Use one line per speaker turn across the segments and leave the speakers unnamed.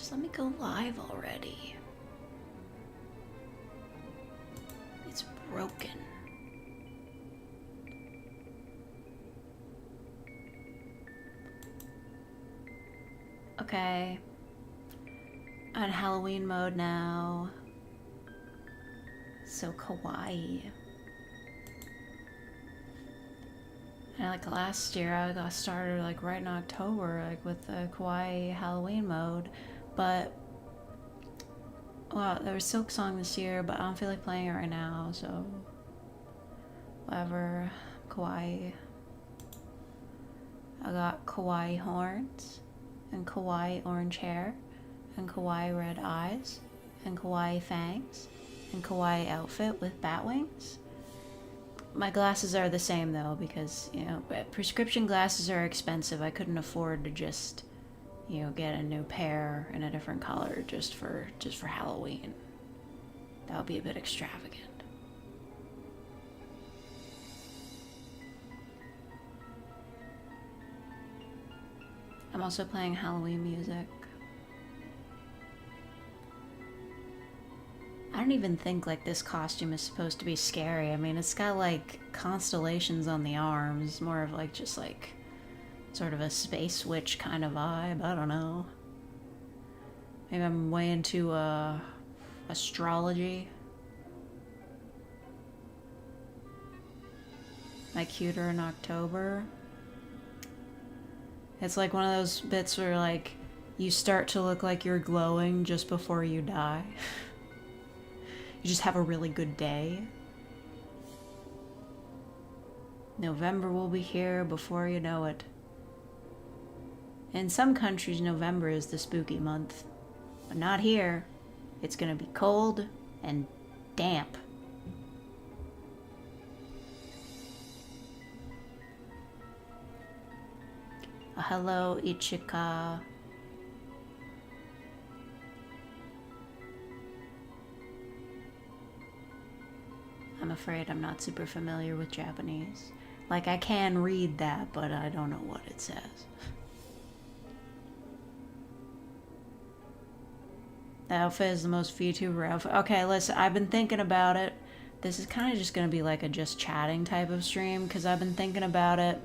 Just let me go live already. It's broken. Okay. On Halloween mode now. So kawaii. And like last year I got started like right in October like with the kawaii Halloween mode. But well, there was silksong this year, but I don't feel like playing it right now, so whatever. Kawaii. I got kawaii horns, and kawaii orange hair, and kawaii red eyes, and kawaii fangs, and kawaii outfit with bat wings. My glasses are the same though, because, you know, prescription glasses are expensive. I couldn't afford to just, you know, get a new pair in a different color just for Halloween. That would be a bit extravagant. I'm also playing Halloween music. I don't even think like this costume is supposed to be scary. I mean, it's got like constellations on the arms, more of like just like sort of a space witch kind of vibe. I don't know. Maybe I'm way into astrology. Am I cuter in October? It's like one of those bits where like you start to look like you're glowing just before you die. You just have a really good day. November will be here before you know it. In some countries, November is the spooky month. But not here. It's gonna be cold and damp. Hello, Ichika. I'm afraid I'm not super familiar with Japanese. Like, I can read that, but I don't know what it says. The outfit is the most VTuber outfit. Okay, listen, I've been thinking about it. This is kind of just going to be like a just chatting type of stream, because I've been thinking about it.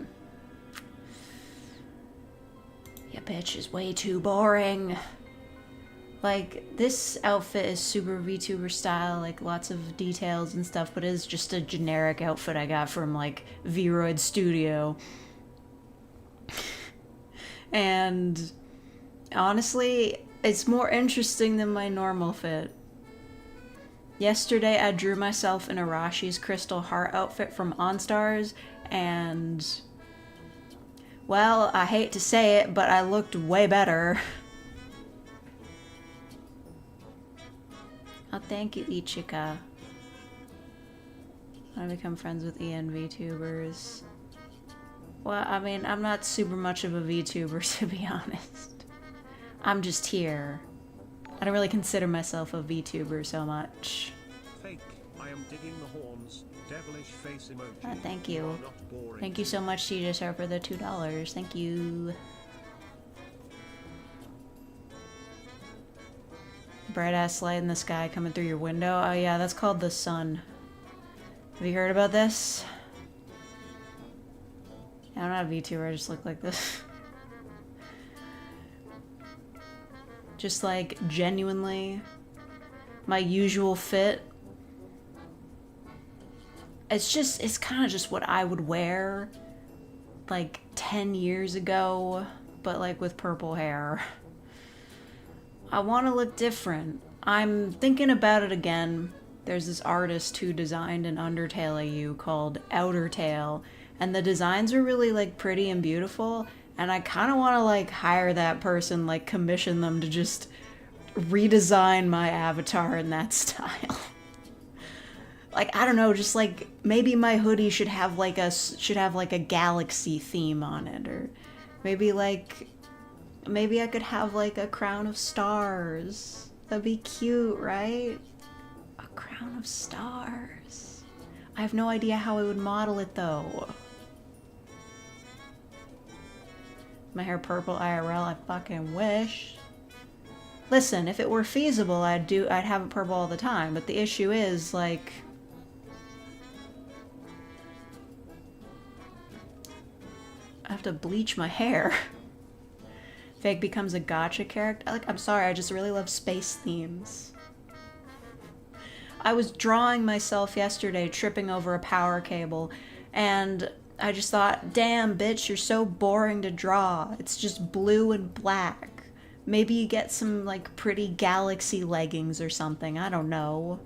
Yeah, bitch is way too boring. Like, this outfit is super VTuber style, like lots of details and stuff, but it's just a generic outfit I got from like Vroid Studio. And honestly, it's more interesting than my normal fit. Yesterday I drew myself in Arashi's Crystal Heart outfit from OnStars, and well, I hate to say it, but I looked way better. Oh, thank you, Ichika. I want to become friends with Ian VTubers. Well, I mean, I'm not super much of a VTuber, to be honest. I'm just here. I don't really consider myself a VTuber so much.
Fake. I am digging the horns. Devilish face emoji.
Thank you. Thank you so much, CJ, for the $2. Thank you. Bright ass light in the sky coming through your window. Oh yeah, that's called the sun. Have you heard about this? Yeah, I'm not a VTuber, I just look like this. Just like genuinely my usual fit. It's kind of just what I would wear like 10 years ago, but like with purple hair. I want to look different. I'm thinking about it again. There's this artist who designed an Undertale AU called Outer Tale, and the designs are really like pretty and beautiful, and I kind of want to like hire that person, like commission them to just redesign my avatar in that style. Like, I don't know, just like maybe my hoodie should have like a galaxy theme on it, or maybe I could have like a crown of stars. That'd be cute, right? A crown of stars. I have no idea how I would model it though. My hair purple IRL, I fucking wish. Listen, if it were feasible, I'd have it purple all the time, but the issue is, like, I have to bleach my hair. Fake becomes a gotcha character. Like, I'm sorry, I just really love space themes. I was drawing myself yesterday, tripping over a power cable, and I just thought, damn, bitch, you're so boring to draw. It's just blue and black. Maybe you get some, like, pretty galaxy leggings or something. I don't know.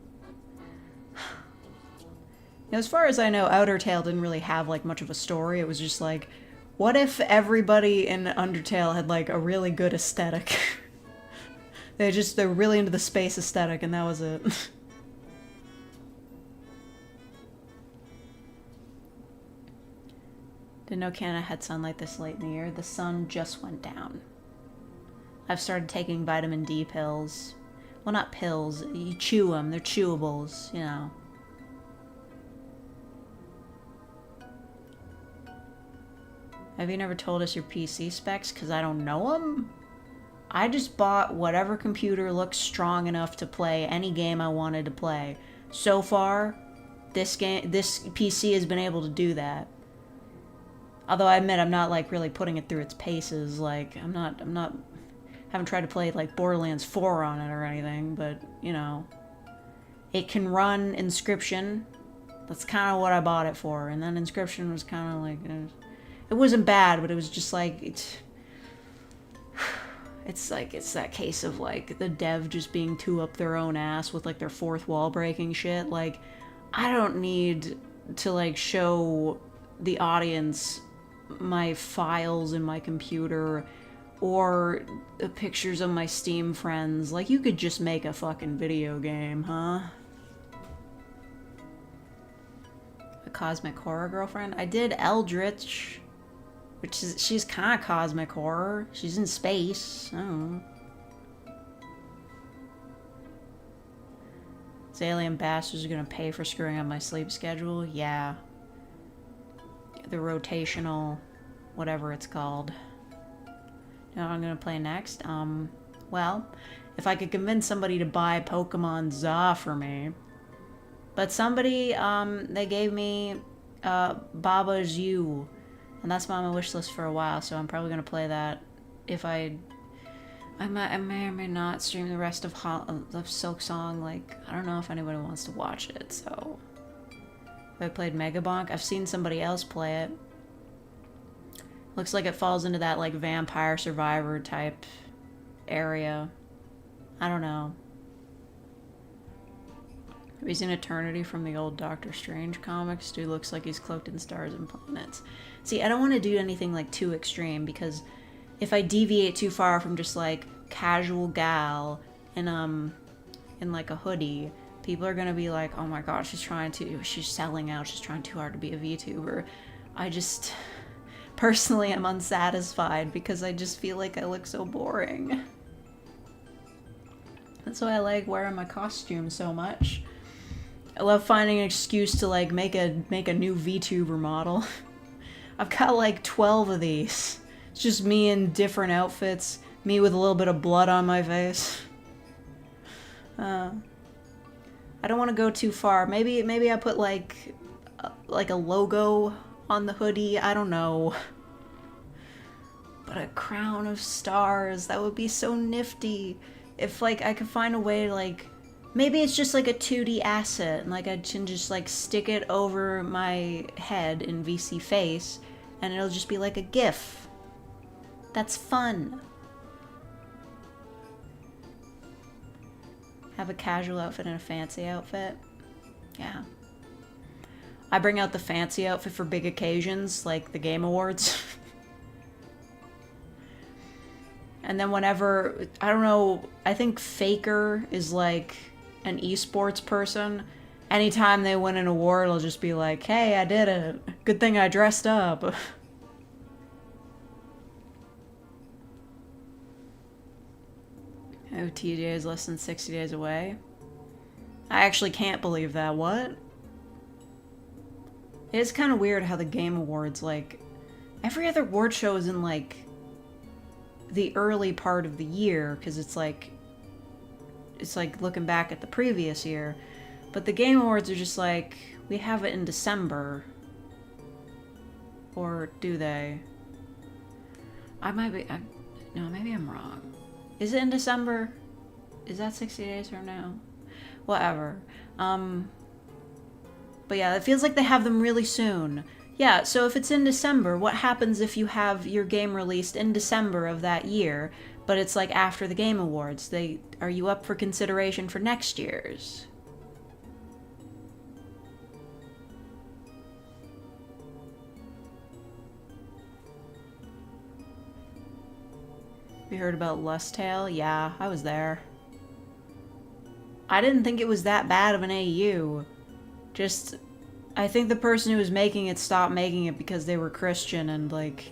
As far as I know, Outertale didn't really have, like, much of a story. It was just like, what if everybody in Undertale had, like, a really good aesthetic? They're really into the space aesthetic, and that was it. Didn't know Canada had sunlight this late in the year. The sun just went down. I've started taking vitamin D pills. Well, not pills. You chew them. They're chewables, you know. Have you never told us your PC specs? Because I don't know them. I just bought whatever computer looks strong enough to play any game I wanted to play. So far, this PC has been able to do that. Although I admit I'm not, like, really putting it through its paces. Like, haven't tried to play, like, Borderlands 4 on it or anything, but, you know. It can run Inscription. That's kind of what I bought it for. And then Inscription was kind of like, it wasn't bad, but it was just like, it's that case of, like, the dev just being too up their own ass with, like, their fourth wall breaking shit. Like, I don't need to, like, show the audience my files in my computer or the pictures of my Steam friends. Like, you could just make a fucking video game, huh? A cosmic horror girlfriend? I did Eldritch, which is, she's kind of cosmic horror. She's in space. I don't know. These alien bastards are gonna pay for screwing up my sleep schedule? Yeah. The rotational, whatever it's called. You know what I'm gonna play next? Well, if I could convince somebody to buy Pokemon Za for me. But somebody, they gave me, Baba's You. And that's been on my wish list for a while, so I'm probably gonna play that. If I may or may not stream the rest of Silksong. Like, I don't know if anybody wants to watch it, so. I played Megabonk. I've seen somebody else play it. Looks like it falls into that, like, vampire survivor type area. I don't know. Have you seen Eternity from the old Doctor Strange comics? Dude looks like he's cloaked in stars and planets. See, I don't want to do anything, like, too extreme, because if I deviate too far from just, like, casual gal in like, a hoodie, people are gonna be like, oh my god, she's selling out, she's trying too hard to be a VTuber. I just, personally, am unsatisfied because I just feel like I look so boring. That's why I like wearing my costume so much. I love finding an excuse to, like, make a new VTuber model. I've got, like, 12 of these. It's just me in different outfits, me with a little bit of blood on my face. I don't want to go too far. Maybe I put, like a logo on the hoodie. I don't know. But a crown of stars, that would be so nifty. If, like, I could find a way to, like, maybe it's just, like, a 2D asset, and, like, I can just, like, stick it over my head in VC Face, and it'll just be, like, a GIF. That's fun. Have a casual outfit and a fancy outfit. Yeah. I bring out the fancy outfit for big occasions, like the Game Awards. And then whenever, I don't know, I think Faker is like an esports person. Anytime they win an award, it'll just be like, hey, I did it. Good thing I dressed up. Oh, TJ is less than 60 days away. I actually can't believe that. What? It's kind of weird how the Game Awards, like, every other award show is in, like, the early part of the year, because it's, like, it's like looking back at the previous year. But the Game Awards are just like, we have it in December. Or do they? I might be, no, maybe I'm wrong. Is it in December? Is that 60 days from now? Whatever. But yeah, it feels like they have them really soon. Yeah, so if it's in December, what happens if you have your game released in December of that year, but it's like after the Game Awards? Are you up for consideration for next year's? You heard about Lust Tale? Yeah, I was there. I didn't think it was that bad of an AU. Just, I think the person who was making it stopped making it because they were Christian and, like,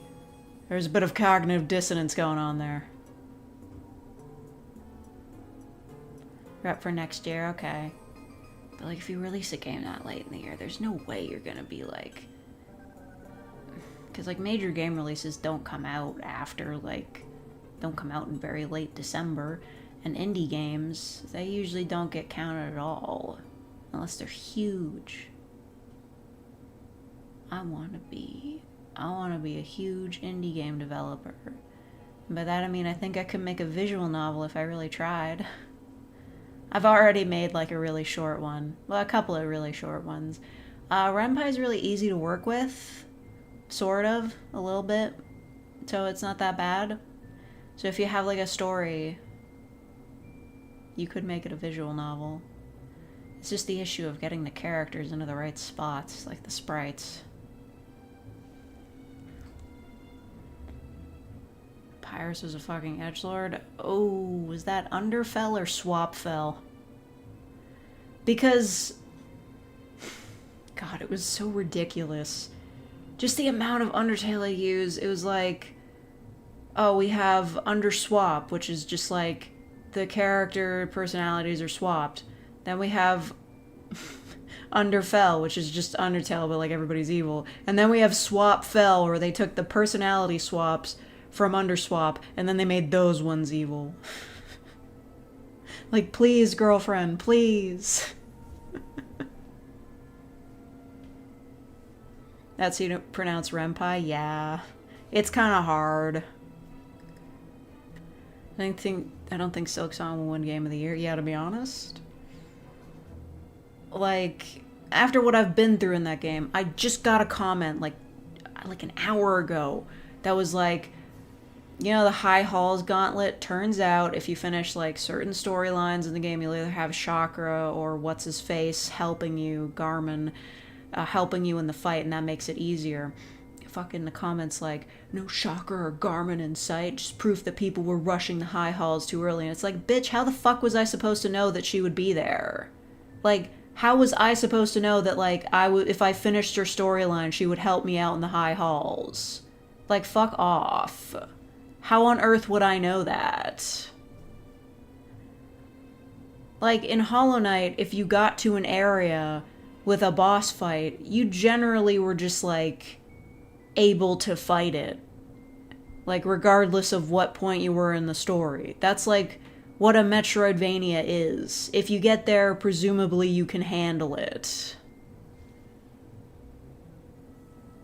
there's a bit of cognitive dissonance going on there. You're up for next year? Okay. But, like, if you release a game that late in the year, there's no way you're gonna be, like... Because, like, major game releases don't come out after, like... don't come out in very late December. And indie games, they usually don't get counted at all. Unless they're huge. I want to be a huge indie game developer. And by that I mean I think I could make a visual novel if I really tried. I've already made like a really short one. Well, a couple of really short ones. Renpai is really easy to work with. Sort of, a little bit. So it's not that bad. So if you have like a story, you could make it a visual novel. It's just the issue of getting the characters into the right spots, like the sprites. Pyrus was a fucking edgelord. Oh, was that Underfell or Swapfell? Because... God, it was so ridiculous. Just the amount of Undertale I use, it was like... Oh, we have Underswap, which is just like... the character personalities are swapped. Then we have Underfell, which is just Undertale, but like everybody's evil. And then we have Swapfell, where they took the personality swaps from Underswap, and then they made those ones evil. Like, please, girlfriend, please. That's how you pronounce Renpai? Yeah. It's kind of hard. I don't think Silksong will win Game of the Year. Yeah, to be honest. Like, after what I've been through in that game, I just got a comment like an hour ago that was like, you know, the High Halls Gauntlet, turns out if you finish like certain storylines in the game, you'll either have Chakra or what's-his-face helping you, Garmin, helping you in the fight, and that makes it easier. Fucking the comments like, no Chakra or Garmin in sight, just proof that people were rushing the High Halls too early. And it's like, bitch, how the fuck was I supposed to know that she would be there? Like, how was I supposed to know that, like, if I finished her storyline, she would help me out in the High Halls? Like, fuck off. How on earth would I know that? Like, in Hollow Knight, if you got to an area with a boss fight, you generally were just, like, able to fight it. Like, regardless of what point you were in the story. That's, like, what a Metroidvania is. If you get there, presumably you can handle it.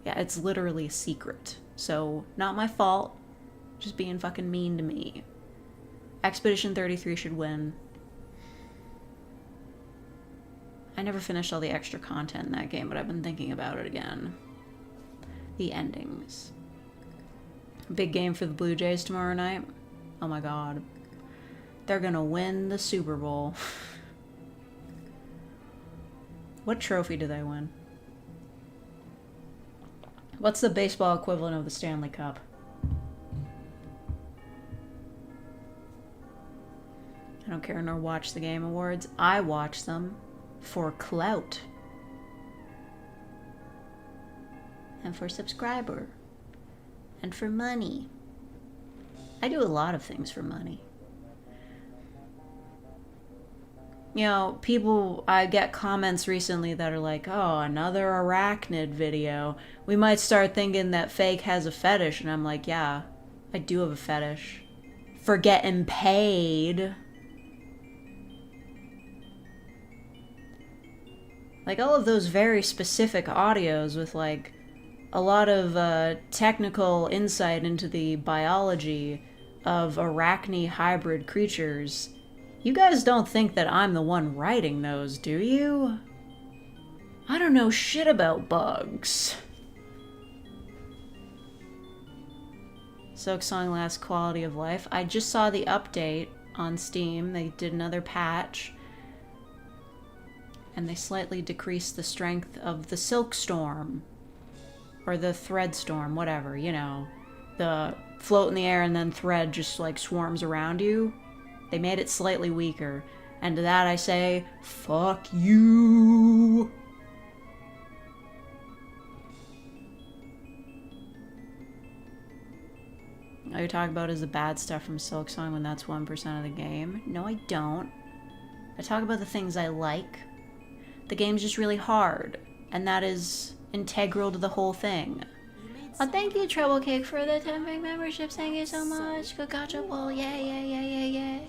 Yeah, it's literally a secret. So, not my fault. Just being fucking mean to me. Expedition 33 should win. I never finished all the extra content in that game, but I've been thinking about it again. The endings. Big game for the Blue Jays tomorrow night. Oh my god. They're gonna win the Super Bowl. What trophy do they win? What's the baseball equivalent of the Stanley Cup? I don't care nor watch the Game Awards. I watch them for clout. And for subscriber. And for money. I do a lot of things for money. You know, I get comments recently that are like, oh, another arachnid video. We might start thinking that Fake has a fetish. And I'm like, yeah, I do have a fetish. For getting paid. Like, all of those very specific audios with, like, a lot of technical insight into the biology of arachne hybrid creatures. You guys don't think that I'm the one writing those, do you? I don't know shit about bugs. Silksong Last Quality of Life. I just saw the update on Steam. They did another patch. And they slightly decreased the strength of the Silk Storm. Or the Thread Storm, whatever, you know. The float in the air and then thread just like swarms around you. They made it slightly weaker. And to that I say, fuck you! All you talk about is the bad stuff from Silksong when that's 1% of the game. No, I don't. I talk about the things I like. The game's just really hard, and that is integral to the whole thing. Oh, thank you, Trouble Cake, for the 10 big memberships. Thank you so much. Good gotcha ball. Yay, yay, yay, yay, yay.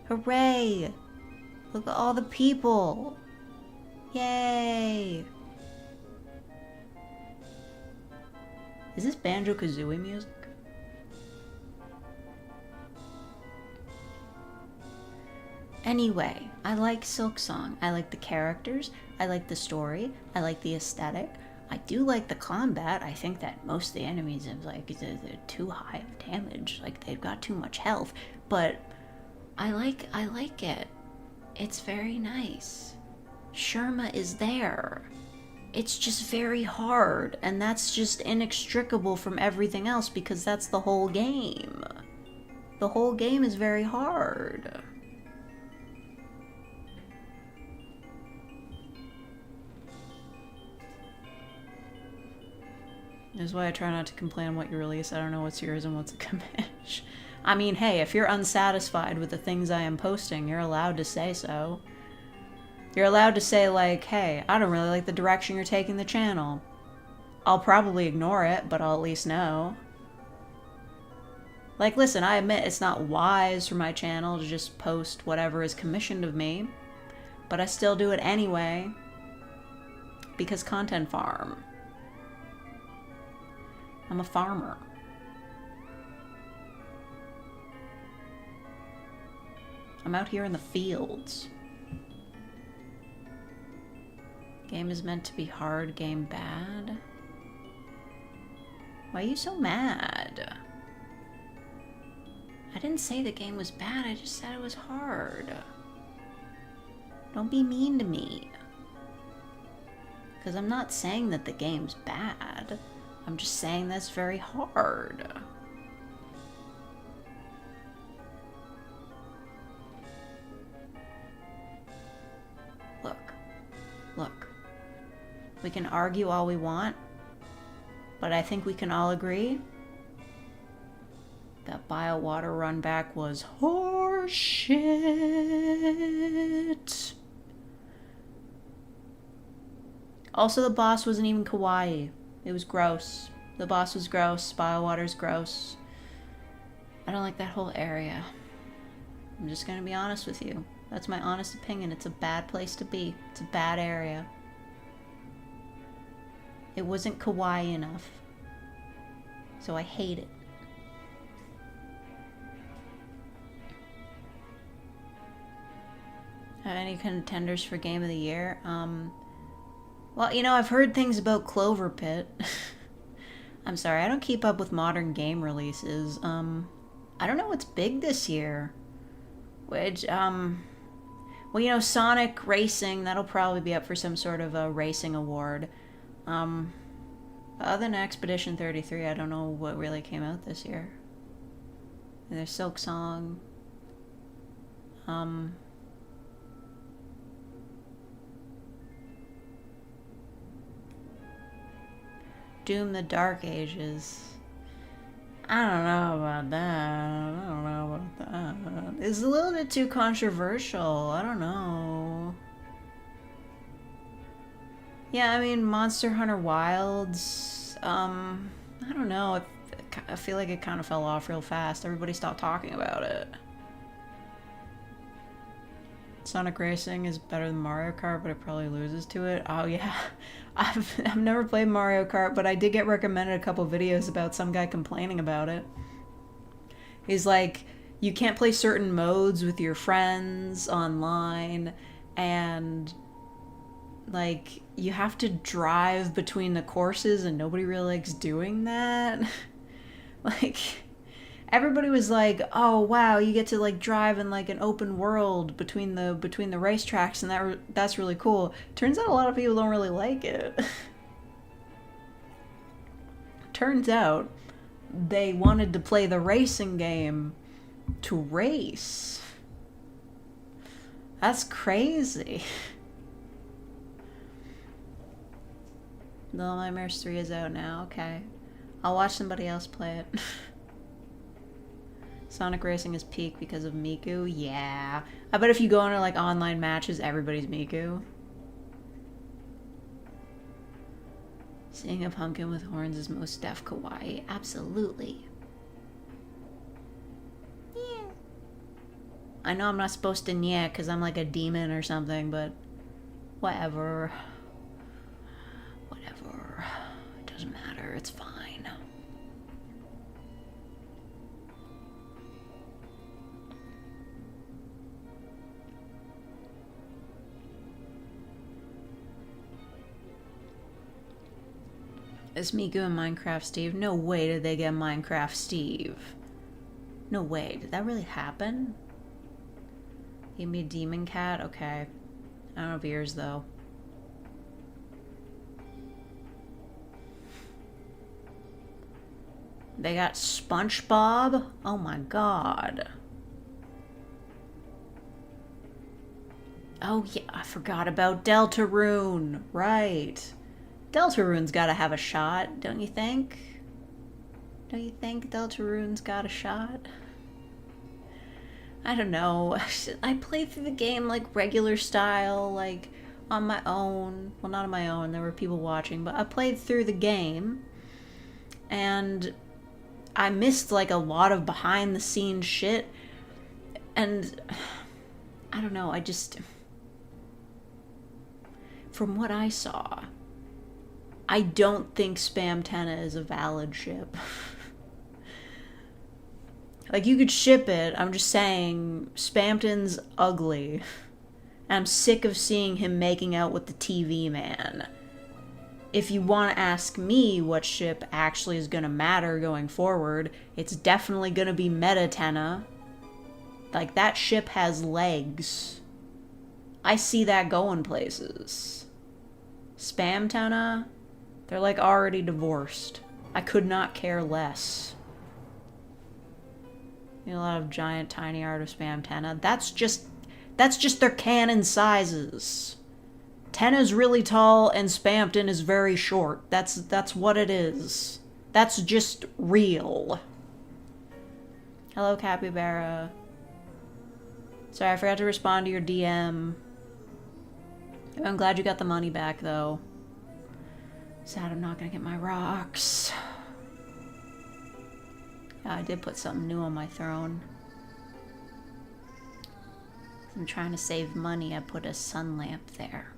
Hooray! Look at all the people. Yay! Is this Banjo-Kazooie music? Anyway, I like Silksong. I like the characters. I like the story. I like the aesthetic. I do like the combat. I think that most of the enemies have they're too high of damage. Like they've got too much health. But I like it. It's very nice. Sherma is there. It's just very hard, and that's just inextricable from everything else because that's the whole game. The whole game is very hard. That's why I try not to complain on what you release. I don't know what's yours and what's a commish. I mean, hey, if you're unsatisfied with the things I am posting, you're allowed to say so. You're allowed to say, like, hey, I don't really like the direction you're taking the channel. I'll probably ignore it, but I'll at least know. Like, listen, I admit it's not wise for my channel to just post whatever is commissioned of me, but I still do it anyway, because content farm. I'm a farmer. I'm out here in the fields. Game is meant to be hard, game bad. Why are you so mad? I didn't say the game was bad, I just said it was hard. Don't be mean to me. Because I'm not saying that the game's bad. I'm just saying that's very hard. Look. Look. We can argue all we want, but I think we can all agree that BioWater Runback was horseshit. Also, the boss wasn't even kawaii. It was gross. The boss was gross. BioWater's gross. I don't like that whole area. I'm just gonna be honest with you. That's my honest opinion. It's a bad place to be. It's a bad area. It wasn't kawaii enough. So I hate it. Have any contenders for Game of the Year? Well, you know, I've heard things about Clover Pit. I'm sorry, I don't keep up with modern game releases. I don't know what's big this year. Which, well, you know, Sonic Racing, that'll probably be up for some sort of a racing award. Other than Expedition 33, I don't know what really came out this year. There's Silksong. Doom the Dark Ages. I don't know about that. It's a little bit too controversial. I don't know. Yeah, I mean, Monster Hunter Wilds, I don't know. I feel like it kind of fell off real fast. Everybody stopped talking about it. Sonic Racing is better than Mario Kart, but it probably loses to it. Oh yeah, I've never played Mario Kart, but I did get recommended a couple videos about some guy complaining about it. He's like, you can't play certain modes with your friends online, and like you have to drive between the courses, and nobody really likes doing that. Like, everybody was like, "Oh wow, you get to like drive in like an open world between the racetracks, and that's really cool." Turns out a lot of people don't really like it. Turns out they wanted to play the racing game to race. That's crazy. Little Nightmares 3 is out now. Okay, I'll watch somebody else play it. Sonic Racing is peak because of Miku? Yeah. I bet if you go into like online matches, everybody's Miku. Seeing a pumpkin with horns is most def kawaii. Absolutely. Yeah. I know I'm not supposed to yeah because I'm like a demon or something, but whatever. Whatever. It doesn't matter. It's fine. Is Miku and Minecraft Steve? No way did they get Minecraft Steve. No way. Did that really happen? Gave me a demon cat? Okay. I don't have ears though. They got SpongeBob? Oh my god. Oh yeah, I forgot about Deltarune. Right. Deltarune's gotta have a shot, don't you think? Don't you think Deltarune's got a shot? I don't know. I played through the game like regular style, like on my own. Well, not on my own, there were people watching, but I played through the game and I missed like a lot of behind the scenes shit. And I don't know, I just... From what I saw, I don't think Spamtenna is a valid ship. Like, you could ship it, I'm just saying, Spamton's ugly. And I'm sick of seeing him making out with the TV man. If you want to ask me what ship actually is going to matter going forward, it's definitely going to be Metatenna. Like, that ship has legs. I see that going places. Spamtenna, they're like already divorced. I could not care less. You know, a lot of giant tiny art of Spamtenna. That's just their canon sizes. Tenna's really tall and Spamton is very short. That's what it is. That's just real. Hello, Capybara. Sorry, I forgot to respond to your DM. I'm glad you got the money back, though. Sad I'm not gonna get my rocks. Yeah, I did put something new on my throne. I'm trying to save money. I put a sun lamp there.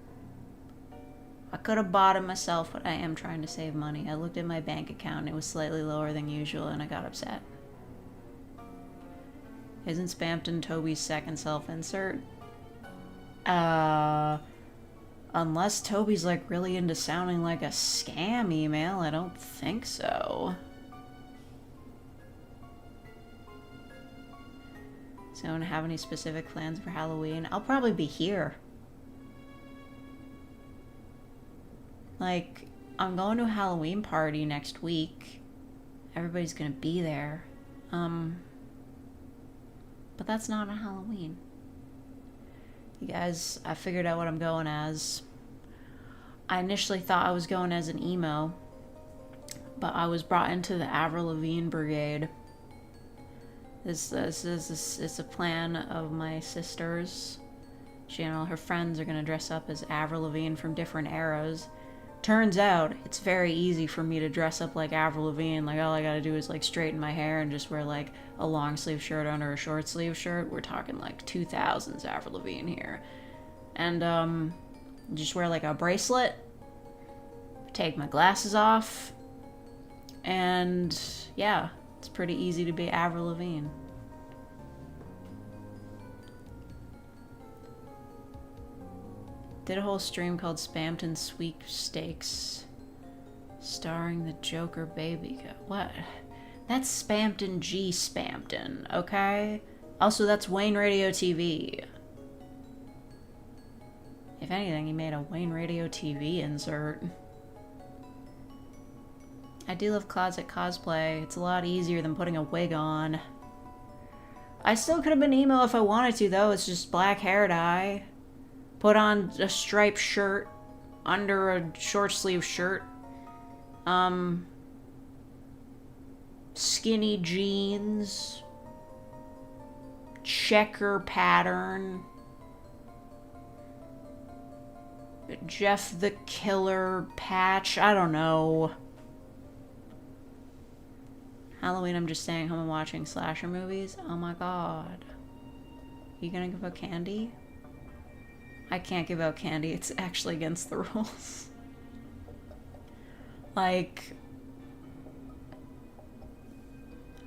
I could have bought it myself, but I am trying to save money. I looked at my bank account and it was slightly lower than usual and I got upset. Isn't Spamton Toby's second self-insert? Unless Toby's like really into sounding like a scam email, I don't think so. So, don't have any specific plans for Halloween? I'll probably be here. Like, I'm going to a Halloween party next week. Everybody's gonna be there. But that's not on Halloween. You guys, I figured out what I'm going as. I initially thought I was going as an emo, but I was brought into the Avril Lavigne Brigade. This is a plan of my sister's. She and all her friends are gonna dress up as Avril Lavigne from different eras. Turns out it's very easy for me to dress up like Avril Lavigne. Like, all I gotta do is like straighten my hair and just wear like a long sleeve shirt under a short sleeve shirt. We're talking like 2000s Avril Lavigne here. And just wear like a bracelet, take my glasses off, and yeah, it's pretty easy to be Avril Lavigne. Did a whole stream called Spampton Sweepstakes, starring the Joker baby. What? That's Spampton G. Spampton, okay? Also, that's Wayne Radio TV. If anything, he made a Wayne Radio TV insert. I do love closet cosplay. It's a lot easier than putting a wig on. I still could have been emo if I wanted to, though. It's just black hair dye. Put on a striped shirt under a short sleeve shirt. Skinny jeans. Checker pattern. Jeff the Killer patch. I don't know. Halloween, I'm just staying home and watching slasher movies. Oh my god. You gonna give out candy? I can't give out candy. It's actually against the rules. Like,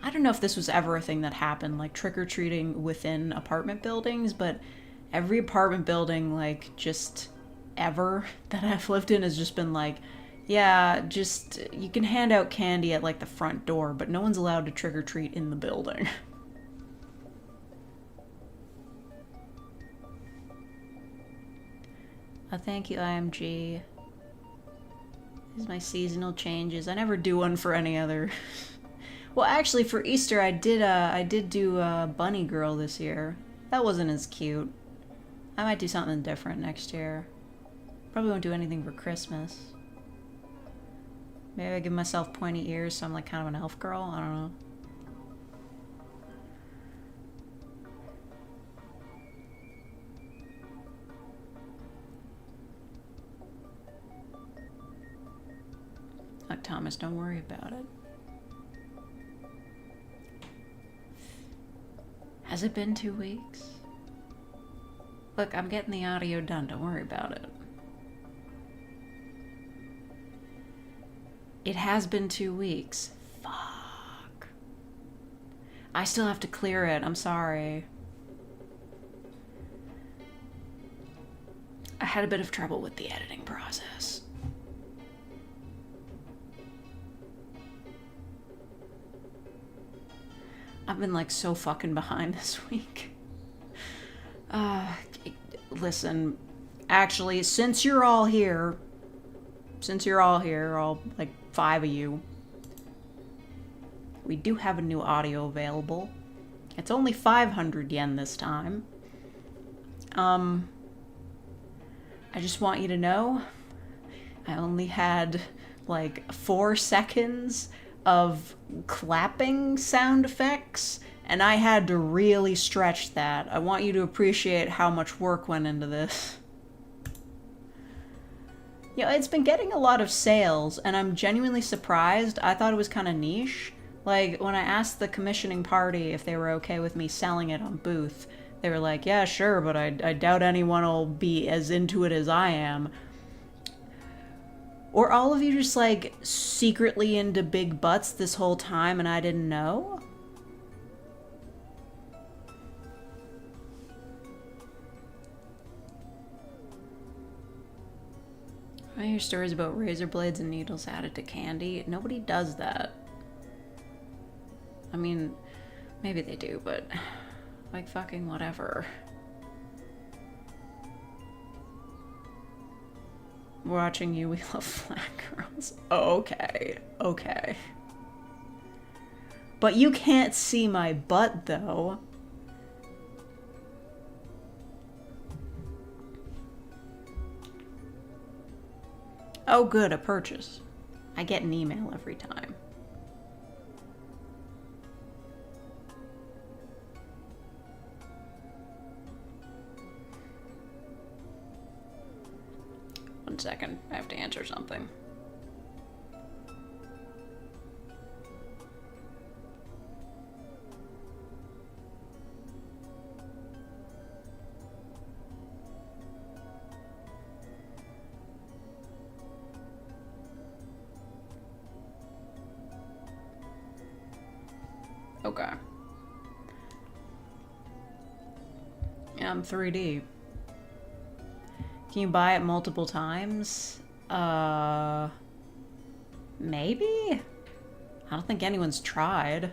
I don't know if this was ever a thing that happened, like trick-or-treating within apartment buildings, but every apartment building, like, just ever that I've lived in has just been like, yeah, just, you can hand out candy at, like, the front door, but no one's allowed to trick-or-treat in the building. Oh, thank you, IMG. These are my seasonal changes. I never do one for any other. Well, actually, for Easter, I did do Bunny Girl this year. That wasn't as cute. I might do something different next year. Probably won't do anything for Christmas. Maybe I give myself pointy ears so I'm like kind of an elf girl. I don't know. Look, Thomas, don't worry about it. Has it been 2 weeks? Look, I'm getting the audio done. Don't worry about it. It has been 2 weeks. Fuck. I still have to clear it. I'm sorry. I had a bit of trouble with the editing process. I've been like so fucking behind this week. Listen, actually, since you're all here, all like 5 of you, we do have a new audio available. It's only 500 yen this time. I just want you to know, I only had like 4 seconds of clapping sound effects, and I had to really stretch that. I want you to appreciate how much work went into this. You know, it's been getting a lot of sales, and I'm genuinely surprised. I thought it was kind of niche. Like, when I asked the commissioning party if they were okay with me selling it on booth, they were like, yeah, sure, but I doubt anyone will be as into it as I am. Or all of you just, like, secretly into big butts this whole time and I didn't know? I hear stories about razor blades and needles added to candy. Nobody does that. I mean, maybe they do, but, like, fucking whatever. Watching you, we love flat girls. Okay, okay. But you can't see my butt, though. Oh good, a purchase. I get an email every time. 1 second. I have to answer something. Okay. Yeah, I'm 3D. Can you buy it multiple times? Maybe? I don't think anyone's tried.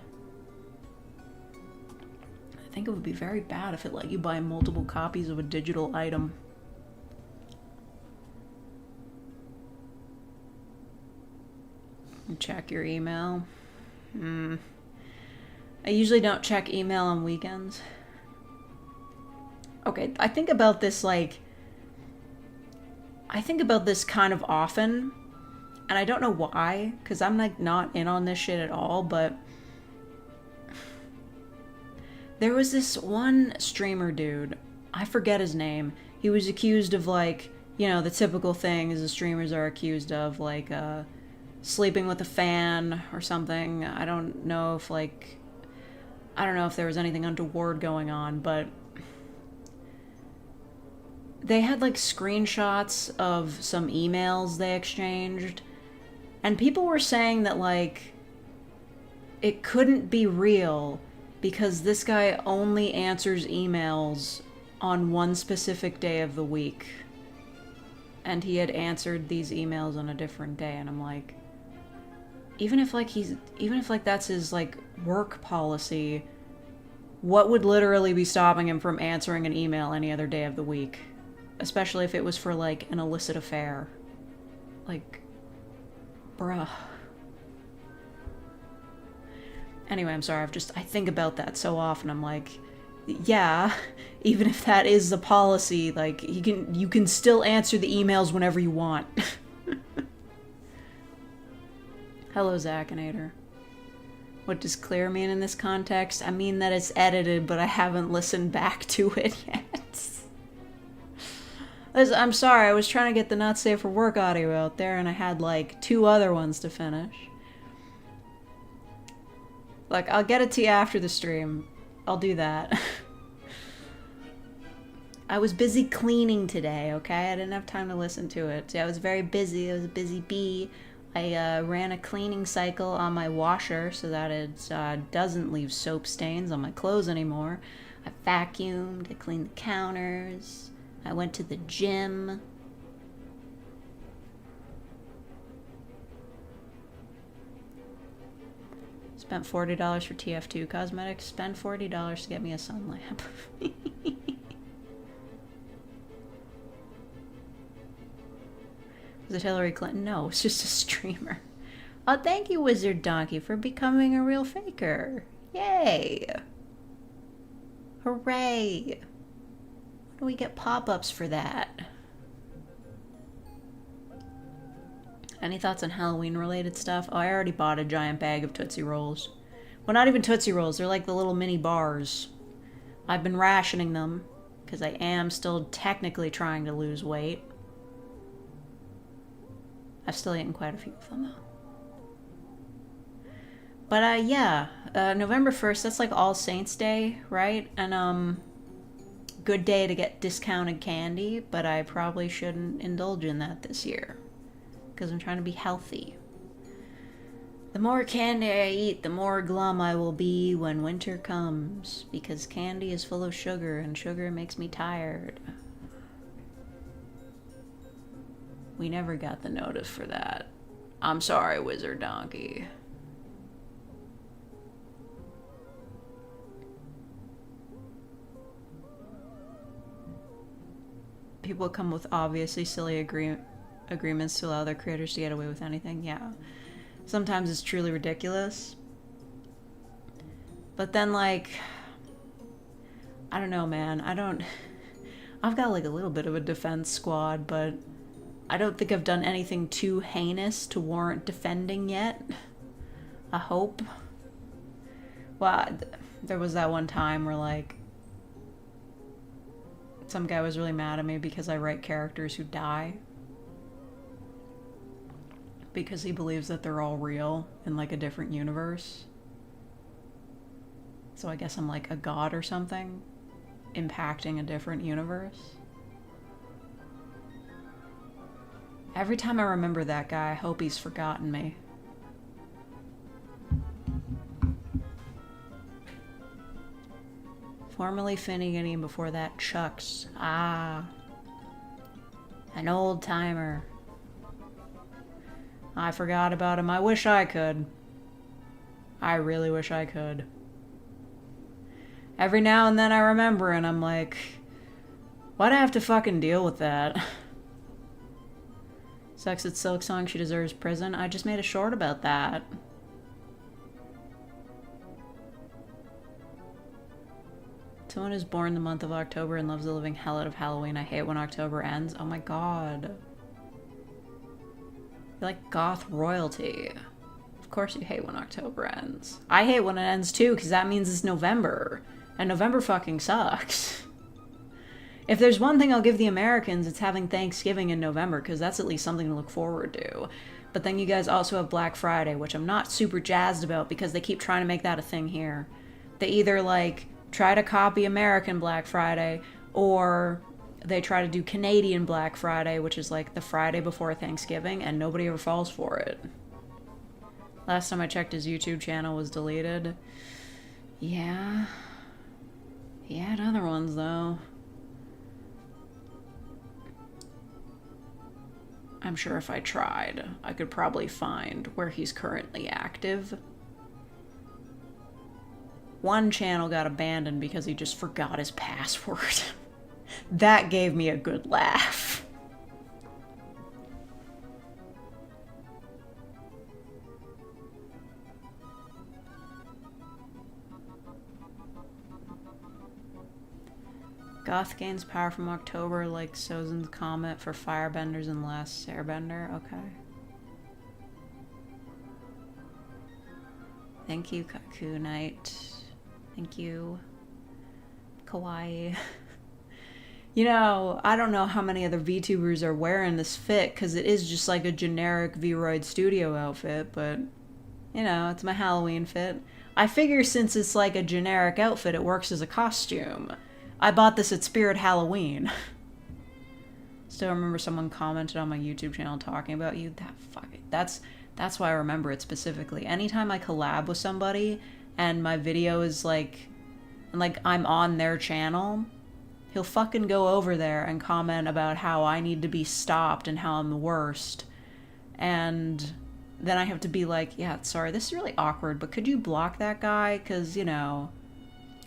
I think it would be very bad if it let you buy multiple copies of a digital item. Check your email. I usually don't check email on weekends. Okay, I think about this kind of often, and I don't know why, because I'm like not in on this shit at all, but there was this one streamer dude, I forget his name. He was accused of like, you know, the typical things the streamers are accused of, like sleeping with a fan or something. I don't know if there was anything untoward going on, but they had like screenshots of some emails they exchanged, and people were saying that like it couldn't be real because this guy only answers emails on one specific day of the week, and he had answered these emails on a different day. And I'm like, even if that's his like work policy, what would literally be stopping him from answering an email any other day of the week? Especially if it was for, like, an illicit affair. Like, bruh. Anyway, I'm sorry, I think about that so often. I'm like, yeah, even if that is the policy, like, you can still answer the emails whenever you want. Hello, Zacinator. What does clear mean in this context? I mean that it's edited, but I haven't listened back to it yet. I'm sorry, I was trying to get the Not Safe for Work audio out there, and I had like 2 other ones to finish. Like, I'll get it to you after the stream. I'll do that. I was busy cleaning today, okay? I didn't have time to listen to it. See, I was very busy. I was a busy bee. I ran a cleaning cycle on my washer so that it doesn't leave soap stains on my clothes anymore. I vacuumed, I cleaned the counters. I went to the gym. Spent $40 for TF2 cosmetics. Spend $40 to get me a sun lamp. Was it Hillary Clinton? No, it's just a streamer. Oh, thank you, Wizard Donkey, for becoming a real faker. Yay! Hooray! When do we get pop-ups for that? Any thoughts on Halloween-related stuff? Oh, I already bought a giant bag of Tootsie Rolls. Well, not even Tootsie Rolls. They're like the little mini bars. I've been rationing them, because I am still technically trying to lose weight. I've still eaten quite a few of them, though. But, yeah. November 1st, that's like All Saints Day, right? And, good day to get discounted candy, but I probably shouldn't indulge in that this year. Because I'm trying to be healthy. The more candy I eat, the more glum I will be when winter comes. Because candy is full of sugar, and sugar makes me tired. We never got the notice for that. I'm sorry, Wizard Donkey. People come with obviously silly agreements to allow their creators to get away with anything. Yeah. Sometimes it's truly ridiculous. But then, like, I don't know, man. I've got like a little bit of a defense squad, but I don't think I've done anything too heinous to warrant defending yet. I hope. Well, there was that one time where, like, some guy was really mad at me because I write characters who die. because he believes that they're all real in like a different universe. So I guess I'm like a god or something, impacting a different universe. Every time I remember that guy, I hope he's forgotten me. Formerly Finnegan and before that Chucks. Ah. An old timer. I forgot about him. I wish I could. I really wish I could. Every now and then I remember and I'm like, why'd I have to fucking deal with that? Sucks at Silksong, she deserves prison. I just made a short about that. Someone who's born the month of October and loves the living hell out of Halloween. I hate when October ends. Oh my god. You're like goth royalty. Of course you hate when October ends. I hate when it ends too, because that means it's November. And November fucking sucks. If there's one thing I'll give the Americans, it's having Thanksgiving in November, because that's at least something to look forward to. But then you guys also have Black Friday, which I'm not super jazzed about, because they keep trying to make that a thing here. They either, like, try to copy American Black Friday, or they try to do Canadian Black Friday, which is like the Friday before Thanksgiving, and nobody ever falls for it. Last time I checked, his YouTube channel was deleted. Yeah. He had other ones, though. I'm sure if I tried, I could probably find where he's currently active. One channel got abandoned because he just forgot his password. That gave me a good laugh. Goth gains power from October, like Sozin's Comet for firebenders and Last Airbender. Okay. Thank you, Kaku Knight. Thank you, Kawaii. You know, I don't know how many other VTubers are wearing this fit, because it is just like a generic Vroid Studio outfit, but, you know, it's my Halloween fit. I figure since it's like a generic outfit, it works as a costume. I bought this at Spirit Halloween. Still remember someone commented on my YouTube channel talking about you. That's why I remember it specifically. Anytime I collab with somebody and my video is like I'm on their channel, he'll fucking go over there and comment about how I need to be stopped and how I'm the worst. And then I have to be like, yeah, sorry, this is really awkward, but could you block that guy? Because, you know,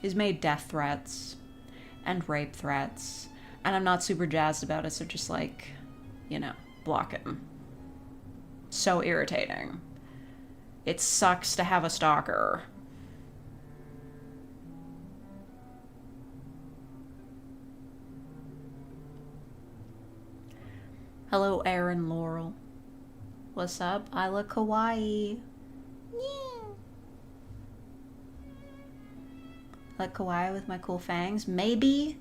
he's made death threats and rape threats, and I'm not super jazzed about it, so just like, you know, block him. So irritating. It sucks to have a stalker. Hello, Aaron Laurel. What's up? I look kawaii. Yeah. Like kawaii with my cool fangs? Maybe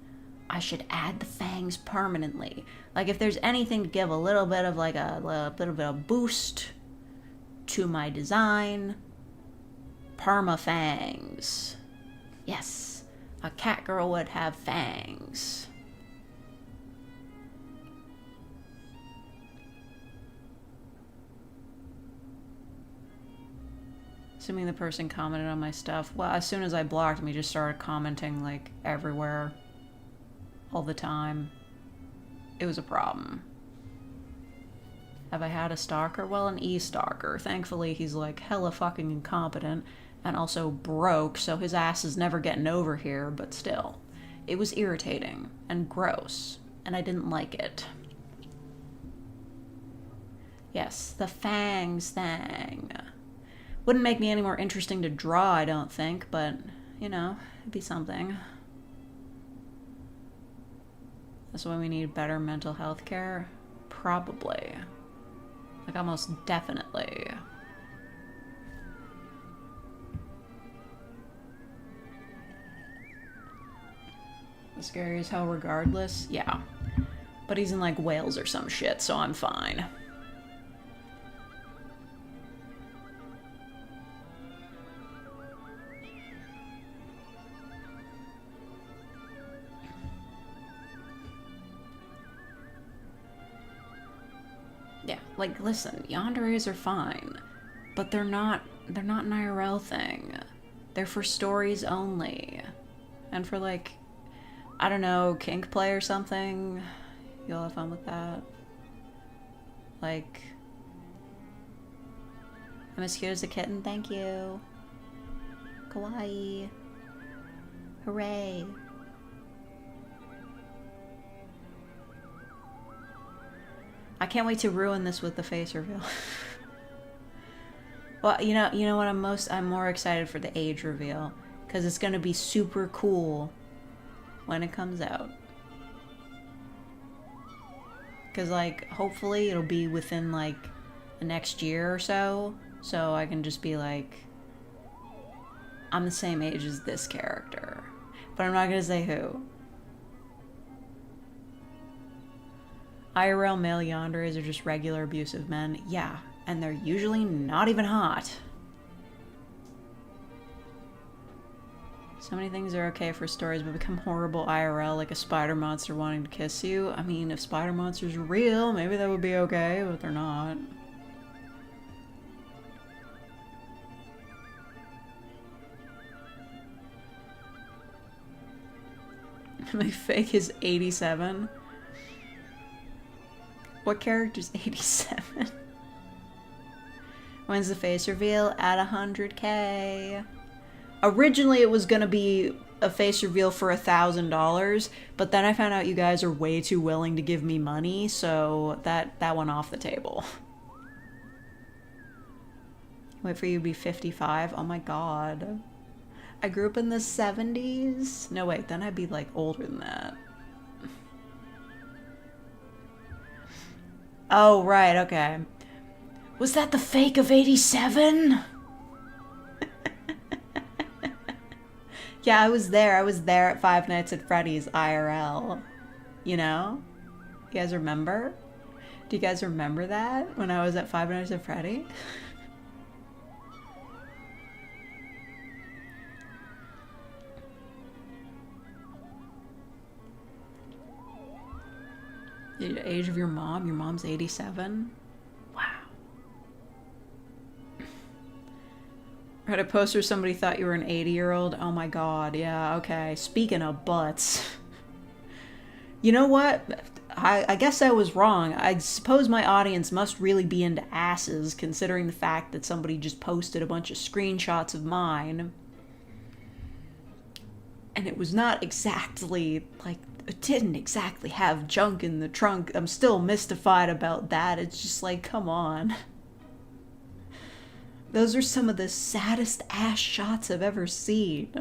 I should add the fangs permanently. Like if there's anything to give a little bit of like a little bit of boost to my design, perma fangs. Yes, a cat girl would have fangs. Assuming the person commented on my stuff. Well, as soon as I blocked him, he just started commenting, like, everywhere. All the time. It was a problem. Have I had a stalker? Well, an e-stalker. Thankfully, he's, like, hella fucking incompetent. And also broke, so his ass is never getting over here, but still. It was irritating. And gross. And I didn't like it. Yes, the fangs thing. Wouldn't make me any more interesting to draw, I don't think, but, you know, it'd be something. That's why we need better mental health care? Probably. Like, almost definitely. Scary as hell regardless? Yeah. But he's in, like, Wales or some shit, so I'm fine. Like, listen, yanderes are fine, but they're not an IRL thing. They're for stories only. And for like, I don't know, kink play or something, you'll have fun with that. Like, I'm as cute as a kitten, thank you. Kawaii. Hooray. I can't wait to ruin this with the face reveal. Well, you know what I'm more excited for the age reveal, because it's gonna be super cool when it comes out. Because like, hopefully it'll be within like the next year or so I can just be like, I'm the same age as this character, but I'm not gonna say who. IRL male yanderes are just regular abusive men. Yeah, and they're usually not even hot. So many things are okay for stories but become horrible IRL, like a spider monster wanting to kiss you. I mean, if spider monsters are real, maybe that would be okay, but they're not. My fake is 87. What character's 87? When's the face reveal? At 100K. Originally it was gonna be a face reveal for $1,000, but then I found out you guys are way too willing to give me money, so that went off the table. Wait for you to be 55? Oh my god. I grew up in the 70s? No, wait, then I'd be like older than that. Oh, right, okay. Was that the fake of 87? Yeah, I was there. I was there at Five Nights at Freddy's IRL. You know? You guys remember? Do you guys remember that? When I was at Five Nights at Freddy? The age of your mom? Your mom's 87? Wow. Read a poster somebody thought you were an 80-year-old. Oh my god, yeah, okay. Speaking of butts. You know what? I guess I was wrong. I suppose my audience must really be into asses, considering the fact that somebody just posted a bunch of screenshots of mine. And it was not exactly, like, it didn't exactly have junk in the trunk. I'm still mystified about that. It's just like, come on. Those are some of the saddest ass shots I've ever seen.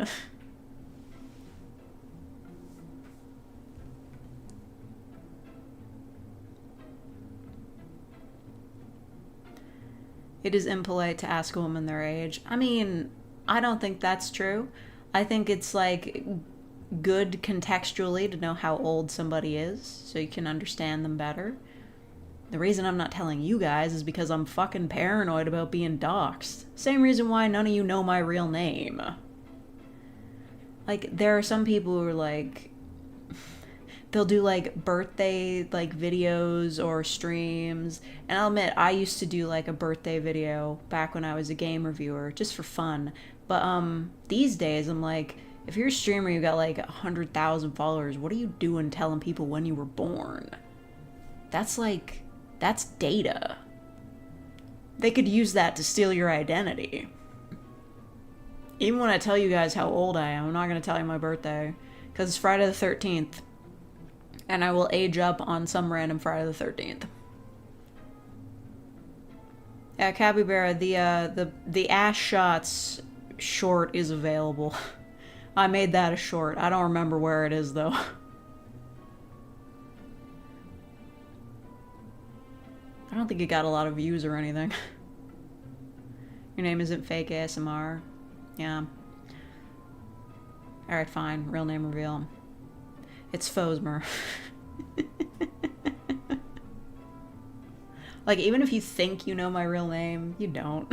It is impolite to ask a woman their age. I mean, I don't think that's true. I think it's like good contextually to know how old somebody is so you can understand them better. The reason I'm not telling you guys is because I'm fucking paranoid about being doxxed. Same reason why none of you know my real name. Like, there are some people who are like, they'll do like birthday like videos or streams, and I'll admit I used to do like a birthday video back when I was a game reviewer just for fun. But these days I'm like, if you're a streamer, you got like 100,000 followers, what are you doing telling people when you were born? That's like, that's data. They could use that to steal your identity. Even when I tell you guys how old I am, I'm not going to tell you my birthday, because it's Friday the 13th, and I will age up on some random Friday the 13th. Yeah, Capybara, the ass shots short is available. I made that a short. I don't remember where it is, though. I don't think it got a lot of views or anything. Your name isn't fake ASMR. Yeah. Alright, fine. Real name reveal. It's Fosmer. Like, even if you think you know my real name, you don't.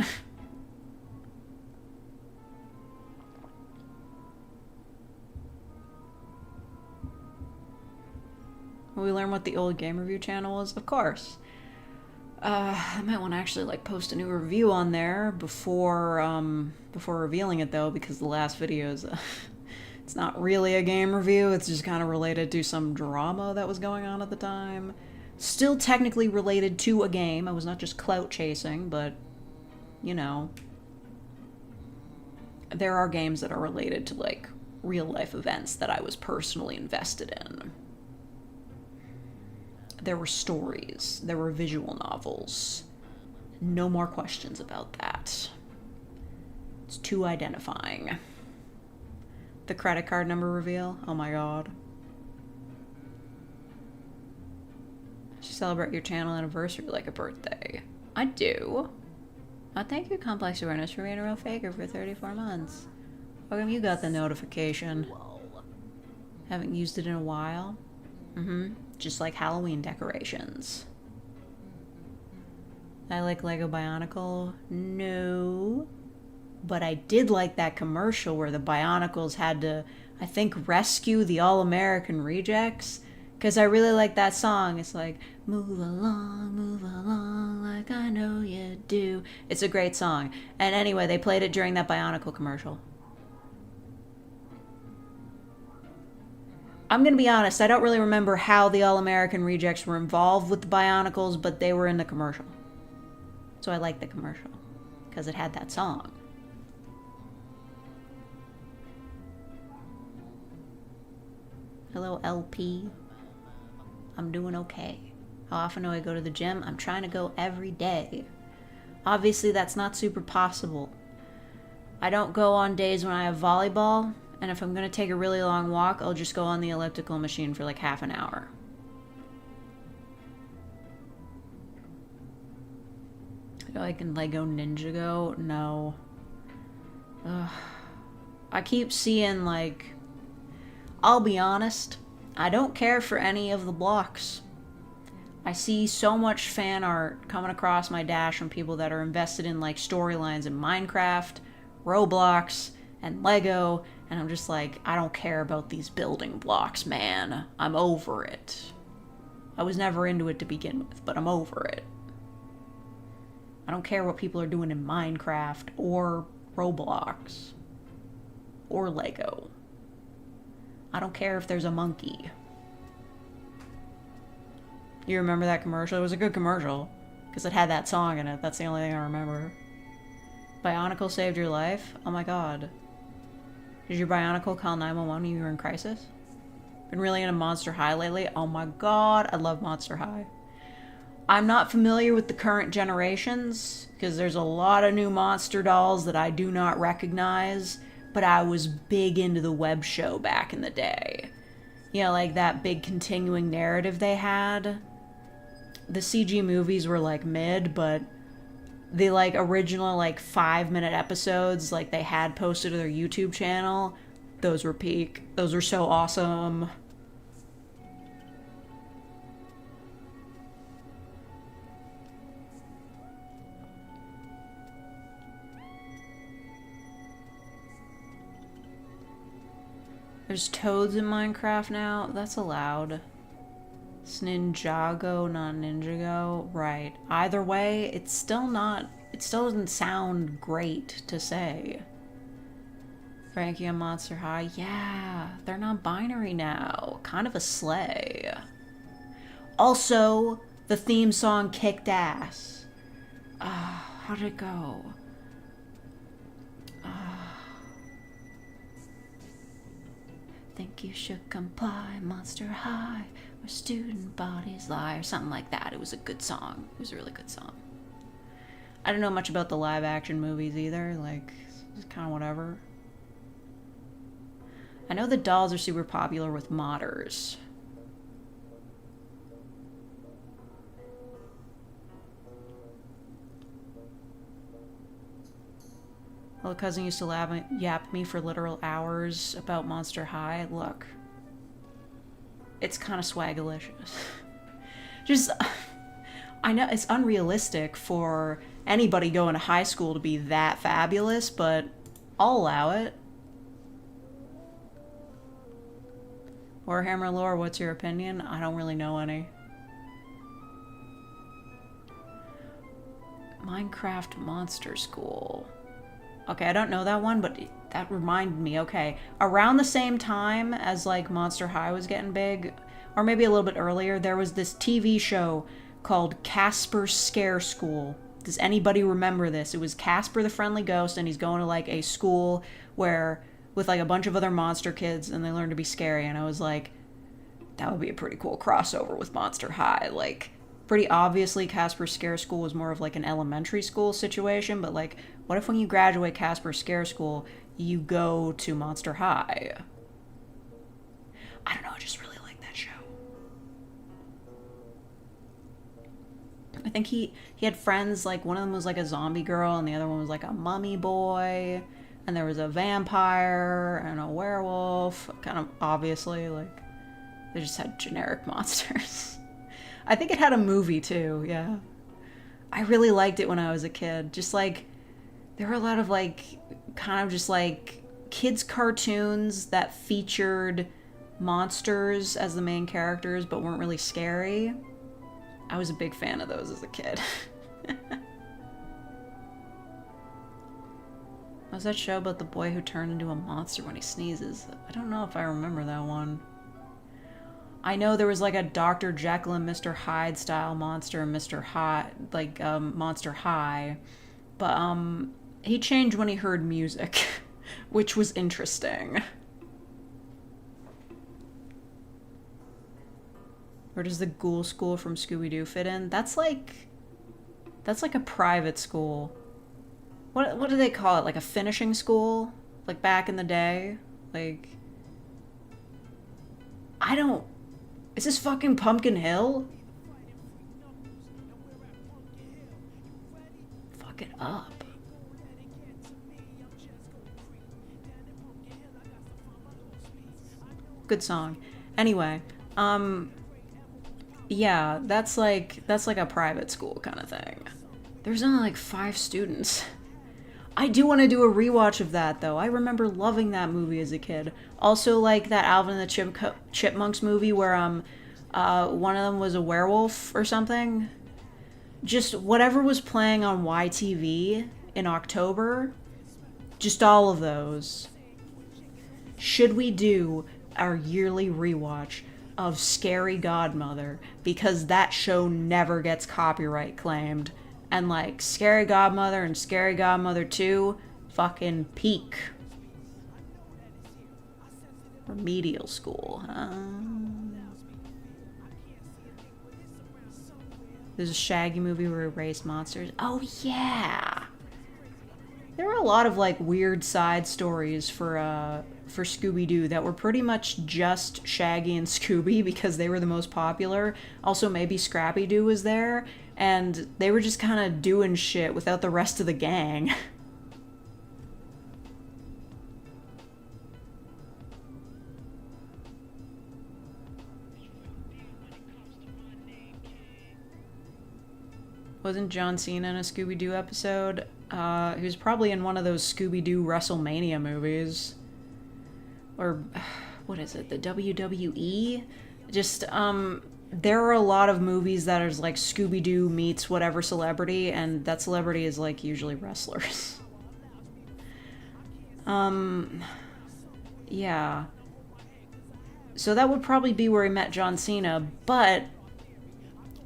Will we learn what the old game review channel was? Of course. I might want to actually like post a new review on there before revealing it though, because the last video is it's not really a game review. It's just kind of related to some drama that was going on at the time. Still technically related to a game. I was not just clout chasing, but you know, there are games that are related to like real life events that I was personally invested in. There were stories, there were visual novels. No more questions about that. It's too identifying. The credit card number reveal? Oh my god. You celebrate your channel anniversary like a birthday. I do. Oh, thank you, Complex Awareness, for being a real faker for 34 months. How come you got the notification? Haven't used it in a while? Just like Halloween decorations. I like Lego Bionicle? No. But I did like that commercial where the Bionicles had to, I think, rescue the All-American Rejects. Because I really like that song. It's like, move along like I know you do. It's a great song. And anyway, they played it during that Bionicle commercial. I'm going to be honest, I don't really remember how the All-American Rejects were involved with the Bionicles, but they were in the commercial. So I like the commercial, because it had that song. Hello, LP. I'm doing okay. How often do I go to the gym? I'm trying to go every day. Obviously, that's not super possible. I don't go on days when I have volleyball, and if I'm going to take a really long walk, I'll just go on the elliptical machine for like half an hour. Do I can Lego Ninjago? No. Ugh. I keep seeing like... I'll be honest, I don't care for any of the blocks. I see so much fan art coming across my dash from people that are invested in like storylines in Minecraft, Roblox, and Lego, and I'm just like, I don't care about these building blocks, man. I'm over it. I was never into it to begin with, but I'm over it. I don't care what people are doing in Minecraft, or Roblox, or Lego. I don't care if there's a monkey. You remember that commercial? It was a good commercial, because it had that song in it. That's the only thing I remember. Bionicle saved your life? Oh my god. Did your Bionicle call 911 when you were in crisis? Been really into Monster High lately? Oh my god, I love Monster High. I'm not familiar with the current generations, because there's a lot of new monster dolls that I do not recognize, but I was big into the web show back in the day. You know, like that big continuing narrative they had. The CG movies were like mid, but the like original like 5-minute episodes like they had posted to their YouTube channel, those were peak. Those were so awesome. There's toads in Minecraft now? That's allowed. It's Ninjago, not Ninjago. Right. Either way, it's still not... It still doesn't sound great to say. Frankie on Monster High? Yeah, they're non-binary now. Kind of a slay. Also, the theme song kicked ass. How'd it go? Think you should comply, Monster High, where student bodies lie, or something like that. It was a good song. It was a really good song. I don't know much about the live action movies either, like, it's kind of whatever. I know the dolls are super popular with modders. Little cousin used to yap me for literal hours about Monster High. Look, it's kind of swagalicious. Just, I know it's unrealistic for anybody going to high school to be that fabulous, but I'll allow it. Warhammer lore, what's your opinion? I don't really know any. Minecraft Monster School. Okay, I don't know that one, but that reminded me. Okay, around the same time as like Monster High was getting big, or maybe a little bit earlier, there was this TV show called Casper's Scare School. Does anybody remember this? It was Casper the Friendly Ghost, and he's going to like a school where with like a bunch of other monster kids, and they learn to be scary. And I was like, that would be a pretty cool crossover with Monster High. Like, pretty obviously, Casper's Scare School was more of like an elementary school situation, but like, what if when you graduate Casper's Scare School, you go to Monster High? I don't know, I just really like that show. I think he had friends, like one of them was like a zombie girl and the other one was like a mummy boy, and there was a vampire and a werewolf, kind of obviously, like they just had generic monsters. I think it had a movie too, yeah. I really liked it when I was a kid. Just like, there were a lot of like, kind of just like kids cartoons that featured monsters as the main characters but weren't really scary. I was a big fan of those as a kid. What was that show about the boy who turned into a monster when he sneezes? I don't know if I remember that one. I know there was like a Dr. Jekyll and Mr. Hyde style monster in Mr. Hyde, like Monster High, but he changed when he heard music, which was interesting. Where does the ghoul school from Scooby-Doo fit in? That's like a private school. What do they call it? Like a finishing school? Like back in the day? Like, I don't... Is this fucking Pumpkin Hill? Fuck it up. Good song. Anyway, yeah, that's like a private school kind of thing. There's only like 5 students. I do want to do a rewatch of that, though. I remember loving that movie as a kid. Also, like that Alvin and the Chipmunks movie where one of them was a werewolf or something. Just whatever was playing on YTV in October. Just all of those. Should we do our yearly rewatch of Scary Godmother? Because that show never gets copyright claimed. And like Scary Godmother and Scary Godmother 2 fucking peak. Remedial School, huh? There's a Shaggy movie where he raised monsters. Oh yeah! There were a lot of like weird side stories for Scooby-Doo that were pretty much just Shaggy and Scooby because they were the most popular. Also maybe Scrappy-Doo was there, and they were just kind of doing shit without the rest of the gang. Wasn't John Cena in a Scooby-Doo episode? He was probably in one of those Scooby-Doo WrestleMania movies. Or, what is it, the WWE? Just, there are a lot of movies that is like Scooby-Doo meets whatever celebrity, and that celebrity is like usually wrestlers. Yeah. So that would probably be where he met John Cena, but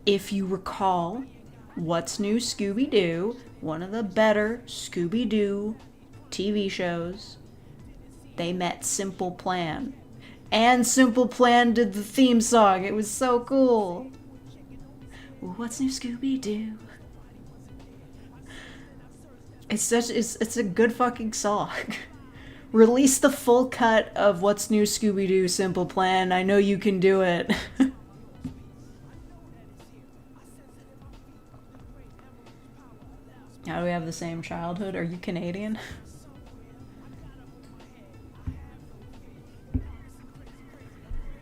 if you recall, What's New Scooby-Doo, one of the better Scooby-Doo TV shows, they met Simple Plan. And Simple Plan did the theme song. It was so cool. What's New Scooby-Doo? It's a good fucking song. Release the full cut of What's New Scooby-Doo, Simple Plan. I know you can do it. How do we have the same childhood? Are you Canadian?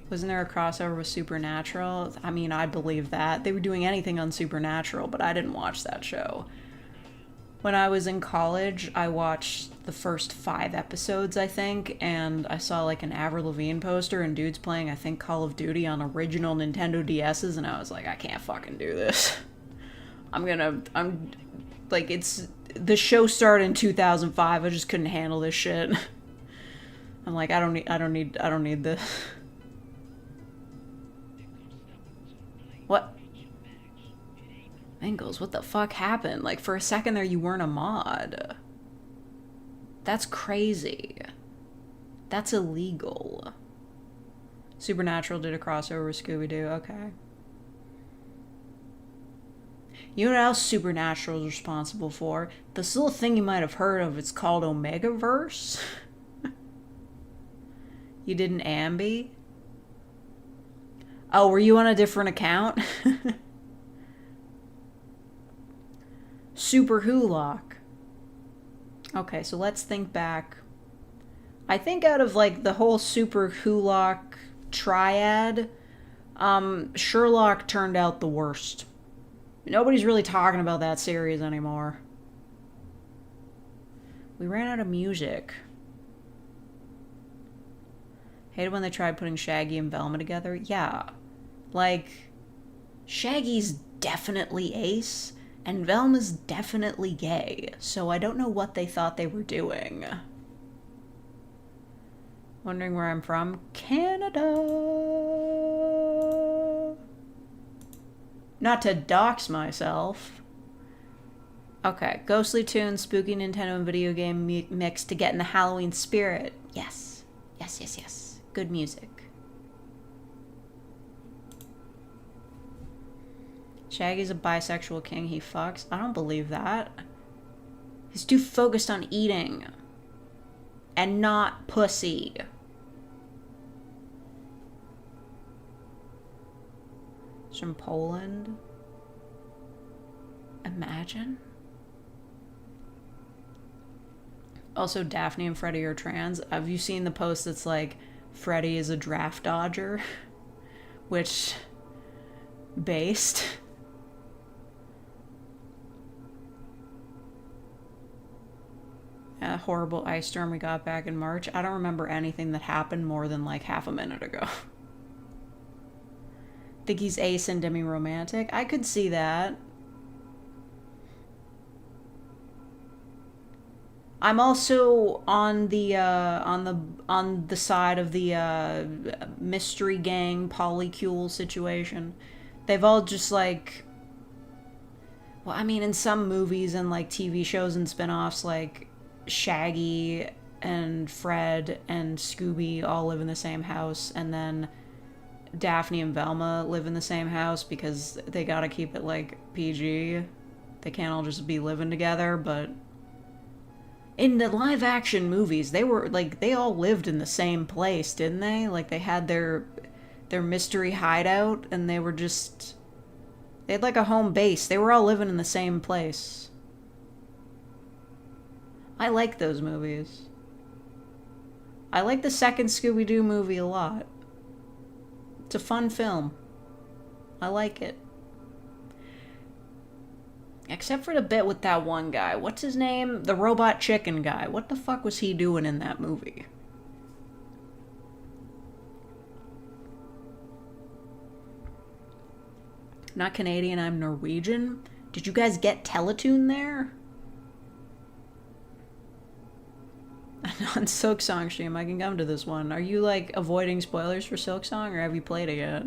Wasn't there a crossover with Supernatural? I mean, I believe that. They were doing anything on Supernatural, but I didn't watch that show. When I was in college, I watched the first 5 episodes, I think, and I saw like an Avril Lavigne poster and dudes playing, I think, Call of Duty on original Nintendo DS's, and I was like, I can't fucking do this. Like, it's... The show started in 2005. I just couldn't handle this shit. I'm like, I don't need this. What? Mangles, what the fuck happened? Like, for a second there, you weren't a mod. That's crazy. That's illegal. Supernatural did a crossover with Scooby-Doo. Okay. You know what else Supernatural is responsible for? This little thing you might have heard of. It's called Omegaverse. You did an Ambi? Oh, were you on a different account? Super Hulock. Okay, so let's think back. I think out of like the whole Super Hulock triad, Sherlock turned out the worst. Nobody's really talking about that series anymore. We ran out of music. Hated when they tried putting Shaggy and Velma together. Yeah. Like, Shaggy's definitely ace, and Velma's definitely gay, so I don't know what they thought they were doing. Wondering where I'm from? Canada! Not to dox myself. Okay, ghostly tunes, spooky Nintendo and video game mix to get in the Halloween spirit. Yes. Yes, yes, yes. Good music. Shaggy's a bisexual king, he fucks. I don't believe that. He's too focused on eating. And not pussy. He's from Poland. Imagine. Also, Daphne and Freddy are trans. Have you seen the post that's like, Freddy is a draft dodger? Which, based. A horrible ice storm we got back in March. I don't remember anything that happened more than like half a minute ago. Think he's ace and demi-romantic? I could see that. I'm also on the side of the mystery gang polycule situation. They've all just like, well, I mean, in some movies and like TV shows and spin-offs, like Shaggy and Fred and Scooby all live in the same house, and then Daphne and Velma live in the same house because they gotta keep it like PG. They can't all just be living together, but in the live action movies, they were like, they all lived in the same place, didn't they? Like they had their mystery hideout, and they had like a home base. They were all living in the same place. I like those movies. I like the second Scooby-Doo movie a lot. It's a fun film. I like it. Except for the bit with that one guy. What's his name? The robot chicken guy. What the fuck was he doing in that movie? Not Canadian, I'm Norwegian. Did you guys get Teletoon there? On Silksong stream, I can come to this one. Are you like avoiding spoilers for Silksong, or have you played it yet?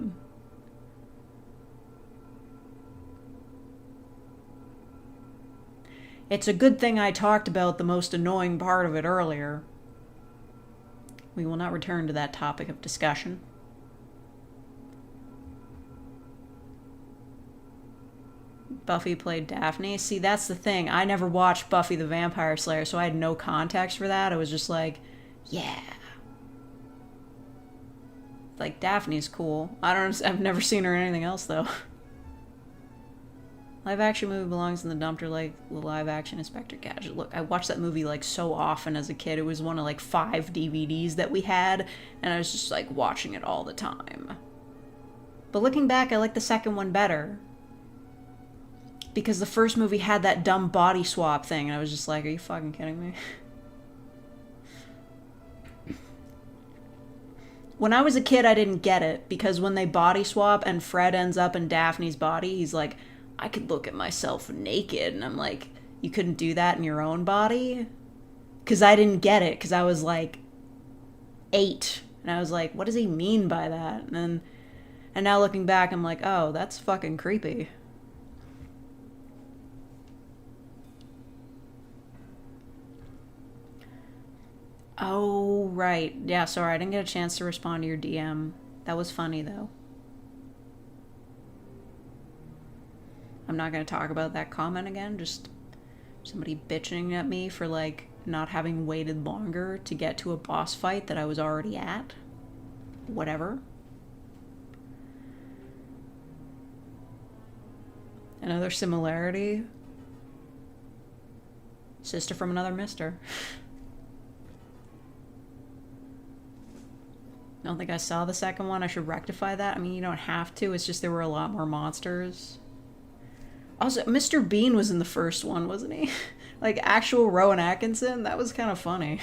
It's a good thing I talked about the most annoying part of it earlier. We will not return to that topic of discussion. Buffy played Daphne. See, that's the thing. I never watched Buffy the Vampire Slayer, so I had no context for that. I was just like, yeah. Like, Daphne's cool. I've never seen her in anything else, though. Live action movie belongs in the dumpster like the live action Inspector Gadget. Look, I watched that movie like so often as a kid. It was one of like 5 DVDs that we had, and I was just like watching it all the time. But looking back, I like the second one better. Because the first movie had that dumb body swap thing, and I was just like, are you fucking kidding me? When I was a kid, I didn't get it, because when they body swap and Fred ends up in Daphne's body, he's like, I could look at myself naked, and I'm like, you couldn't do that in your own body. Because I didn't get it, because I was like 8. And I was like, what does he mean by that? And now looking back, I'm like, oh, that's fucking creepy. Oh, right. Yeah, sorry, I didn't get a chance to respond to your DM. That was funny, though. I'm not going to talk about that comment again. Just somebody bitching at me for, like, not having waited longer to get to a boss fight that I was already at. Whatever. Another similarity. Sister from another mister. I don't think I saw the second one. I should rectify that. I mean, you don't have to. It's just there were a lot more monsters. Also, Mr. Bean was in the first one, wasn't he? Like, actual Rowan Atkinson? That was kind of funny.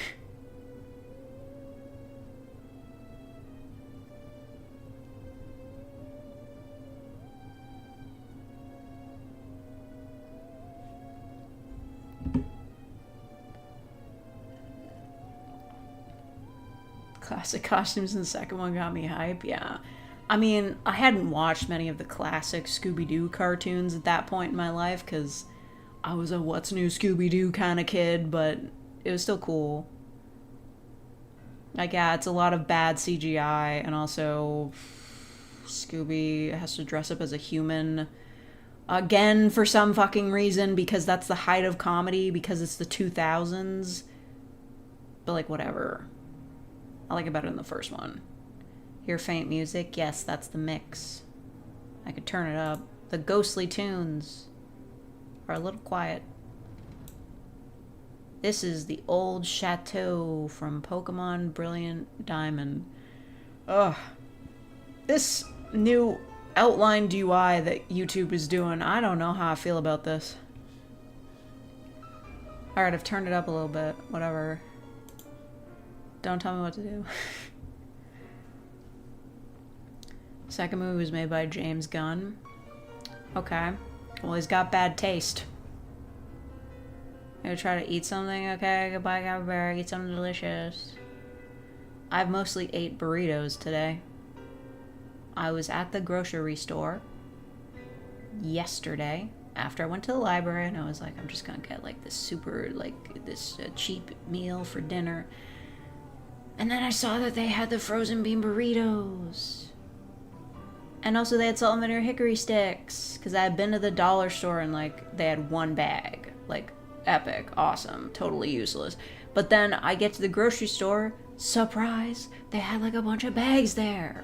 Classic costumes in the second one got me hype, yeah. I mean, I hadn't watched many of the classic Scooby-Doo cartoons at that point in my life, because I was a what's new Scooby-Doo kind of kid, but it was still cool. Like, yeah, it's a lot of bad CGI, and also Scooby has to dress up as a human again for some fucking reason, because that's the height of comedy, because it's the 2000s. But, like, whatever. I like it better than the first one. Hear faint music? Yes, that's the mix. I could turn it up. The ghostly tunes are a little quiet. This is the old chateau from Pokemon Brilliant Diamond. Ugh. This new outlined UI that YouTube is doing, I don't know how I feel about this. Alright, I've turned it up a little bit. Whatever. Don't tell me what to do. Second movie was made by James Gunn. Okay. Well, he's got bad taste. Gonna try to eat something? Okay, goodbye, Capybara. Eat something delicious. I've mostly ate burritos today. I was at the grocery store yesterday after I went to the library, and I was like, I'm just gonna get like this super, like this cheap meal for dinner. And then I saw that they had the frozen bean burritos. And also they had salt and vinegar hickory sticks. Because I had been to the dollar store and like they had one bag. Like, epic, awesome, totally useless. But then I get to the grocery store, surprise, they had like a bunch of bags there.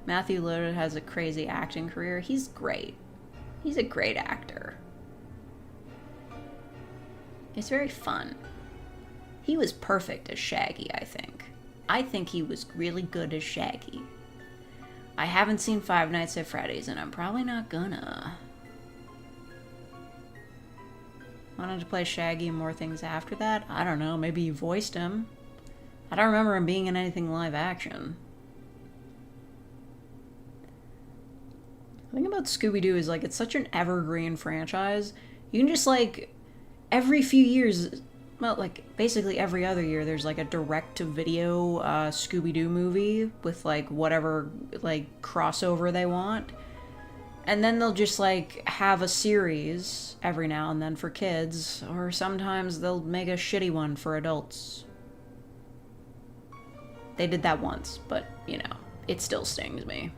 Matthew Lillard has a crazy acting career. He's great. He's a great actor. It's very fun. He was perfect as Shaggy, I think. I think he was really good as Shaggy. I haven't seen Five Nights at Freddy's, and I'm probably not gonna. Wanted to play Shaggy and more things after that? I don't know, maybe you voiced him. I don't remember him being in anything live action. The thing about Scooby-Doo is, like, it's such an evergreen franchise. You can just, like, every few years, well, like, basically every other year, there's, like, a direct-to-video Scooby-Doo movie with, like, whatever, like, crossover they want. And then they'll just, like, have a series every now and then for kids, or sometimes they'll make a shitty one for adults. They did that once, but, you know, it still stings me.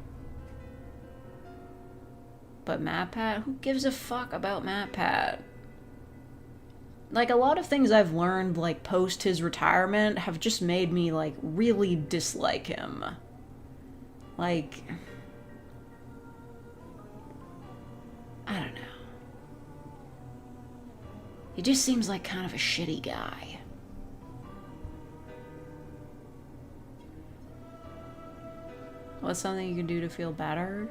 But MatPat? Who gives a fuck about MatPat? Like, a lot of things I've learned, like, post his retirement have just made me, like, really dislike him. Like, I don't know. He just seems like kind of a shitty guy. What's something you can do to feel better?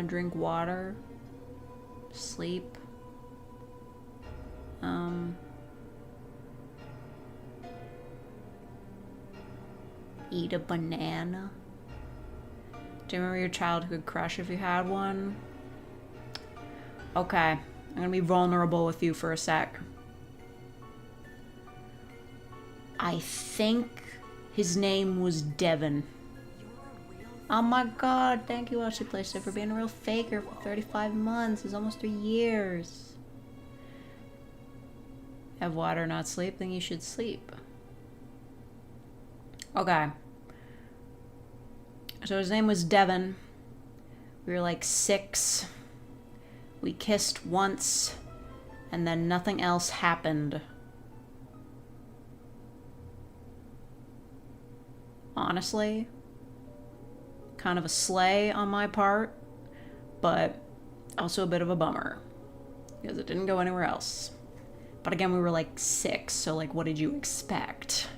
Drink water. Sleep. Eat a banana. Do you remember your childhood crush if you had one? Okay, I'm gonna be vulnerable with you for a sec. I think his name was Devin. Oh my god, thank you, Ashley Playster, for being a real faker for 35 months. It's almost 3 years. Have water, not sleep, then you should sleep. Okay. So his name was Devin. We were like 6. We kissed once, and then nothing else happened. Honestly, kind of a slay on my part, but also a bit of a bummer because it didn't go anywhere else. But again, we were like 6, so like, what did you expect?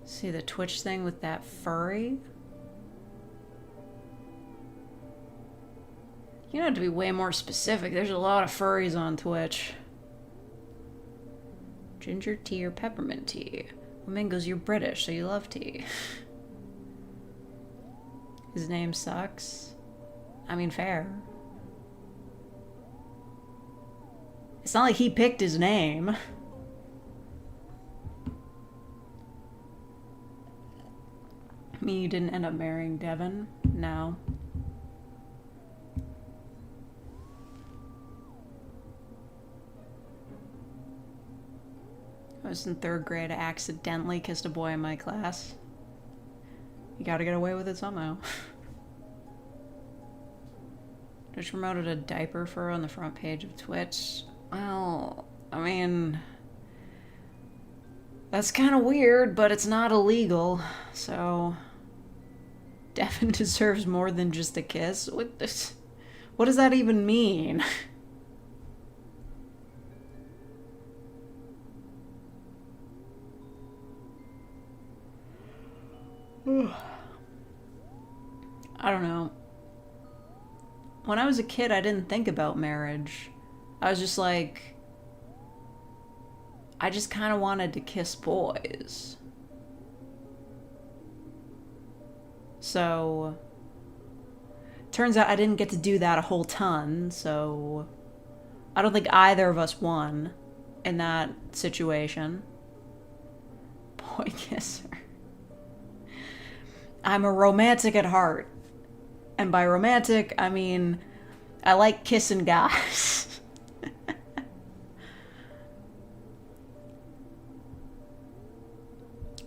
See the Twitch thing with that furry? You have to be way more specific. There's a lot of furries on Twitch. Ginger tea or peppermint tea? Well, Mingles, you're British, so you love tea. His name sucks. I mean, fair. It's not like he picked his name. I mean, you didn't end up marrying Devin? No. I was in 3rd grade. I accidentally kissed a boy in my class. You gotta get away with it somehow. Just promoted a diaper fur on the front page of Twitch. Well, I mean, that's kind of weird, but it's not illegal, so Devin deserves more than just a kiss. What does that even mean? I don't know. When I was a kid, I didn't think about marriage. I was just like, I just kind of wanted to kiss boys. So, turns out I didn't get to do that a whole ton, so I don't think either of us won in that situation. Boy kisser. I'm a romantic at heart. And by romantic, I mean, I like kissing guys.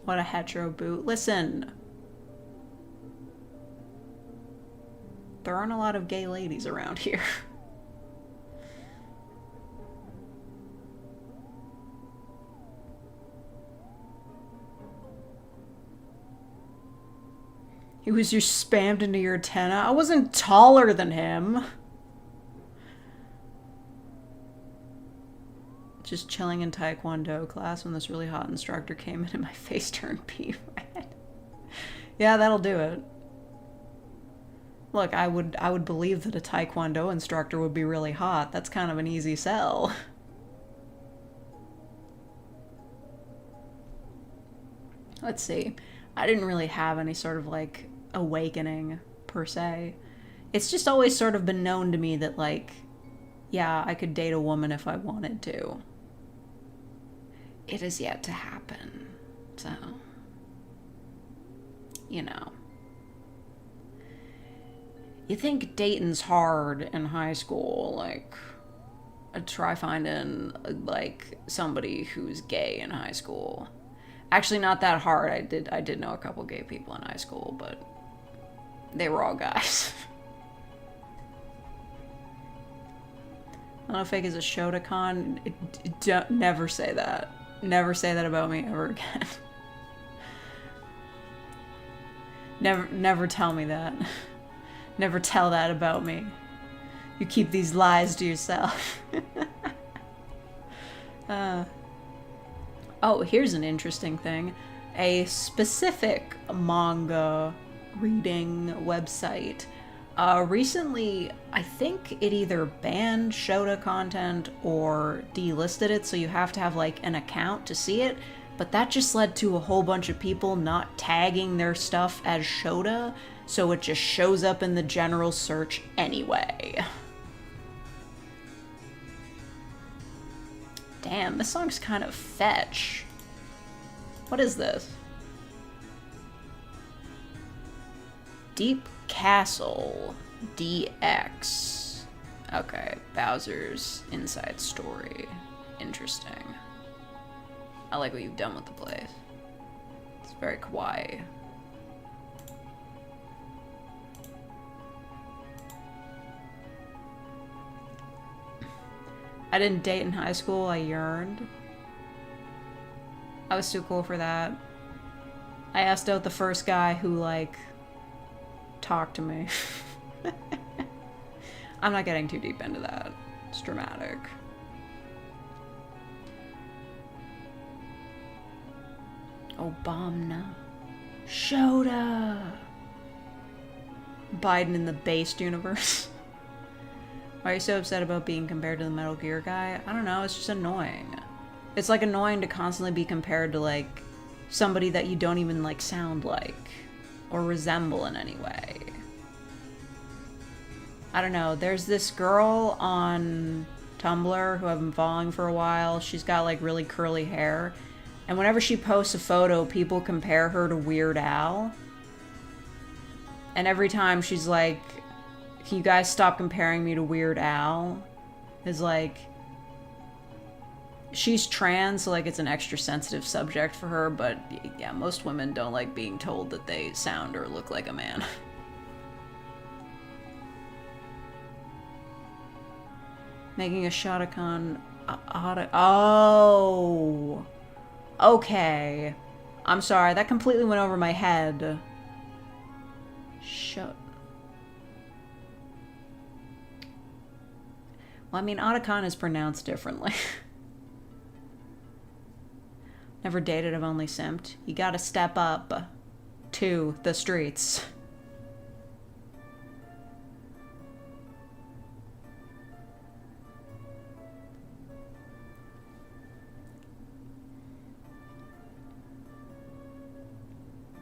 What a hetero boot. Listen. There aren't a lot of gay ladies around here. He was just spammed into your antenna. I wasn't taller than him. Just chilling in Taekwondo class when this really hot instructor came in and my face turned pea red. Yeah, that'll do it. Look, I would believe that a Taekwondo instructor would be really hot. That's kind of an easy sell. Let's see. I didn't really have any sort of like awakening per se. It's just always sort of been known to me that like, yeah, I could date a woman if I wanted to. It is yet to happen. So, you know. You think dating's hard in high school, like, try finding, like, somebody who's gay in high school. Actually, not that hard. I did know a couple gay people in high school, but they were all guys. I don't know if fake is a Shotokan. Never say that. Never say that about me ever again. Never tell me that. Never tell that about me. You keep these lies to yourself. Oh, here's an interesting thing. A specific manga reading website recently, I think it either banned Shota content or delisted it, so you have to have like an account to see it. But that just led to a whole bunch of people not tagging their stuff as Shota, so it just shows up in the general search anyway. Damn, this song's kind of fetch. What is this? Deep Castle DX. Okay, Bowser's Inside Story. Interesting. I like what you've done with the place. It's very kawaii. I didn't date in high school, I yearned. I was too cool for that. I asked out the first guy who, like, talked to me. I'm not getting too deep into that. It's dramatic. Obama. Shota! Biden in the based universe. Why are you so upset about being compared to the Metal Gear guy? I don't know, it's just annoying. It's like annoying to constantly be compared to like somebody that you don't even like sound like or resemble in any way. I don't know, there's this girl on Tumblr who I've been following for a while. She's got like really curly hair. And whenever she posts a photo, people compare her to Weird Al. And every time she's like, can you guys stop comparing me to Weird Al? Is like, she's trans, so like it's an extra sensitive subject for her, but yeah, most women don't like being told that they sound or look like a man. Making a Shotokan oh! Okay. I'm sorry, that completely went over my head. Shut. Well, I mean, Otacon is pronounced differently. Never dated, I've only simped. You gotta step up to the streets.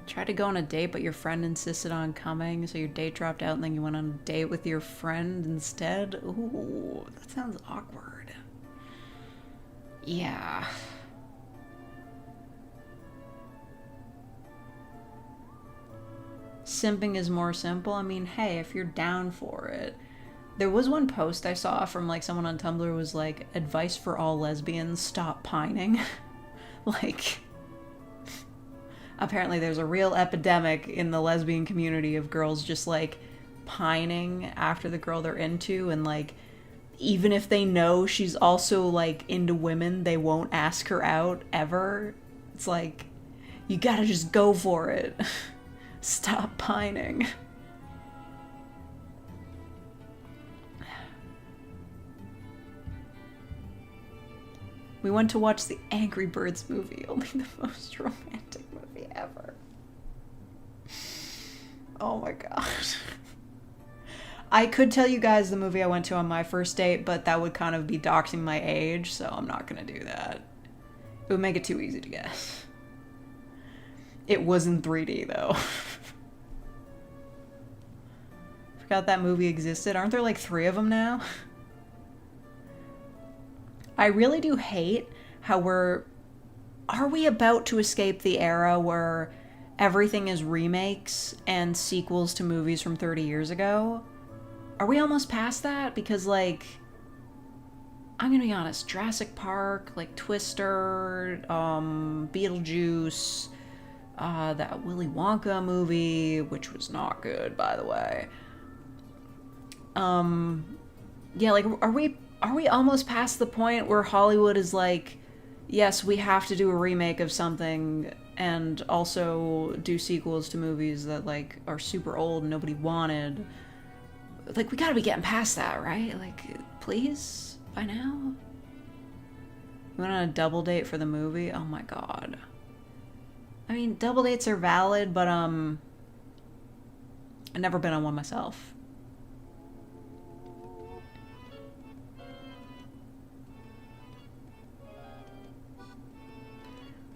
Tried to go on a date, but your friend insisted on coming, so your date dropped out, and then you went on a date with your friend instead? Ooh, that sounds awkward. Yeah. Simping is more simple. I mean, hey, if you're down for it. There was one post I saw from like someone on Tumblr was like, advice for all lesbians, stop pining. Like, apparently there's a real epidemic in the lesbian community of girls just like pining after the girl they're into, and like even if they know she's also like into women, they won't ask her out ever. It's like, you gotta just go for it. Stop pining. We went to watch the Angry Birds movie, only the most romantic movie ever. Oh my god. I could tell you guys the movie I went to on my first date, but that would kind of be doxing my age, so I'm not gonna do that. It would make it too easy to guess. It was in 3D though. Forgot that movie existed. Aren't there like 3 of them now? I really do hate how are we about to escape the era where everything is remakes and sequels to movies from 30 years ago? Are we almost past that? Because like, I'm gonna be honest, Jurassic Park, like Twister, Beetlejuice, that Willy Wonka movie, which was not good, by the way. Yeah, like, are we almost past the point where Hollywood is like, yes, we have to do a remake of something and also do sequels to movies that like are super old and nobody wanted? Like, we gotta be getting past that, right? Like, please, by now? We went on a double date for the movie? Oh my god. I mean, double dates are valid, but I've never been on one myself.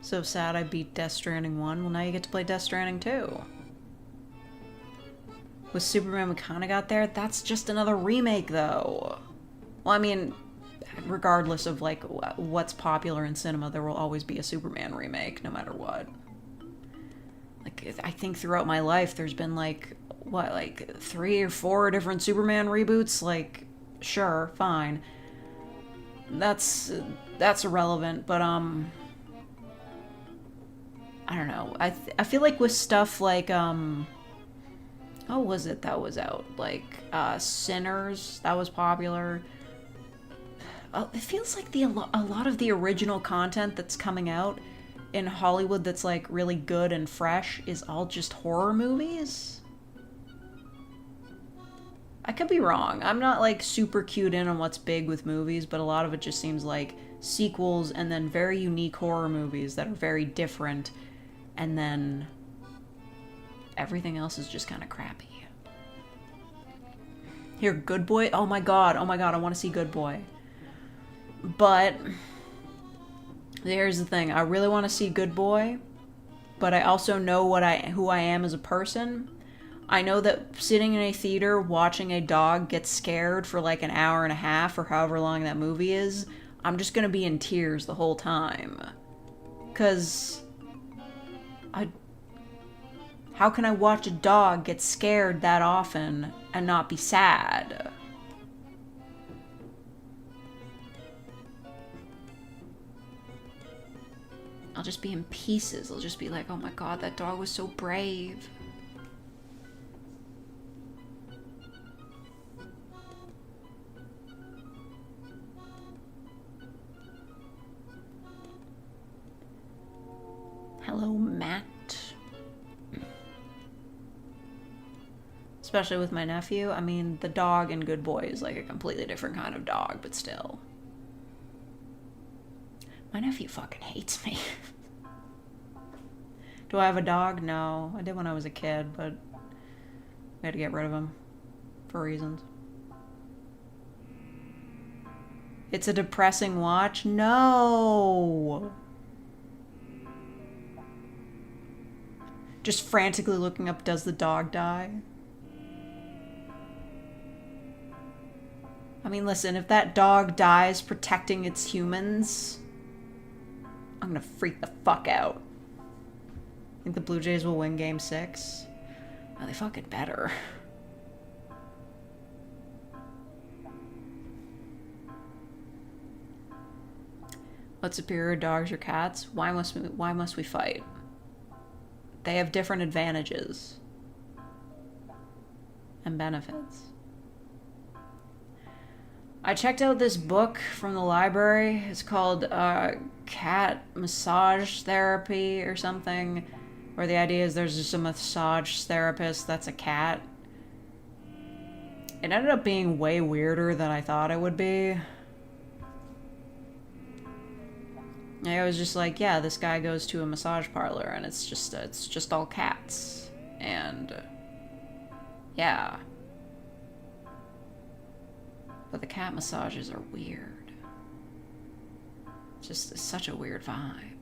So sad I beat Death Stranding 1. Well, now you get to play Death Stranding 2. With Superman, we kind of got there. That's just another remake, though. Well, I mean, regardless of, like, what's popular in cinema, there will always be a Superman remake, no matter what. Like, I think throughout my life, there's been, like, what, like, 3 or 4 different Superman reboots? Like, sure, fine. That's irrelevant, but, I don't know. I feel like with stuff like, what was it that was out? Like, Sinners, that was popular. It feels like a lot of the original content that's coming out in Hollywood that's, like, really good and fresh is all just horror movies? I could be wrong. I'm not, like, super cued in on what's big with movies, but a lot of it just seems like sequels and then very unique horror movies that are very different, and then everything else is just kind of crappy. Here, Good Boy? Oh my god, I want to see Good Boy. But here's the thing, I really want to see Good Boy, but I also know who I am as a person. I know that sitting in a theater watching a dog get scared for like an hour and a half or however long that movie is, I'm just gonna be in tears the whole time. 'Cause how can I watch a dog get scared that often and not be sad? I'll just be in pieces. I'll just be like, oh my god, that dog was so brave. Hello, Matt. Especially with my nephew. I mean, the dog in Good Boy is like a completely different kind of dog, but still. My nephew fucking hates me. Do I have a dog? No. I did when I was a kid, but we had to get rid of him for reasons. It's a depressing watch? No! Just frantically looking up, does the dog die? I mean, listen, if that dog dies protecting its humans, I'm gonna freak the fuck out. Think the Blue Jays will win Game 6? Oh, they fucking better. What superior, dogs or cats? Why must we fight? They have different advantages and benefits. I checked out this book from the library. It's called Cat Massage Therapy or something, where the idea is there's just a massage therapist that's a cat. It ended up being way weirder than I thought it would be. I was just like, yeah, this guy goes to a massage parlor and it's just all cats. And yeah. But the cat massages are weird. It's such a weird vibe.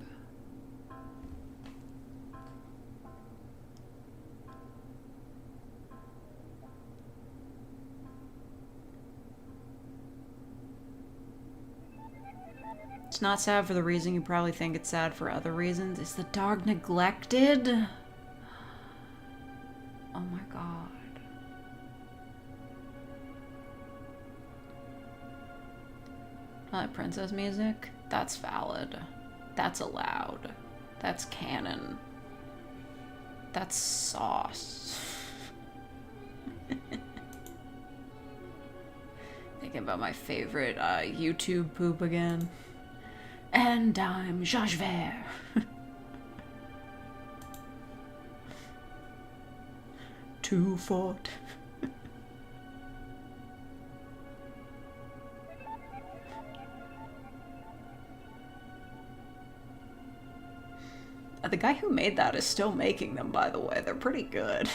It's not sad for the reason you probably think it's sad for other reasons. Is the dog neglected? Oh my god. Princess music? That's valid. That's allowed. That's canon. That's sauce. Thinking about my favorite YouTube poop again. And I'm Josh Vert. Too fort. The guy who made that is still making them, by the way. They're pretty good.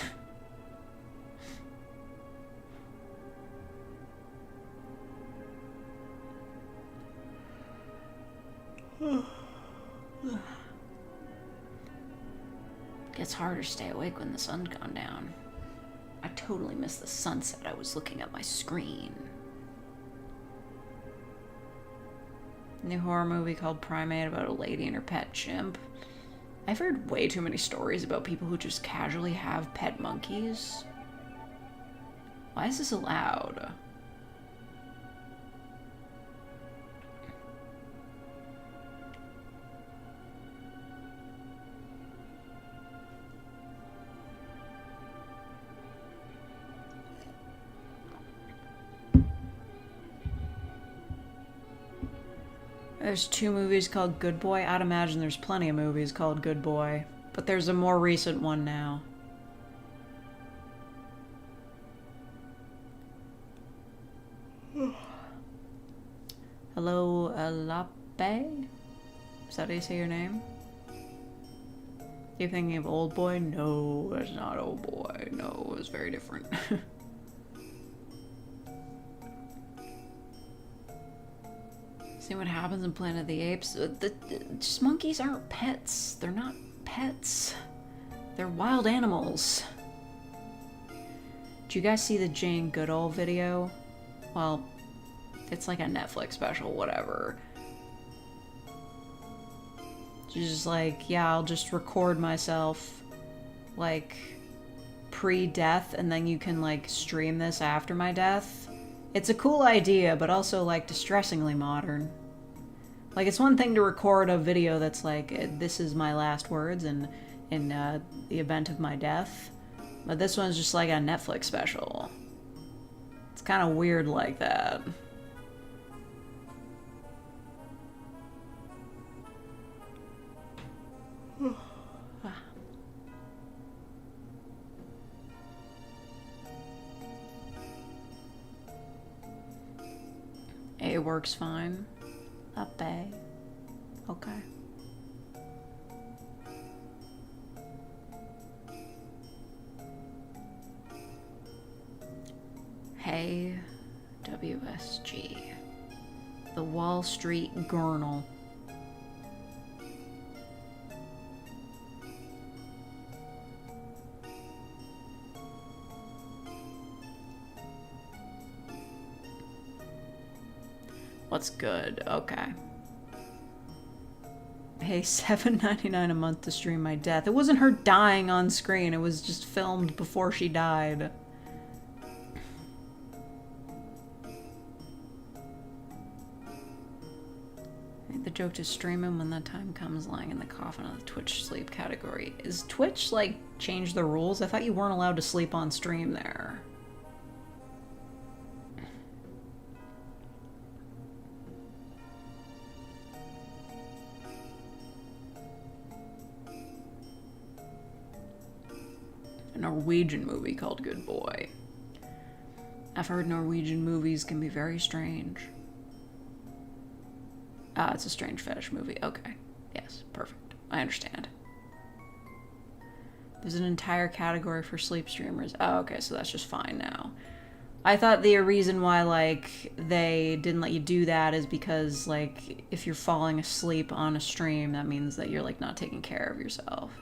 it's harder to stay awake when the sun's gone down. I totally missed the sunset. I was looking at my screen. New horror movie called Primate about a lady and her pet chimp. I've heard way too many stories about people who just casually have pet monkeys. Why is this allowed? There's 2 movies called Good Boy. I'd imagine there's plenty of movies called Good Boy, but there's a more recent one now. Hello, Alape? Is that how you say your name? You thinking of Old Boy? No, it's not Old Boy. No, it's very different. See what happens in Planet of the Apes? Just monkeys aren't pets. They're not pets. They're wild animals. Did you guys see the Jane Goodall video? Well, it's like a Netflix special, whatever. She's just like, yeah, I'll just record myself, like, pre-death, and then you can, like, stream this after my death. It's a cool idea, but also, like, distressingly modern. Like, it's one thing to record a video that's like, this is my last words in the event of my death. But this one's just like a Netflix special. It's kind of weird like that. A works fine. Up A. Okay. Hey, WSG. The Wall Street Journal. What's good? Okay. Hey, $7.99 a month to stream my death. It wasn't her dying on screen. It was just filmed before she died. The joke to stream him when that time comes, lying in the coffin of the Twitch sleep category. Is Twitch, like, change the rules? I thought you weren't allowed to sleep on stream there. A Norwegian movie called Good Boy. I've heard Norwegian movies can be very strange. Ah, it's a strange fetish movie. Okay. Yes, perfect. I understand. There's an entire category for sleep streamers. Oh, okay, so that's just fine now. I thought the reason why, like, they didn't let you do that is because, like, if you're falling asleep on a stream, that means that you're, like, not taking care of yourself.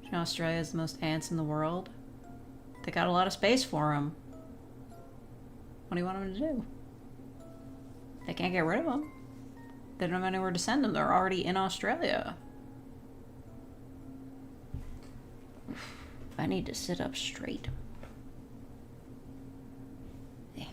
You know, Australia has the most ants in the world. They got a lot of space for them. What do you want them to do? They can't get rid of them. They don't have anywhere to send them. They're already in Australia. I need to sit up straight. Yeah.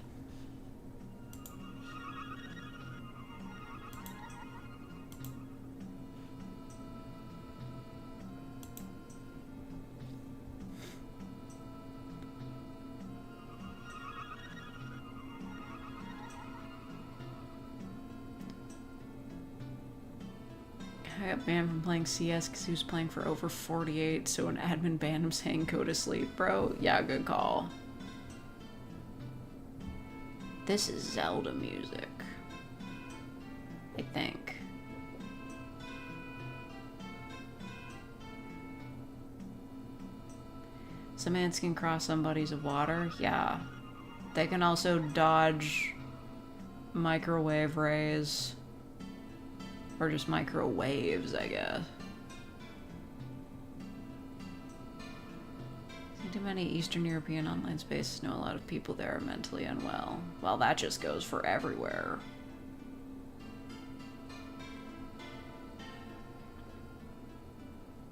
I got banned from playing CS because he was playing for over 48, so an admin banned him saying go to sleep, bro. Yeah, good call. This is Zelda music, I think. Some ants can cross some bodies of water. Yeah. They can also dodge microwave rays. Or just microwaves, I guess. Too many Eastern European online spaces know a lot of people there are mentally unwell. Well, that just goes for everywhere.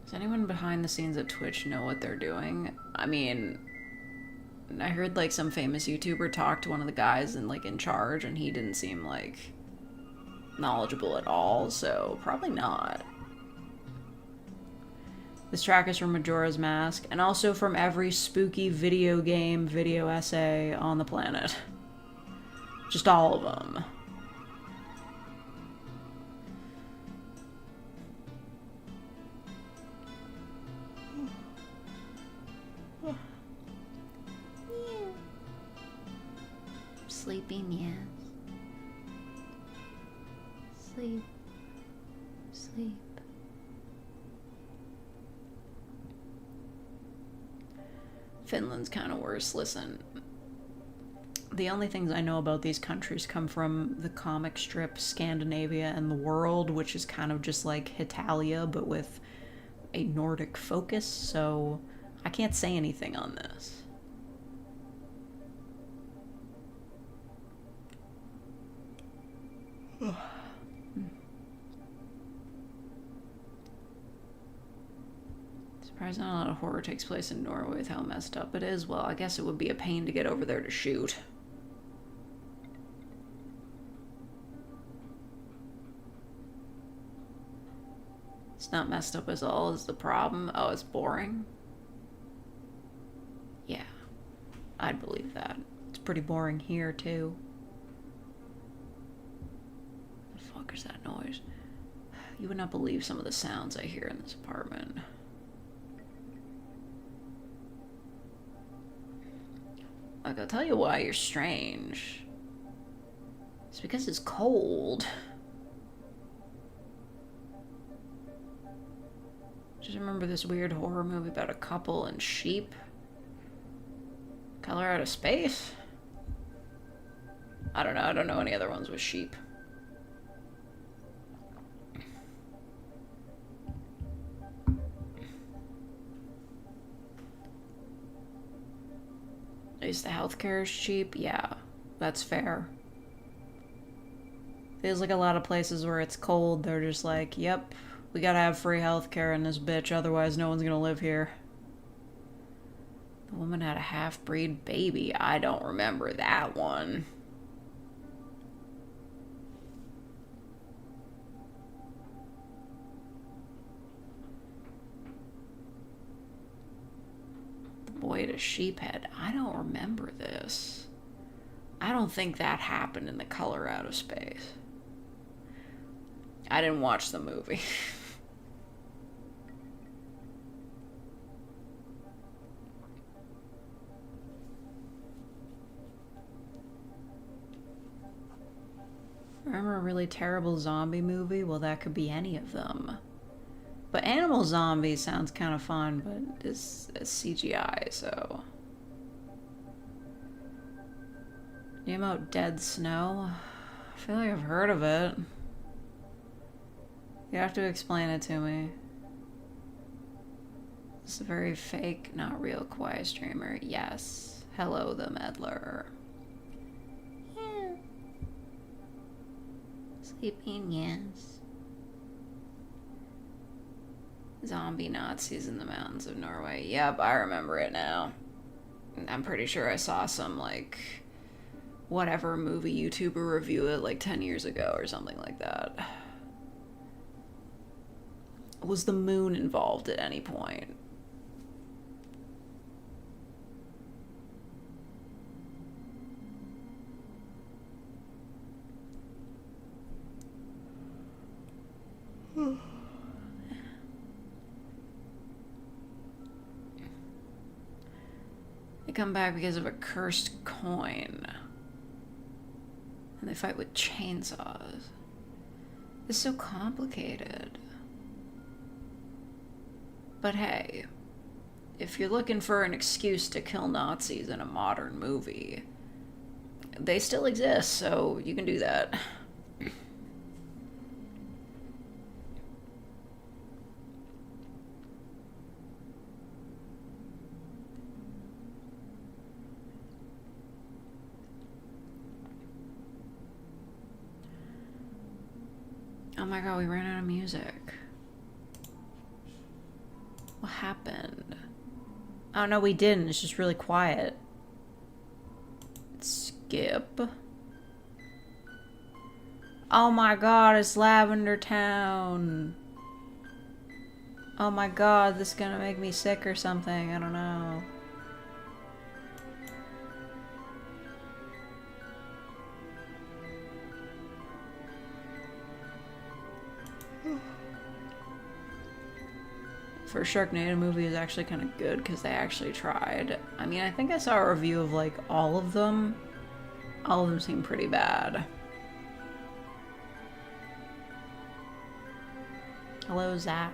Does anyone behind the scenes at Twitch know what they're doing? I mean, I heard like some famous YouTuber talk to one of the guys and like in charge, and he didn't seem like knowledgeable at all, so probably not. This track is from Majora's Mask, and also from every spooky video game video essay on the planet. Just all of them. Sleeping, yes. Sleep. Sleep. Finland's kind of worse. Listen, the only things I know about these countries come from the comic strip Scandinavia and the World, which is kind of just like Hitalia, but with a Nordic focus, so I can't say anything on this. Surprised not a lot of horror takes place in Norway with how messed up it is. Well, I guess it would be a pain to get over there to shoot. It's not messed up at all is the problem. Oh, it's boring? Yeah, I'd believe that. It's pretty boring here, too. What the fuck is that noise? You would not believe some of the sounds I hear in this apartment. Like, I'll tell you why you're strange. It's because it's cold. Just remember this weird horror movie about a couple and sheep? Color Out of Space? I don't know. I don't know any other ones with sheep. At least the healthcare is cheap? Yeah, that's fair. Feels like a lot of places where it's cold, they're just like, yep, we gotta have free healthcare in this bitch, otherwise no one's gonna live here. The woman had a half-breed baby. I don't remember that one. Boy at a sheep head. I don't remember this. I don't think that happened in The Color Out of Space. I didn't watch the movie. Remember a really terrible zombie movie? Well, that could be any of them. But Animal Zombie sounds kind of fun, but it's CGI, so... Name out Dead Snow? I feel like I've heard of it. You have to explain it to me. It's a very fake, not real kawaii streamer. Yes. Hello, the meddler. Yeah. Sleeping, yes. Zombie Nazis in the mountains of Norway. Yep, I remember it now. I'm pretty sure I saw some, like, whatever movie YouTuber review it, like, 10 years ago or something like that. Was the moon involved at any point? They come back because of a cursed coin. And they fight with chainsaws. It's so complicated. But hey, if you're looking for an excuse to kill Nazis in a modern movie, they still exist, so you can do that. Oh my god, we ran out of music. What happened? Oh no, we didn't. It's just really quiet. Skip. Oh my god, it's Lavender Town. Oh my god, this is gonna make me sick or something. I don't know. First Sharknado movie is actually kind of good because they actually tried. I mean, I think I saw a review of like all of them. All of them seem pretty bad. Hello, Zach.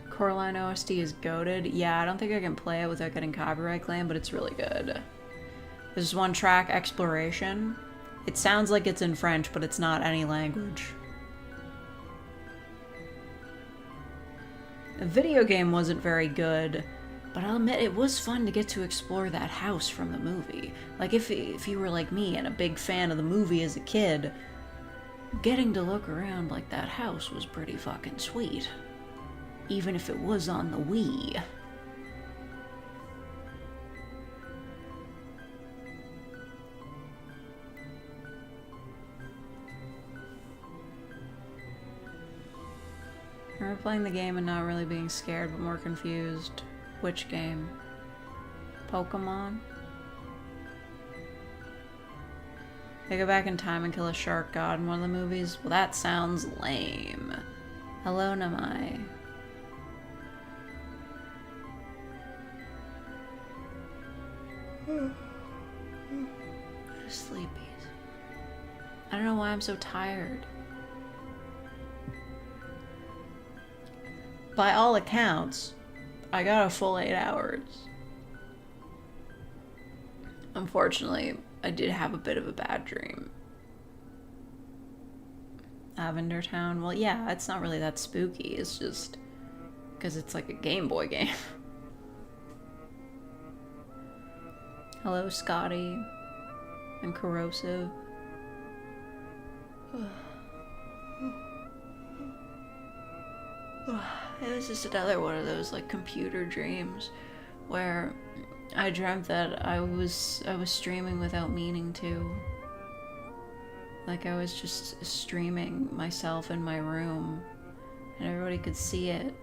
Coraline OST is goated. Yeah, I don't think I can play it without getting copyright claim, but it's really good. There's one track, Exploration. It sounds like it's in French, but it's not any language. The video game wasn't very good, but I'll admit it was fun to get to explore that house from the movie. Like, if you were like me and a big fan of the movie as a kid, getting to look around like that house was pretty fucking sweet. Even if it was on the Wii. I remember playing the game and not really being scared, but more confused. Which game? Pokemon? They go back in time and kill a shark god in one of the movies? Well, that sounds lame. Hello, Namai. Sleepies. I don't know why I'm so tired. By all accounts, I got a full 8 hours. Unfortunately, I did have a bit of a bad dream. Lavender Town? Well, yeah, it's not really that spooky. It's just because it's like a Game Boy game. Hello, Scotty. And Corrosive. It was just another one of those like computer dreams where I dreamt that I was streaming without meaning to. Like I was just streaming myself in my room and everybody could see it.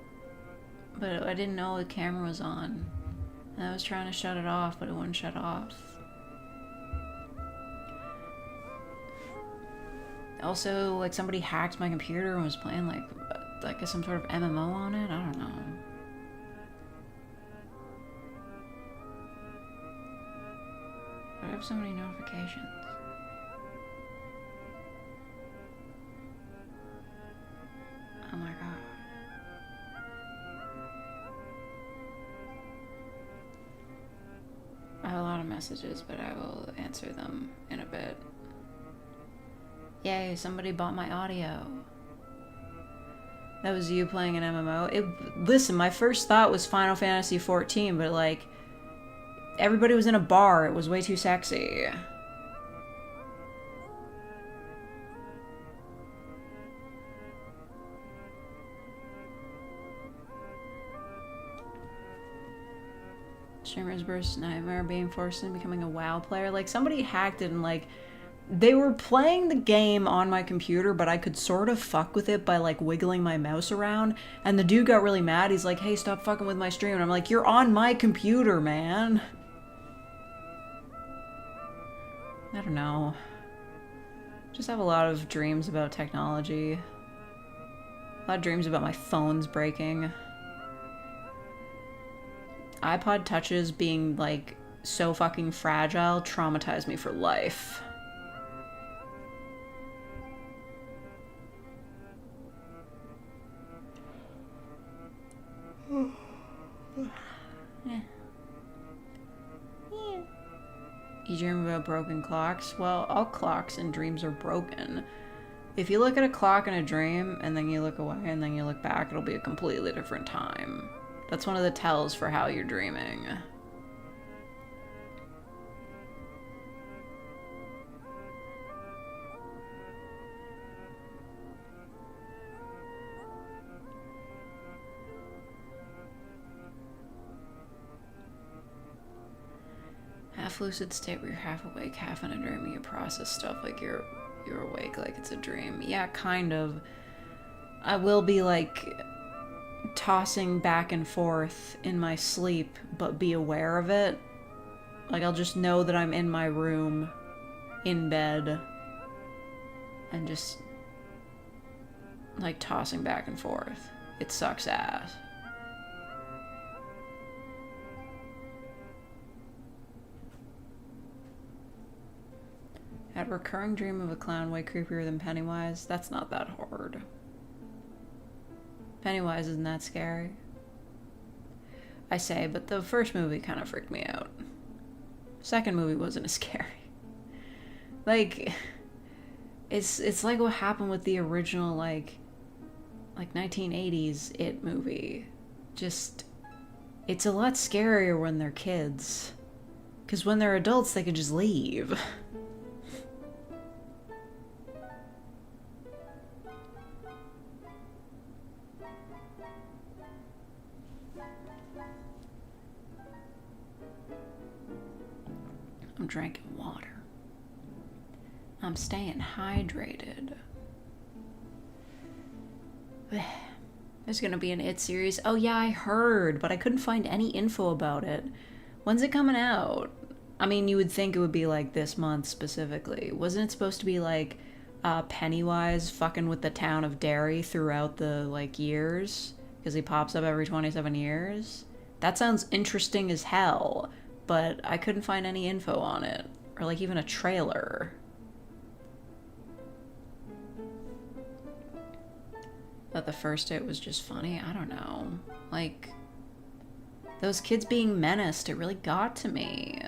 But I didn't know the camera was on. And I was trying to shut it off, but it wouldn't shut off. Also, like somebody hacked my computer and was playing like some sort of MMO on it. I don't know. But I have so many notifications. Oh my god. I have a lot of messages, but I will answer them in a bit. Yay, somebody bought my audio. That was you playing an MMO. Listen, my first thought was Final Fantasy XIV, but like, everybody was in a bar. It was way too sexy. Streamer's Burst Nightmare, being forced into becoming a WoW player. Like, somebody hacked it and like, they were playing the game on my computer, but I could sort of fuck with it by like wiggling my mouse around. And the dude got really mad. He's like, hey, stop fucking with my stream. And I'm like, you're on my computer, man. I don't know. Just have a lot of dreams about technology. A lot of dreams about my phones breaking. iPod Touches being like so fucking fragile traumatized me for life. Yeah. You dream about broken clocks? Well, all clocks and dreams are broken. If you look at a clock in a dream, and then you look away, and then you look back, it'll be a completely different time. That's one of the tells for how you're dreaming. half lucid state where you're half awake, half in a dream, you process stuff like you're awake like it's a dream. Yeah, kind of. I will be like tossing back and forth in my sleep, but be aware of it. Like I'll just know that I'm in my room, in bed, and just like tossing back and forth. It sucks ass. Had a recurring dream of a clown way creepier than Pennywise. That's not that hard. Pennywise isn't that scary. I say, but the first movie kind of freaked me out. Second movie wasn't as scary. Like, it's like what happened with the original, like 1980s It movie. Just, it's a lot scarier when they're kids. Because when they're adults, they could just leave. I'm drinking water. I'm staying hydrated. There's gonna be an It series. Oh yeah, I heard, but I couldn't find any info about it. When's it coming out? I mean, you would think it would be like this month specifically. Wasn't it supposed to be like Pennywise fucking with the town of Derry throughout the like years? Because he pops up every 27 years? That sounds interesting as hell, but I couldn't find any info on it. Or like even a trailer. Thought the first It was just funny. I don't know. Like, those kids being menaced, it really got to me.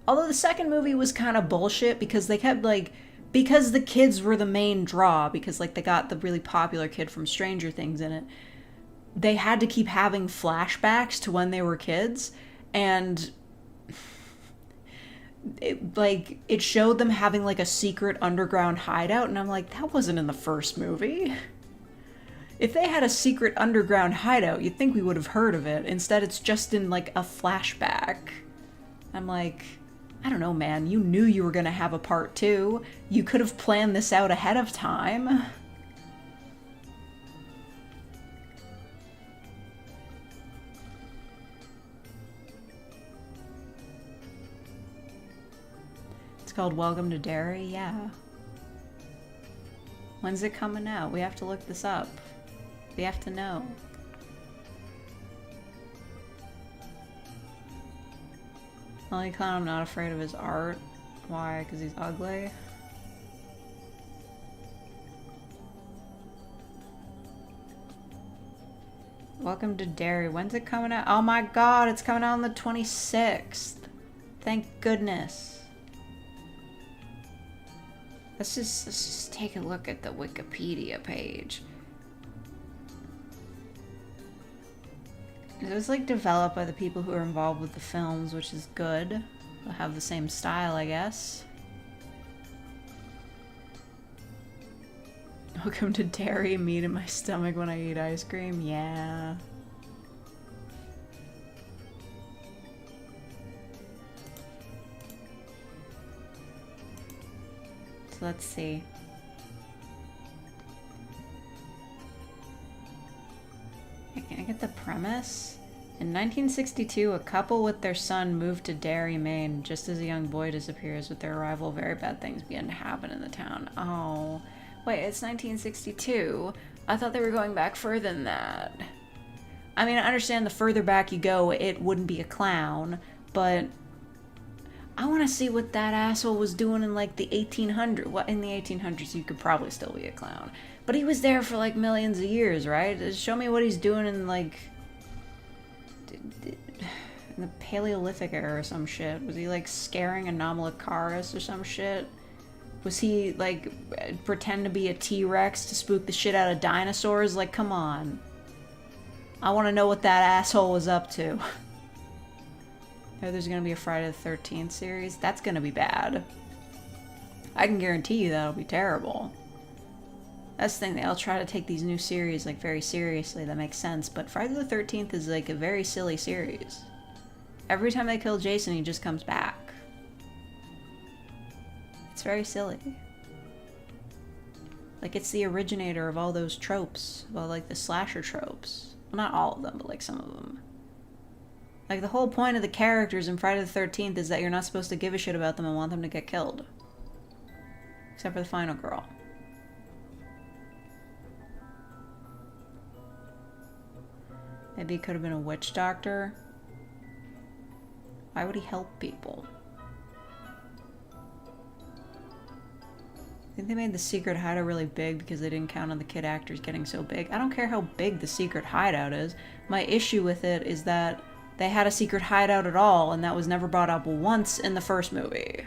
Although the second movie was kind of bullshit because they kept like, because the kids were the main draw, because like they got the really popular kid from Stranger Things in it, they had to keep having flashbacks to when they were kids, and it showed them having like a secret underground hideout, and I'm like, that wasn't in the first movie. If they had a secret underground hideout, you'd think we would have heard of it. Instead, it's just in like a flashback. I'm like, I don't know, man. You knew you were gonna have a part 2. You could have planned this out ahead of time. Called Welcome to Derry? Yeah. When's it coming out? We have to look this up. We have to know. Only clown I'm not afraid of is Art. Why? Because he's ugly? Welcome to Derry. When's it coming out? Oh my god, it's coming out on the 26th. Thank goodness. Let's just take a look at the Wikipedia page. It was like developed by the people who are involved with the films, which is good. They'll have the same style, I guess. Welcome to Derry, meat in my stomach when I eat ice cream. Yeah. Let's see. Can I get the premise? In 1962, a couple with their son moved to Derry, Maine. Just as a young boy disappears, with their arrival, very bad things begin to happen in the town. Oh, wait, it's 1962. I thought they were going back further than that. I mean, I understand the further back you go, it wouldn't be a clown, but I want to see what that asshole was doing in like the 1800s. What, in the 1800s you could probably still be a clown, but he was there for like millions of years, right? Show me what he's doing in like in the Paleolithic era or some shit. Was he like scaring Anomalocaris or some shit? Was he like pretend to be a T-Rex to spook the shit out of dinosaurs? Like, come on. I want to know what that asshole was up to. There's gonna be a Friday the 13th series. That's gonna be bad. I can guarantee you that'll be terrible. That's the thing, they'll try to take these new series like very seriously. That makes sense, but Friday the 13th is like a very silly series. Every time they kill Jason, he just comes back. It's very silly. Like, it's the originator of all those tropes. Well, like, the slasher tropes. Well, not all of them, but, like, some of them. Like, the whole point of the characters in Friday the 13th is that you're not supposed to give a shit about them and want them to get killed. Except for the final girl. Maybe he could have been a witch doctor. Why would he help people? I think they made the secret hideout really big because they didn't count on the kid actors getting so big. I don't care how big the secret hideout is. My issue with it is that they had a secret hideout at all, and that was never brought up once in the first movie.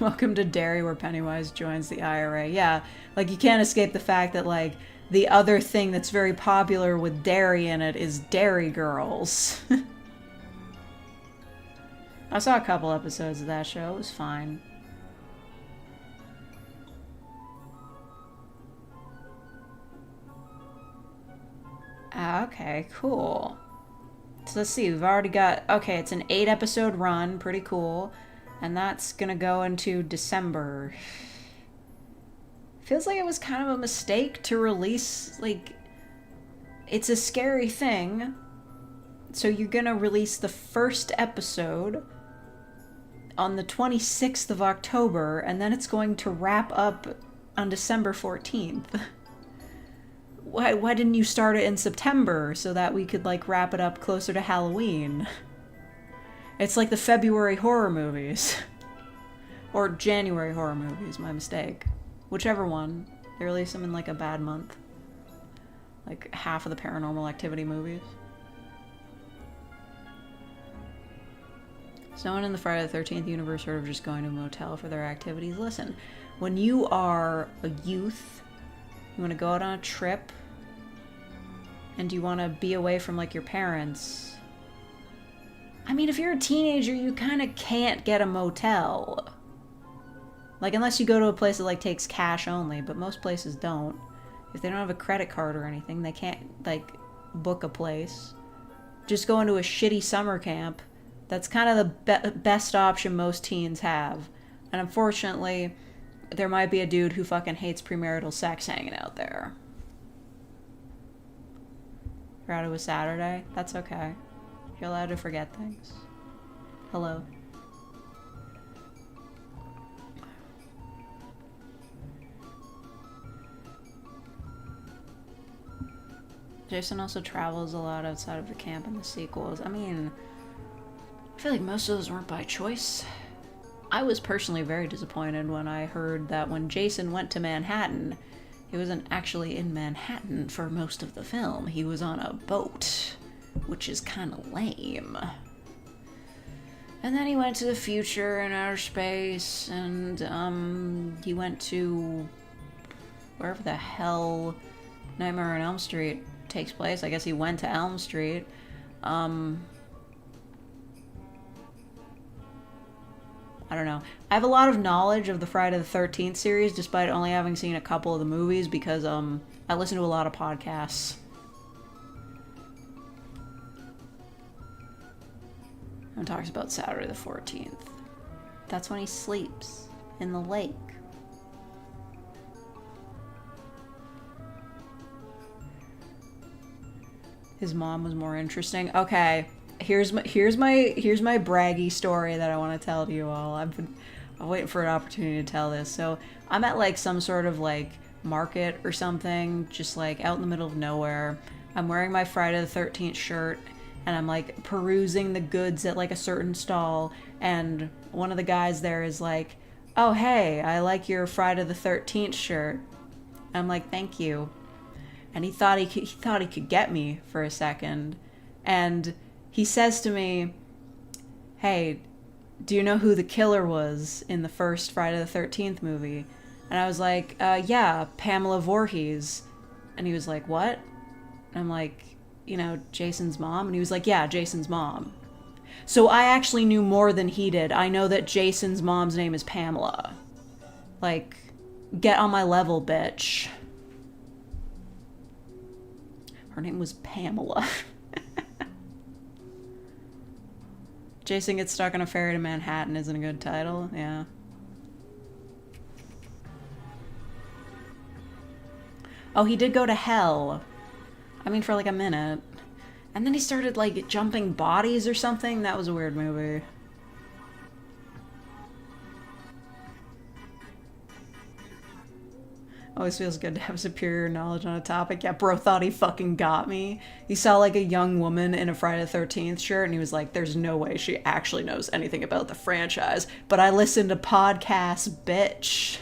Welcome to Derry, where Pennywise joins the IRA. Yeah, like, you can't escape the fact that, like, the other thing that's very popular with Derry in it is Derry Girls. I saw a couple episodes of that show. It was fine. Okay, cool. So let's see, we've already got... Okay, it's an 8-episode run. Pretty cool. And that's gonna go into December. Feels like it was kind of a mistake to release, like... It's a scary thing. So you're gonna release the first episode on the 26th of October, and then it's going to wrap up on December 14th. Why didn't you start it in September so that we could, like, wrap it up closer to Halloween? It's like the February horror movies. Or January horror movies, my mistake. Whichever one. They release them in, like, a bad month. Like, half of the Paranormal Activity movies. Someone in the Friday the 13th universe sort of just going to a motel for their activities. Listen, when you are a youth, you want to go out on a trip, and you want to be away from, like, your parents. I mean, if you're a teenager, you kind of can't get a motel. Like, unless you go to a place that, like, takes cash only, but most places don't. If they don't have a credit card or anything, they can't, like, book a place. Just go into a shitty summer camp. That's kind of the best option most teens have. And unfortunately, there might be a dude who fucking hates premarital sex hanging out there. Forgot it was Saturday? That's okay. You're allowed to forget things. Hello. Jason also travels a lot outside of the camp in the sequels. I mean, I feel like most of those weren't by choice. I was personally very disappointed when I heard that when Jason went to Manhattan, he wasn't actually in Manhattan for most of the film. He was on a boat, which is kind of lame. And then he went to the future and outer space, and he went to wherever the hell Nightmare on Elm Street takes place. I guess he went to Elm Street. I don't know. I have a lot of knowledge of the Friday the 13th series, despite only having seen a couple of the movies, because I listen to a lot of podcasts. And talks about Saturday the 14th. That's when he sleeps in the lake. His mom was more interesting. Okay. Here's my braggy story that I want to tell to you all. I'm waiting for an opportunity to tell this. So I'm at, like, some sort of, like, market or something, just, like, out in the middle of nowhere. I'm wearing my Friday the 13th shirt, and I'm, like, perusing the goods at, like, a certain stall, and one of the guys there is like, "Oh, hey, I like your Friday the 13th shirt." I'm like, "Thank you." And he thought he could get me for a second, and he says to me, "Hey, do you know who the killer was in the first Friday the 13th movie?" And I was like, "Yeah, Pamela Voorhees." And he was like, "What?" And I'm like, "You know, Jason's mom?" And he was like, "Yeah, Jason's mom." So I actually knew more than he did. I know that Jason's mom's name is Pamela. Like, Get on my level, bitch. Her name was Pamela. Jason Gets Stuck on a Ferry to Manhattan isn't a good title, yeah. Oh, he did go to hell. I mean, for like a minute. And then he started like jumping bodies or something. That was a weird movie. Always feels good to have superior knowledge on a topic. Yeah, bro thought he fucking got me. He saw like a young woman in a Friday the 13th shirt and he was like, there's no way she actually knows anything about the franchise. But I listen to podcasts, bitch.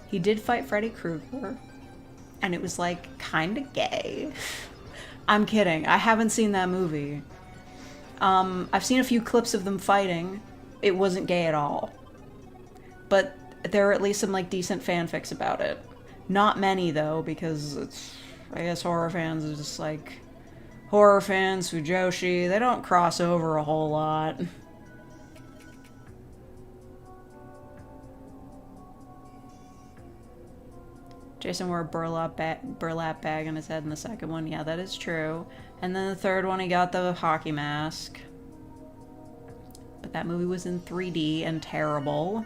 He did fight Freddy Krueger. And it was like kinda gay. I'm kidding. I haven't seen that movie. I've seen a few clips of them fighting. It wasn't gay at all. But there are at least some, like, decent fanfics about it. Not many, though, because it's, I guess horror fans are just, like, horror fans, Fujoshi, they don't cross over a whole lot. Jason wore a burlap bag on his head in the second one. Yeah, that is true. And then the third one, he got the hockey mask. But that movie was in 3D and terrible.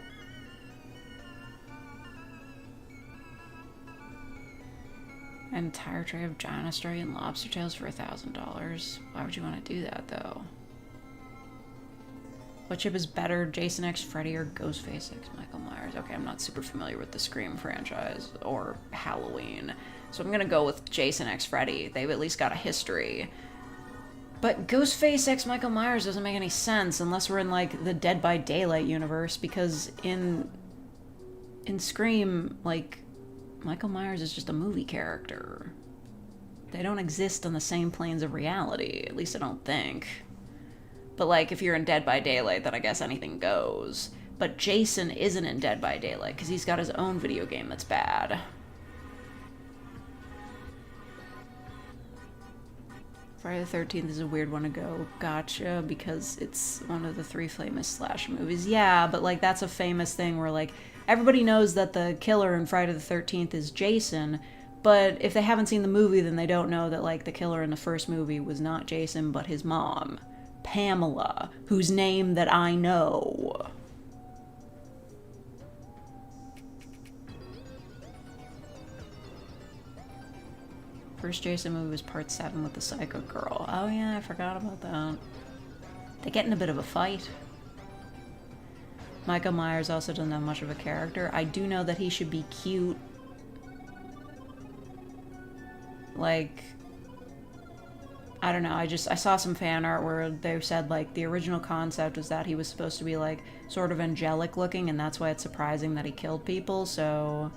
An entire tray of giant Australian lobster tails for $1,000. Why would you want to do that, though? What chip is better, Jason X Freddy or Ghostface X Michael Myers? Okay, I'm not super familiar with the Scream franchise or Halloween, so I'm gonna go with Jason X Freddy. They've at least got a history. But Ghostface X Michael Myers doesn't make any sense unless we're in, like, the Dead by Daylight universe, because in Scream, like, Michael Myers is just a movie character. They don't exist on the same planes of reality, at least I don't think. But, like, if you're in Dead by Daylight, then I guess anything goes. But Jason isn't in Dead by Daylight, because he's got his own video game that's bad. Friday the 13th is a weird one to go. Gotcha, because it's one of the 3 famous slasher movies. Yeah, but, like, that's a famous thing where, like, everybody knows that the killer in Friday the 13th is Jason, but if they haven't seen the movie, then they don't know that, like, the killer in the first movie was not Jason, but his mom. Pamela, whose name that I know. First Jason movie was part 7 with the Psycho Girl. Oh yeah, I forgot about that. They get in a bit of a fight. Michael Myers also doesn't have much of a character. I do know that he should be cute. Like, I don't know, I saw some fan art where they said, like, the original concept was that he was supposed to be, like, sort of angelic looking, and that's why it's surprising that he killed people, so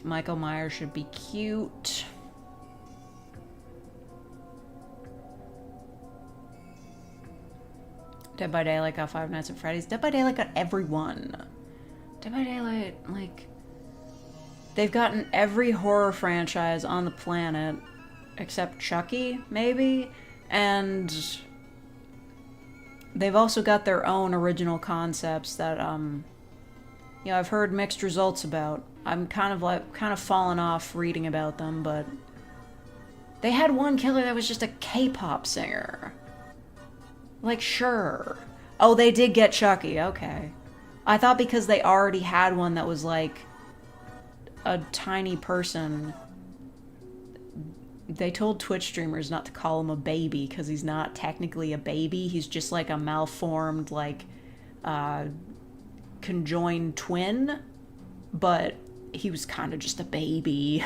Michael Myers should be cute. Dead by Daylight got Five Nights at Freddy's. Dead by Daylight got everyone. Dead by Daylight, like, they've gotten every horror franchise on the planet except Chucky, maybe, and they've also got their own original concepts that, you know, I've heard mixed results about. I'm kind of fallen off reading about them, but they had one killer that was just a K-pop singer. Like, sure. Oh, they did get Chucky, okay. I thought because they already had one that was, like, a tiny person, they told Twitch streamers not to call him a baby because he's not technically a baby. He's just like a malformed, like, conjoined twin, but he was kind of just a baby.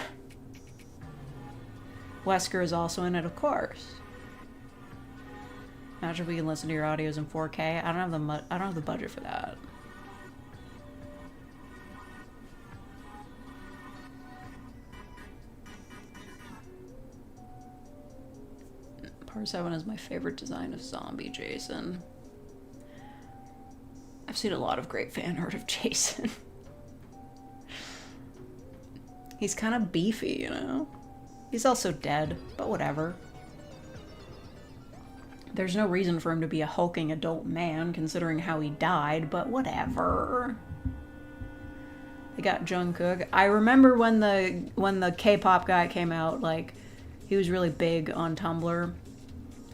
Wesker is also in it, of course. Imagine if we can listen to your audios in 4K. I don't have the budget for that. Part 7 is my favorite design of zombie Jason. I've seen a lot of great fan art of Jason. He's kind of beefy, you know? He's also dead, but whatever. There's no reason for him to be a hulking adult man, considering how he died, but whatever. They got Jungkook. I remember when the K-pop guy came out, like, he was really big on Tumblr.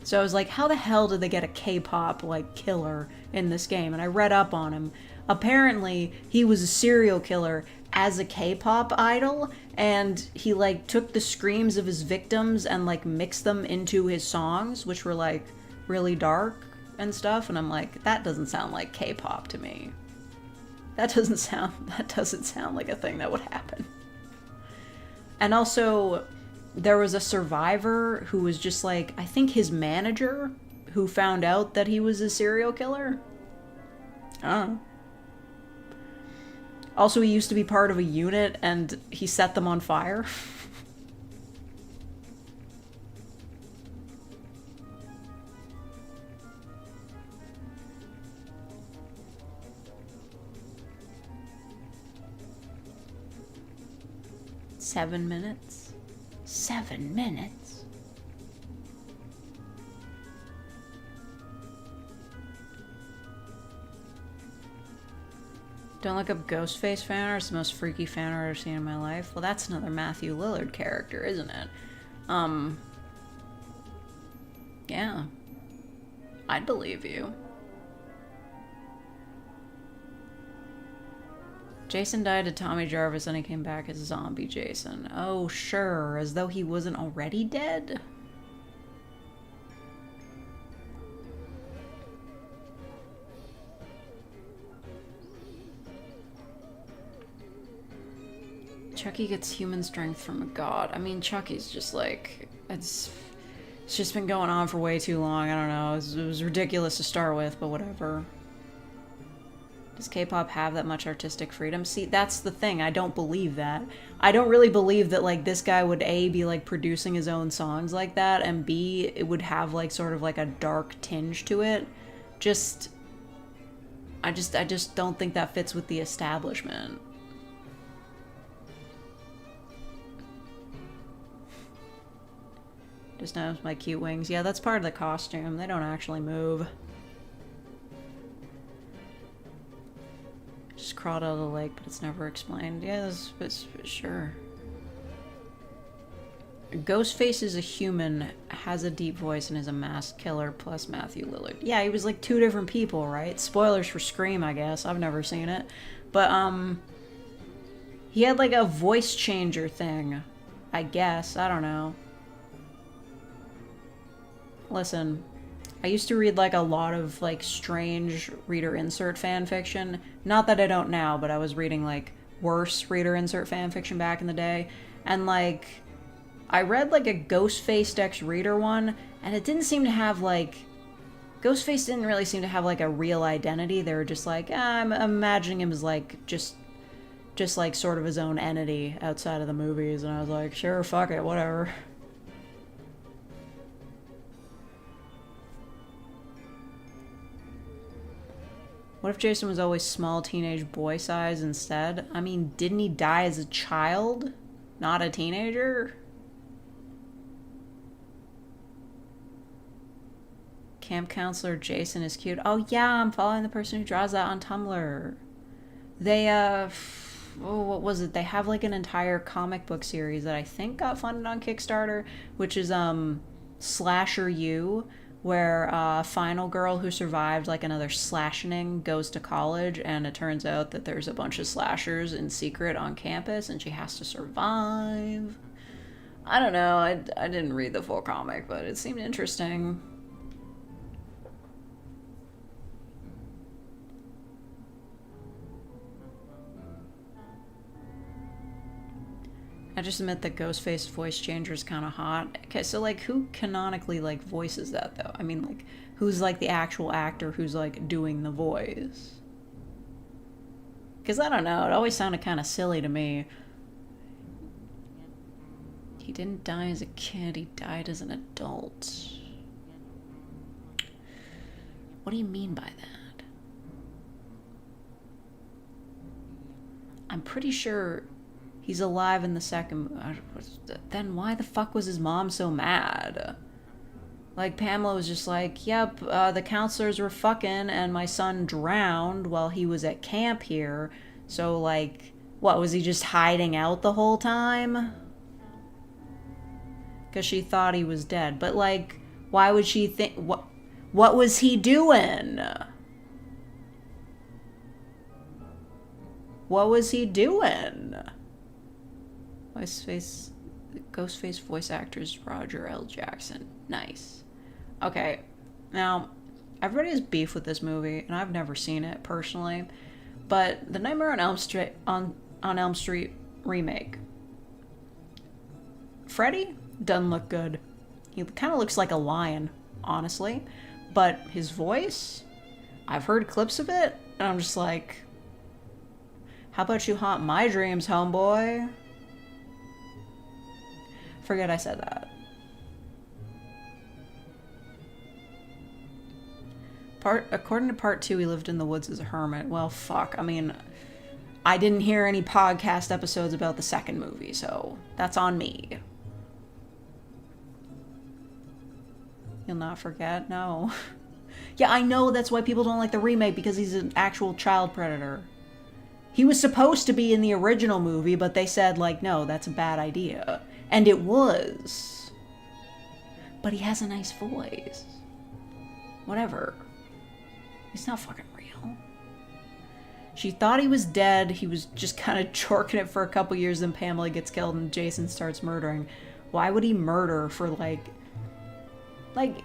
So I was like, how the hell did they get a K-pop, like, killer in this game? And I read up on him. Apparently, he was a serial killer as a K-pop idol, and he, like, took the screams of his victims and, like, mixed them into his songs, which were, like, really dark and stuff. And I'm like, that doesn't sound like K-pop to me. That doesn't sound like a thing that would happen. And also, there was a survivor who was just like, I think his manager, who found out that he was a serial killer. I don't know. Also, he used to be part of a unit and he set them on fire. Seven minutes? 7 minutes? Don't look up Ghostface fan art. It's the most freaky fan art I've seen in my life. Well, that's another Matthew Lillard character, isn't it? Yeah. I'd believe you. Jason died to Tommy Jarvis and he came back as zombie Jason. Oh, sure. As though he wasn't already dead? Chucky gets human strength from a god. I mean, Chucky's just like... It's just been going on for way too long. I don't know. It was ridiculous to start with, but whatever. Does K-pop have that much artistic freedom? See, that's the thing. I don't believe that. I don't really believe that, like, this guy would, A, be, like, producing his own songs like that, and B, it would have, like, sort of, like, a dark tinge to it. I just don't think that fits with the establishment. Just notice my cute wings. Yeah, that's part of the costume. They don't actually move. Just crawled out of the lake, but it's never explained. Yeah, it's sure. Ghostface is a human, has a deep voice, and is a masked killer, plus Matthew Lillard. Yeah, he was like 2 different people, right? Spoilers for Scream, I guess. I've never seen it. But, he had like a voice changer thing. I guess. I don't know. Listen, I used to read like a lot of like strange reader insert fan fiction. Not that I don't now, but I was reading like worse reader insert fan fiction back in the day. And like, I read like a Ghostface X Reader one, and it didn't seem to have like... Ghostface didn't really seem to have like a real identity. They were just like, I'm imagining him as like just like sort of his own entity outside of the movies. And I was like, sure, fuck it, whatever. What if Jason was always small teenage boy size instead? I mean, didn't he die as a child? Not a teenager? Camp counselor Jason is cute. Oh yeah, I'm following the person who draws that on Tumblr. They, oh, what was it? They have like an entire comic book series that I think got funded on Kickstarter, which is, Slasher U, where a final girl who survived like another slashing goes to college, and it turns out that there's a bunch of slashers in secret on campus and she has to survive. I don't know, I didn't read the full comic, but it seemed interesting. I just admit that Ghostface voice changer is kind of hot. Okay, so like who canonically like voices that though? I mean, like who's like the actual actor who's like doing the voice? Because I don't know, it always sounded kind of silly to me. He didn't die as a kid, he died as an adult. What do you mean by that? I'm pretty sure he's alive in the second... Then why the fuck was his mom so mad? Like, Pamela was just like, yep, the counselors were fucking and my son drowned while he was at camp here. So, like, what, was he just hiding out the whole time? Because she thought he was dead. But, like, why would she think... What was he doing? What was he doing? Ghostface voice actor is Roger L. Jackson. Nice. Okay, now, everybody has beef with this movie, and I've never seen it personally, but the Nightmare on Elm Street remake, Freddy doesn't look good. He kind of looks like a lion, honestly, but his voice, I've heard clips of it, and I'm just like, how about you haunt my dreams, homeboy? Forget I said that. According to part 2, he lived in the woods as a hermit. Well, fuck. I mean, I didn't hear any podcast episodes about the second movie, so that's on me. You'll not forget? No. Yeah, I know that's why people don't like the remake, because he's an actual child predator. He was supposed to be in the original movie, but they said, like, no, that's a bad idea. And it was. But he has a nice voice. Whatever. He's not fucking real. She thought he was dead. He was just kind of chorking it for a couple years, then Pamela gets killed and Jason starts murdering. Why would he murder for, like,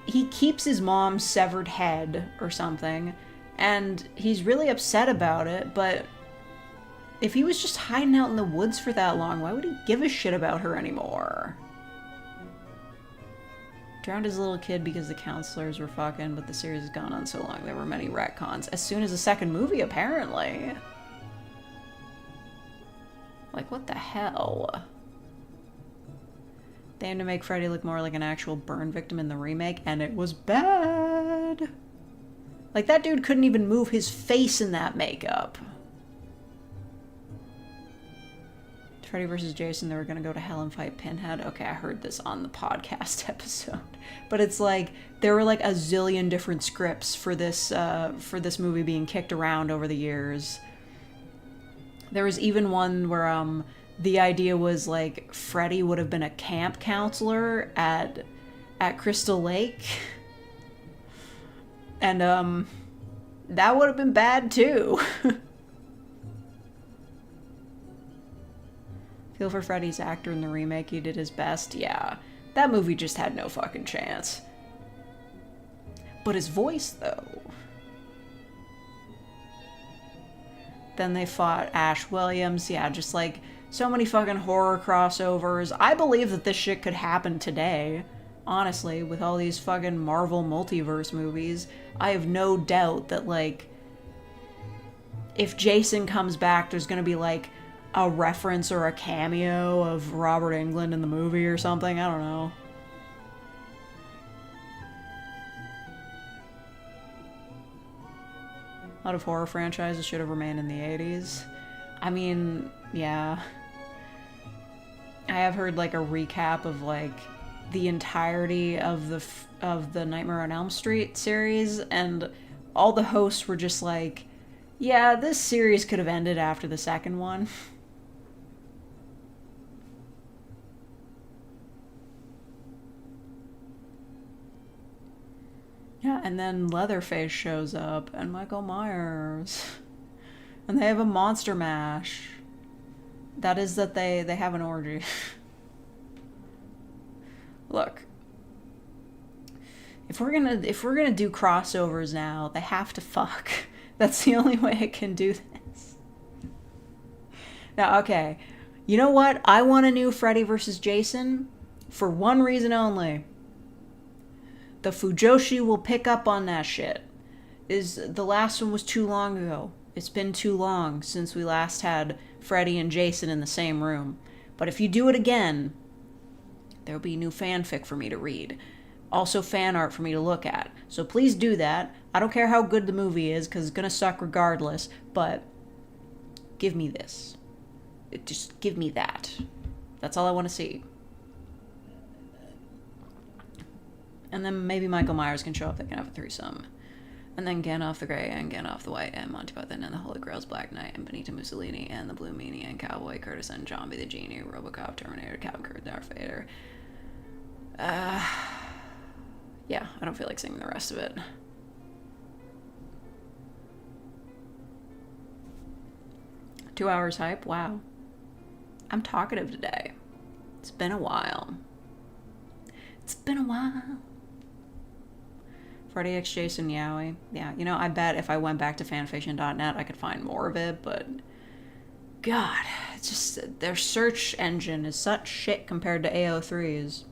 he keeps his mom's severed head or something, and he's really upset about it, but if he was just hiding out in the woods for that long, why would he give a shit about her anymore? Drowned as a little kid because the counselors were fucking, but the series has gone on so long there were many retcons. As soon as the second movie, apparently. Like, what the hell? They aimed to make Freddy look more like an actual burn victim in the remake, and it was bad. Like, that dude couldn't even move his face in that makeup. Freddy vs. Jason, they were gonna go to hell and fight Pinhead. Okay, I heard this on the podcast episode. But it's like, there were like a zillion different scripts for this movie being kicked around over the years. There was even one where the idea was like Freddy would have been a camp counselor at Crystal Lake. And that would have been bad too. Feel for Freddy's actor in the remake, he did his best. Yeah, that movie just had no fucking chance. But his voice, though. Then they fought Ash Williams. Yeah, just like so many fucking horror crossovers. I believe that this shit could happen today. Honestly, with all these fucking Marvel multiverse movies, I have no doubt that, like, if Jason comes back, there's gonna be, like, a reference or a cameo of Robert Englund in the movie or something. I don't know. A lot of horror franchises should have remained in the 80s. I mean, yeah. I have heard, like, a recap of, like, the entirety of the Nightmare on Elm Street series, and all the hosts were just like, yeah, this series could have ended after the second one. Yeah, and then Leatherface shows up, and Michael Myers. And they have a monster mash. That is that they have an orgy. Look. If we're gonna do crossovers now, they have to fuck. That's the only way I can do this. Now, okay. You know what? I want a new Freddy vs. Jason for one reason only. The Fujoshi will pick up on that shit. The last one was too long ago. It's been too long since we last had Freddy and Jason in the same room. But if you do it again, there'll be new fanfic for me to read. Also fan art for me to look at. So please do that. I don't care how good the movie is, because it's gonna suck regardless, but give me this. Just give me that. That's all I want to see. And then maybe Michael Myers can show up, they can have a threesome. And then Gandalf the Grey and Gandalf the White and Monty Python and the Holy Grail's Black Knight and Benito Mussolini and the Blue Meanie and Cowboy Curtis and Zombie the Genie, Robocop, Terminator, Captain Kirk, Darth Vader. Yeah, I don't feel like singing the rest of it. Two hours hype? Wow. I'm talkative today. It's been a while. It's been a while. Freddy X Jason Yowie. Yeah, you know, I bet if I went back to fanfiction.net I could find more of it, but God, it's just their search engine is such shit compared to AO3's.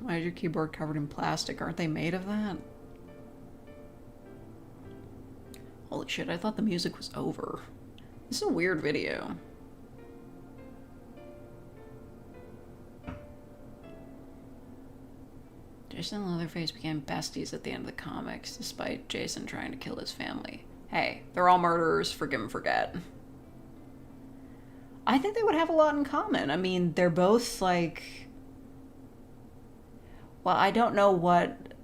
Why is your keyboard covered in plastic? Aren't they made of that? Holy shit, I thought the music was over. This is a weird video. Jason and Leatherface became besties at the end of the comics, despite Jason trying to kill his family. Hey, they're all murderers, forgive and forget. I think they would have a lot in common. I mean, they're both like... Well, I don't know what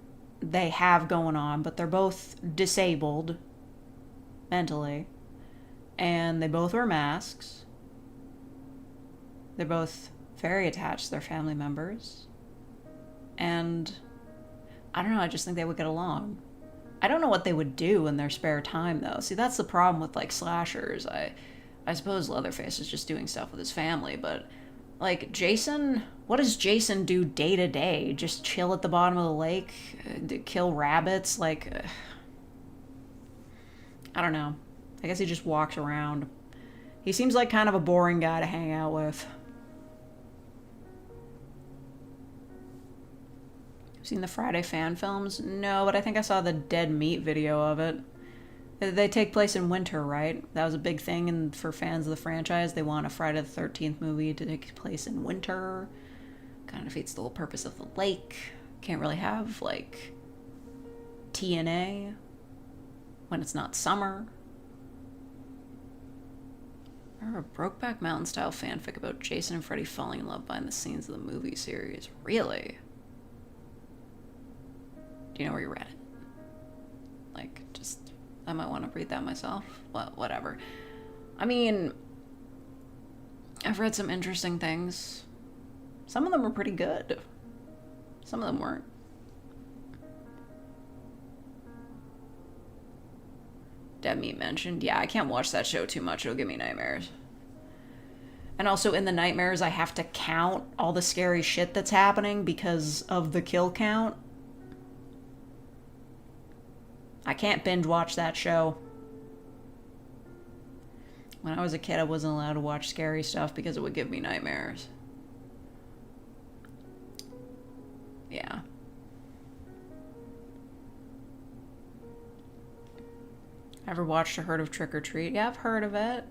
they have going on, but they're both disabled mentally. And they both wear masks. They're both very attached to their family members. And I don't know, I just think they would get along. I don't know what they would do in their spare time, though. See, that's the problem with, like, slashers. I suppose Leatherface is just doing stuff with his family, but, like, Jason... What does Jason do day to day? Just chill at the bottom of the lake? Kill rabbits? Like... I don't know. I guess he just walks around. He seems like kind of a boring guy to hang out with. Seen the Friday fan films? No, but I think I saw the Dead Meat video of it. They take place in winter, right? That was a big thing for fans of the franchise. They want a Friday the 13th movie to take place in winter. Kind of defeats the whole purpose of the lake. Can't really have, like, TNA when it's not summer. Or a Brokeback Mountain style fanfic about Jason and Freddy falling in love behind the scenes of the movie series. Really? Do you know where you read it? Like, just, I might want to read that myself. Well, whatever. I mean, I've read some interesting things. Some of them were pretty good. Some of them weren't. Demi mentioned. Yeah, I can't watch that show too much. It'll give me nightmares. And also in the nightmares, I have to count all the scary shit that's happening because of the kill count. I can't binge watch that show. When I was a kid, I wasn't allowed to watch scary stuff because it would give me nightmares. Yeah. Ever watched or heard of Trick or Treat? Yeah, I've heard of it.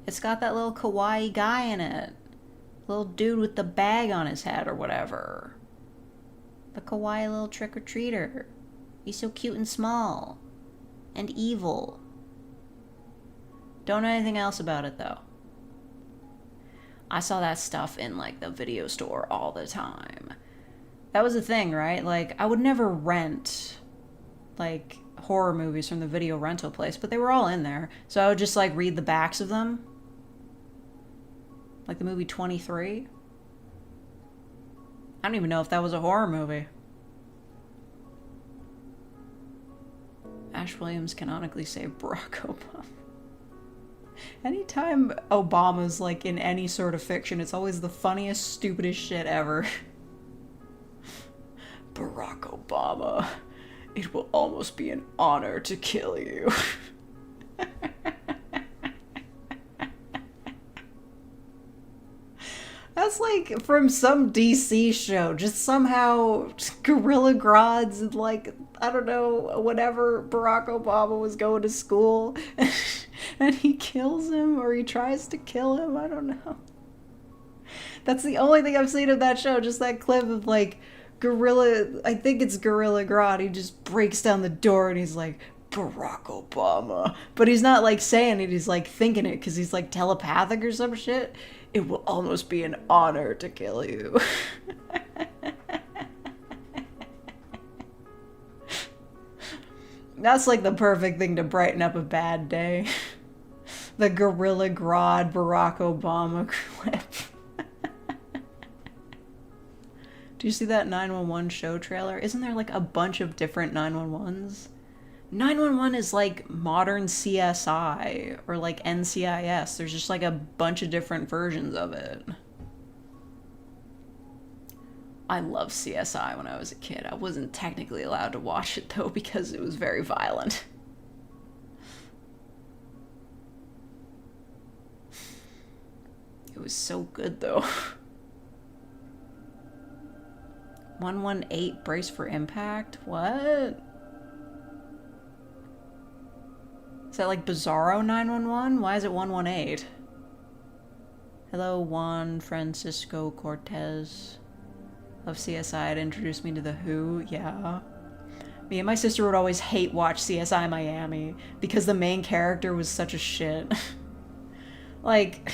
It's got that little kawaii guy in it. Little dude with the bag on his head or whatever. The kawaii little trick-or-treater. He's so cute and small. And evil. Don't know anything else about it, though. I saw that stuff in, like, the video store all the time. That was the thing, right? Like, I would never rent, like, horror movies from the video rental place, but they were all in there. So I would just, like, read the backs of them. Like the movie 23. I don't even know if that was a horror movie. Ash Williams canonically saved Barack Obama. Anytime Obama's, like, in any sort of fiction, it's always the funniest, stupidest shit ever. Barack Obama. It will almost be an honor to kill you. That's like from some DC show. Just somehow Gorilla Grodd's and, like, I don't know, whenever Barack Obama was going to school and he kills him or he tries to kill him. I don't know. That's the only thing I've seen of that show. Just that clip of, like, I think it's Gorilla Grodd. He just breaks down the door and he's like, Barack Obama. But he's not like saying it, he's like thinking it because he's like telepathic or some shit. It will almost be an honor to kill you. That's like the perfect thing to brighten up a bad day. The Gorilla Grodd Barack Obama clip. Do you see that 911 show trailer? Isn't there like a bunch of different 911s? 911 is like modern CSI or like NCIS. There's just like a bunch of different versions of it. I loved CSI when I was a kid. I wasn't technically allowed to watch it though because it was very violent. It was so good though. 118 brace for impact? What? Is that like Bizarro 911? Why is it 118? Hello, Juan Francisco Cortez of CSI had introduced me to the Who. Yeah. Me and my sister would always hate watch CSI Miami because the main character was such a shit. Like,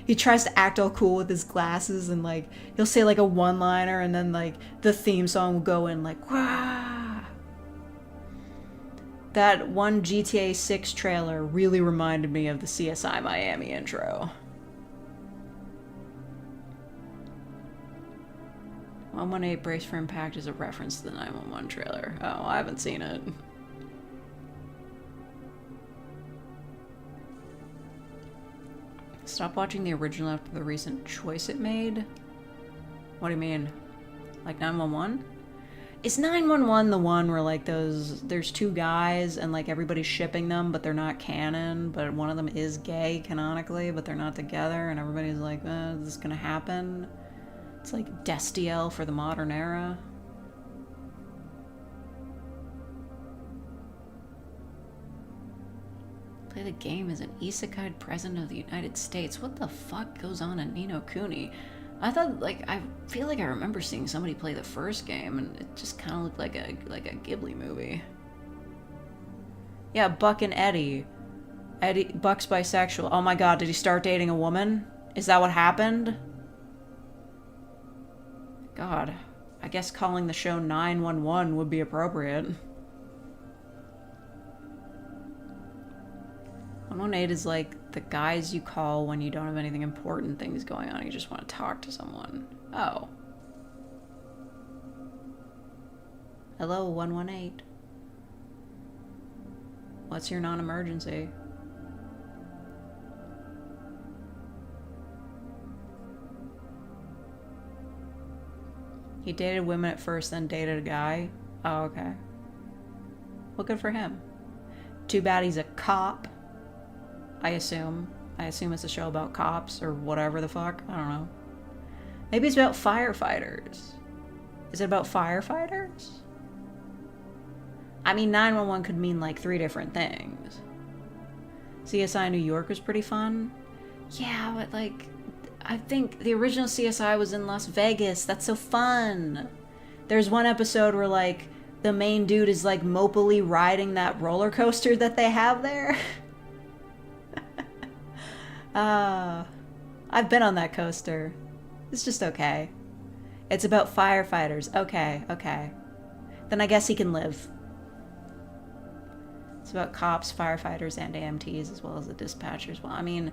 he tries to act all cool with his glasses and like he'll say like a one-liner and then like the theme song will go in like wah. That one GTA 6 trailer really reminded me of the CSI Miami intro. 118 brace for impact is a reference to the 911 trailer. Oh, I haven't seen it. Stop watching the original after the recent choice it made? What do you mean? Like 911? Is 911 the one where like there's two guys and like everybody's shipping them but they're not canon, but one of them is gay canonically but they're not together and everybody's like, is this gonna happen? It's like Destiel for the modern era. Play the game as an isekai president of the United States. What the fuck goes on in Ni no Kuni? I thought, like, I feel like I remember seeing somebody play the first game, and it just kind of looked like a Ghibli movie. Yeah, Buck and Eddie. Buck's bisexual. Oh my god, did he start dating a woman? Is that what happened? God, I guess calling the show 911 would be appropriate. 118 is like the guys you call when you don't have anything important things going on. You just want to talk to someone. Oh. Hello, 118. What's your non-emergency? He dated women at first, then dated a guy? Oh, okay. Well, good for him. Too bad he's a cop. I assume. I assume it's a show about cops or whatever the fuck. I don't know. Maybe it's about firefighters. Is it about firefighters? I mean, 911 could mean like 3 different things. CSI New York was pretty fun. Yeah, but like, I think the original CSI was in Las Vegas. That's so fun. There's one episode where like the main dude is like mopily riding that roller coaster that they have there. I've been on that coaster. It's just okay. It's about firefighters. Okay, okay. Then I guess he can live. It's about cops, firefighters, and AMTs, as well as the dispatchers. Well, I mean,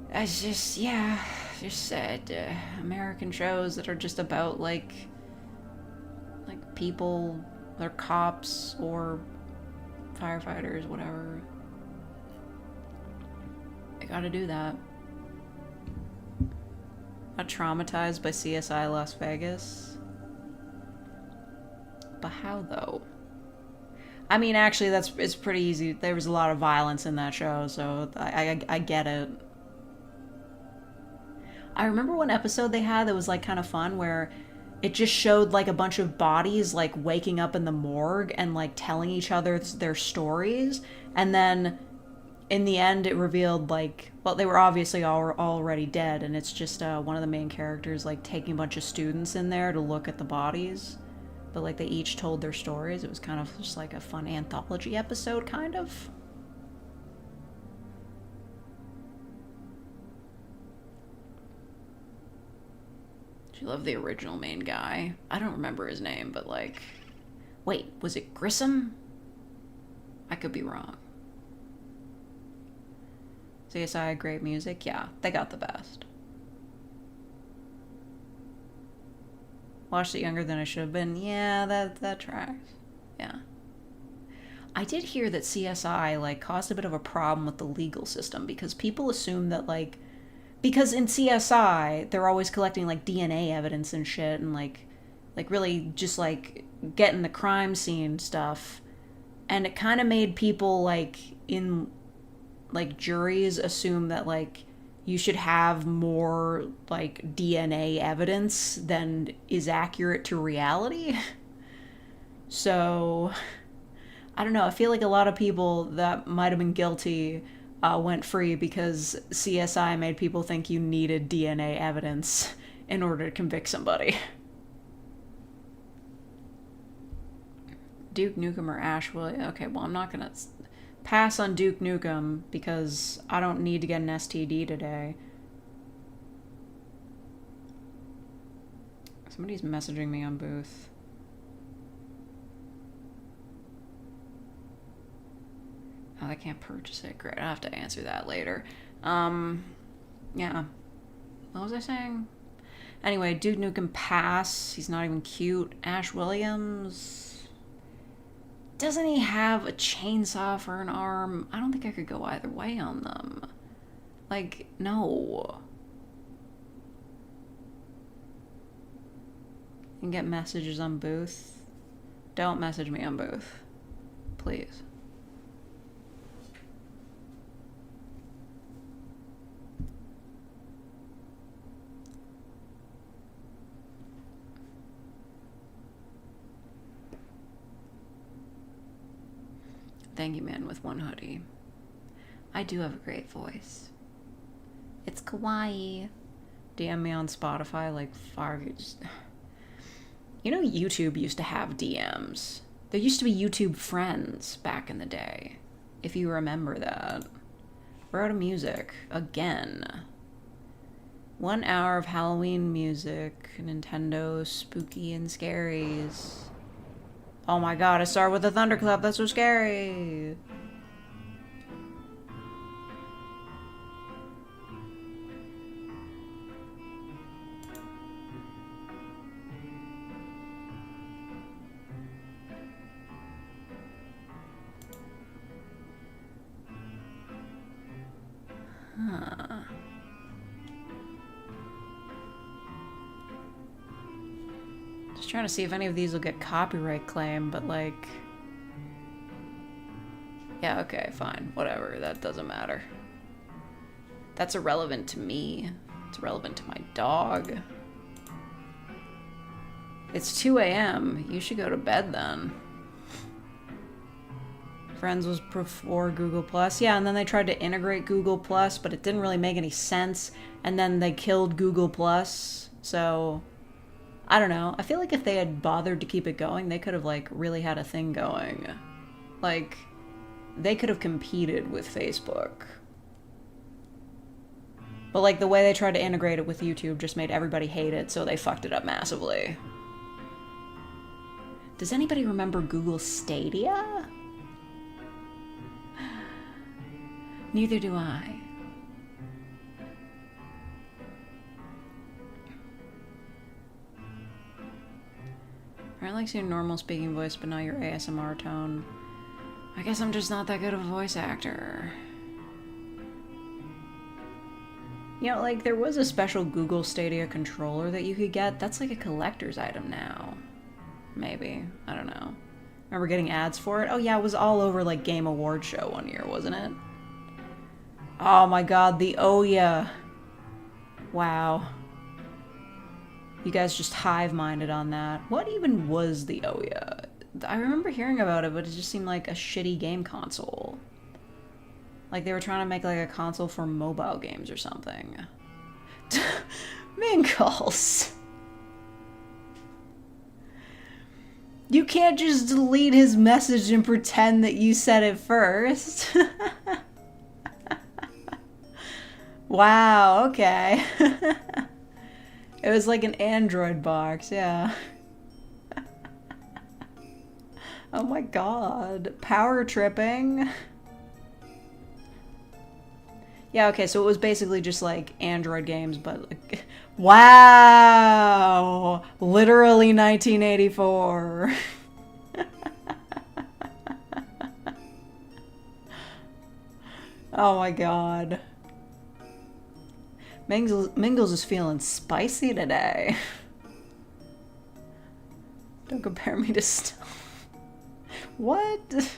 it's just, yeah, just American shows that are just about, like people, they're cops or firefighters, whatever. I gotta do that. Not traumatized by CSI Las Vegas. But how, though? I mean, actually, it's pretty easy. There was a lot of violence in that show, so I get it. I remember one episode they had that was, like, kind of fun, where it just showed, like, a bunch of bodies, like, waking up in the morgue and, like, telling each other their stories, and then in the end, it revealed, like, well, they were obviously already dead, and it's just one of the main characters, like, taking a bunch of students in there to look at the bodies. but like they each told their stories. It was kind of just like a fun anthology episode, kind of. She loved the original main guy. I don't remember his name, but like, wait, was it Grissom? I could be wrong. CSI, great music. Yeah, they got the best. Watched it younger than I should have been. Yeah, that tracks. Yeah. I did hear that CSI like caused a bit of a problem with the legal system because people assume that like because in CSI they're always collecting like DNA evidence and shit and like really just like getting the crime scene stuff, and it kind of made people like in like juries assume that like you should have more like DNA evidence than is accurate to reality. So I don't know. I feel like a lot of people that might have been guilty went free because CSI made people think you needed DNA evidence in order to convict somebody. Duke Nukem or Ash Williams? Okay, well, I'm not gonna pass on Duke Nukem because I don't need to get an STD today. Somebody's messaging me on Booth. Oh, I can't purchase it. Great, I'll have to answer that later. Yeah. What was I saying? Anyway, Duke Nukem pass. He's not even cute. Ash Williams. Doesn't he have a chainsaw for an arm? I don't think I could go either way on them. Like, no. You can get messages on Booth. Don't message me on Booth. Please. Thank you, man with one hoodie. I do have a great voice. It's kawaii. DM me on Spotify like far. You know, YouTube used to have DMs. There used to be YouTube friends back in the day, if you remember that. We're out of music again. 1 hour of Halloween music, Nintendo, spooky and scaries. Oh my god, I started with a thunderclap, that's so scary! Huh. Just trying to see if any of these will get copyright claim, but like... Yeah, okay, fine. Whatever, that doesn't matter. That's irrelevant to me. It's irrelevant to my dog. It's 2 a.m. You should go to bed then. Friends was before Google Plus. Yeah, and then they tried to integrate Google Plus, but it didn't really make any sense. And then they killed Google Plus. So, I don't know. I feel like if they had bothered to keep it going, they could have, like, really had a thing going. Like, they could have competed with Facebook. But, like, the way they tried to integrate it with YouTube just made everybody hate it, so they fucked it up massively. Does anybody remember Google Stadia? Neither do I. I like your normal speaking voice, but not your ASMR tone. I guess I'm just not that good of a voice actor. You know, like, there was a special Google Stadia controller that you could get. That's like a collector's item now. Maybe. I don't know. Remember getting ads for it? Oh yeah, it was all over, like, Game Awards show one year, wasn't it? Oh my god, the Ouya. Wow. You guys just hive-minded on that. What even was the Ouya? I remember hearing about it, but it just seemed like a shitty game console. Like they were trying to make like a console for mobile games or something. Mingles! You can't just delete his message and pretend that you said it first. Wow, okay. It was like an Android box, yeah. Oh my god. Power tripping. Yeah, okay, so it was basically just like Android games, but like, wow! Literally 1984. Oh my god. Mingles is feeling spicy today. Don't compare me to stuff. What?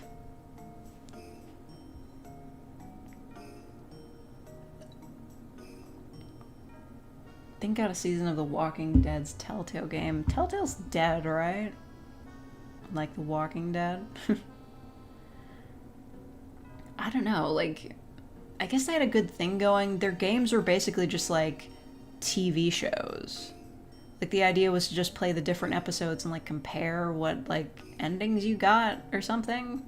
Think got a season of The Walking Dead's Telltale game. Telltale's dead, right? Like The Walking Dead? I don't know, like, I guess they had a good thing going. Their games were basically just like TV shows. Like the idea was to just play the different episodes and like compare what like endings you got or something.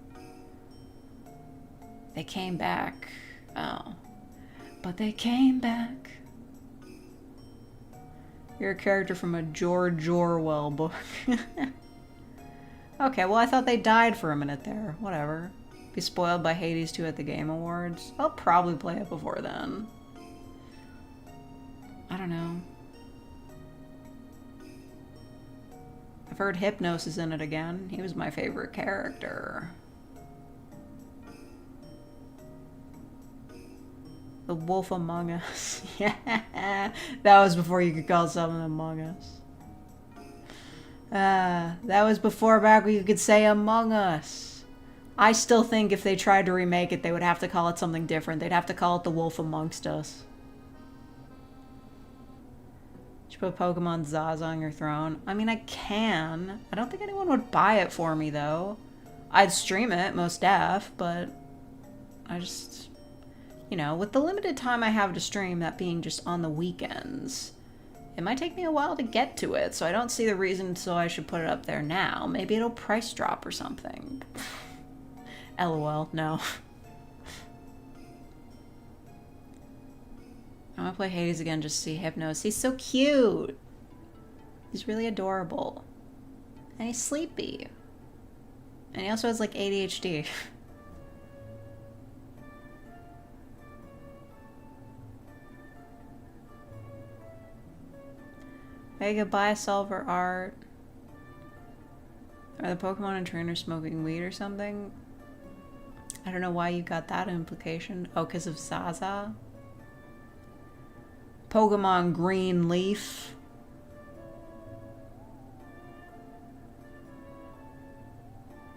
They came back. Oh. But they came back. You're a character from a George Orwell book. Okay, well I thought they died for a minute there. Whatever. Be spoiled by Hades 2 at the Game Awards. I'll probably play it before then. I don't know. I've heard Hypnos is in it again. He was my favorite character. The Wolf Among Us. Yeah, that was before you could call something Among Us. That was before back when you could say Among Us. I still think if they tried to remake it, they would have to call it something different. They'd have to call it The Wolf Amongst Us. Should put Pokemon Zaza on your throne. I mean, I can. I don't think anyone would buy it for me, though. I'd stream it, most def, but I just... You know, with the limited time I have to stream, that being just on the weekends, it might take me a while to get to it, so I don't see the reason so I should put it up there now. Maybe it'll price drop or something. LOL, no. I want to play Hades again just to see Hypnos. He's so cute. He's really adorable. And he's sleepy. And he also has like ADHD. Hey, goodbye, Silver Art. Are the Pokemon and trainers smoking weed or something? I don't know why you got that implication. Oh, because of Zaza? Pokemon Green Leaf.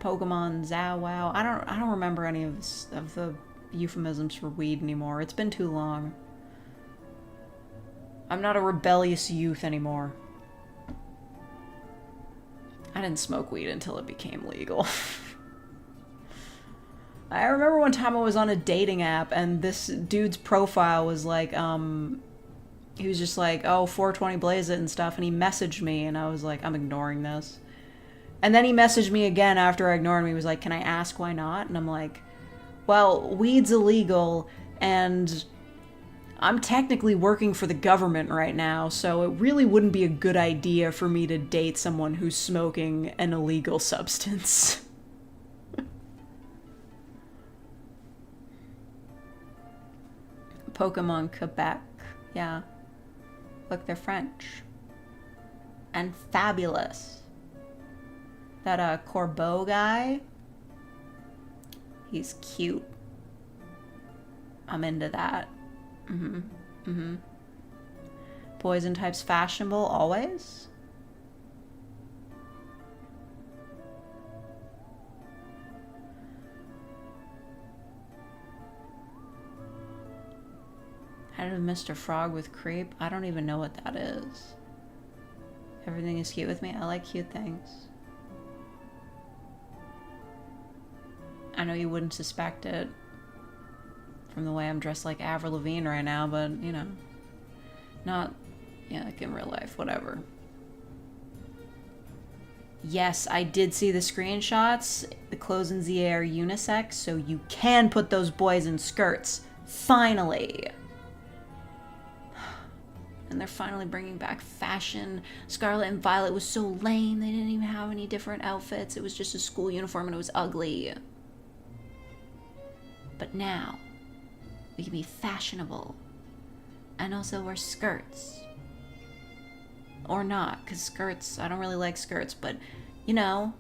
Pokemon Zawwow. I don't remember any of the euphemisms for weed anymore. It's been too long. I'm not a rebellious youth anymore. I didn't smoke weed until it became legal. I remember one time I was on a dating app and this dude's profile was like, he was just like, oh, 420 blaze it and stuff, and he messaged me and I was like, I'm ignoring this. And then he messaged me again after I ignored him. He was like, can I ask why not? And I'm like, well, weed's illegal and I'm technically working for the government right now, so it really wouldn't be a good idea for me to date someone who's smoking an illegal substance. Pokemon Quebec. Yeah. Look, they're French. And fabulous. That Corbeau guy, he's cute. I'm into that. Poison types fashionable always? How did Mr. Frog with creep? I don't even know what that is. Everything is cute with me. I like cute things. I know you wouldn't suspect it from the way I'm dressed like Avril Lavigne right now, but, you know, not, yeah, like in real life, whatever. Yes, I did see the screenshots. The clothes in ZA are unisex, so you can put those boys in skirts. Finally. And they're finally bringing back fashion. Scarlet and Violet was so lame. They didn't even have any different outfits. It was just a school uniform and it was ugly. But now, we can be fashionable. And also wear skirts. Or not, because skirts, I don't really like skirts, but, you know,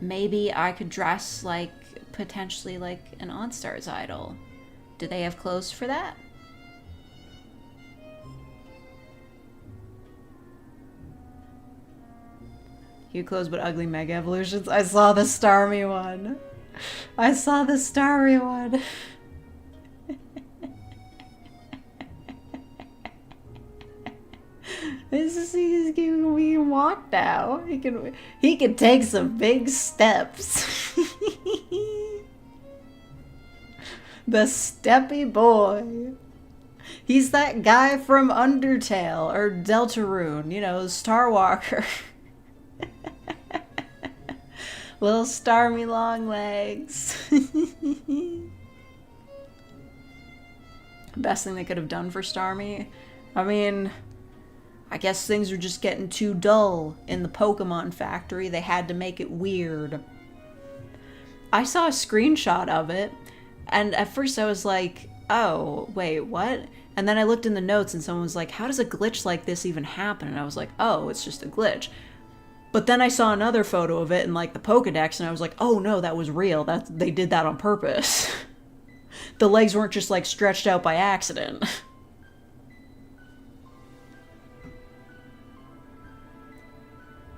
maybe I could dress like, potentially like an OnStars idol. Do they have clothes for that? Cute clothes but ugly Mega Evolutions. I saw the Starmie one. I saw the Starmie one. He's being walked now. He can take some big steps. The steppy boy. He's that guy from Undertale or Deltarune, you know, Starwalker. Little Starmie long legs. Best thing they could have done for Starmie. I mean, I guess things were just getting too dull in the Pokemon factory. They had to make it weird. I saw a screenshot of it, and at first I was like, oh, wait, what? And then I looked in the notes and someone was like, how does a glitch like this even happen? And I was like, oh, it's just a glitch. But then I saw another photo of it in like the Pokedex and I was like, oh no, that was real. They did that on purpose. The legs weren't just like stretched out by accident.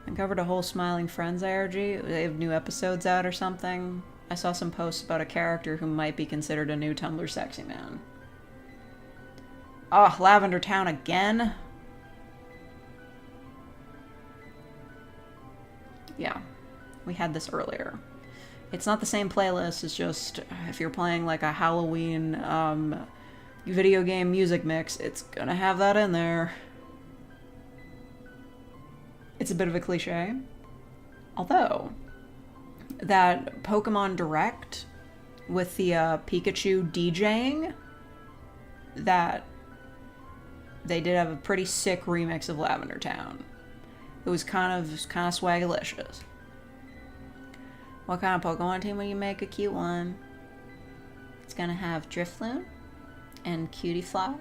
Uncovered a whole Smiling Friends ARG. They have new episodes out or something. I saw some posts about a character who might be considered a new Tumblr sexy man. Oh, Lavender Town again? Yeah, we had this earlier. It's not the same playlist, it's just if you're playing like a Halloween video game music mix, it's gonna have that in there. It's a bit of a cliche. Although, that Pokemon Direct with the Pikachu DJing, that they did have a pretty sick remix of Lavender Town. It was kind of swagalicious. What kind of Pokemon team will you make a cute one? It's gonna have Drifloon and Cutiefly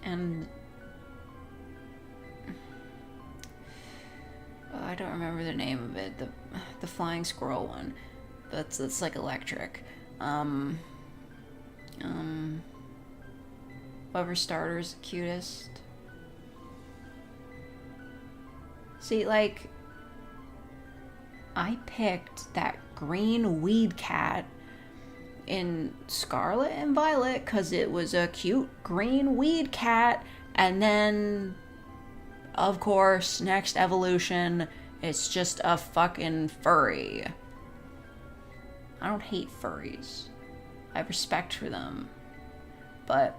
and I don't remember the name of it. The flying squirrel one. That's like electric. Whoever starter's the cutest. See, like, I picked that green weed cat in Scarlet and Violet because it was a cute green weed cat, and then, of course, next evolution, it's just a fucking furry. I don't hate furries. I have respect for them. But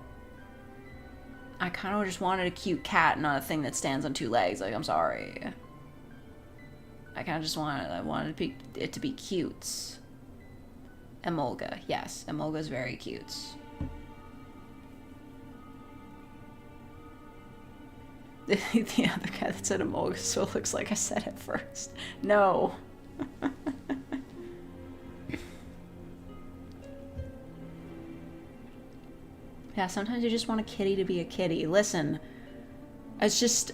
I kind of just wanted a cute cat, not a thing that stands on two legs. Like, I'm sorry. I kind of just wanted it to be cute. Emolga, yes, Emolga's very cute. The other guy that said Emolga so looks like I said it first. No. Yeah, sometimes you just want a kitty to be a kitty. Listen, it's just...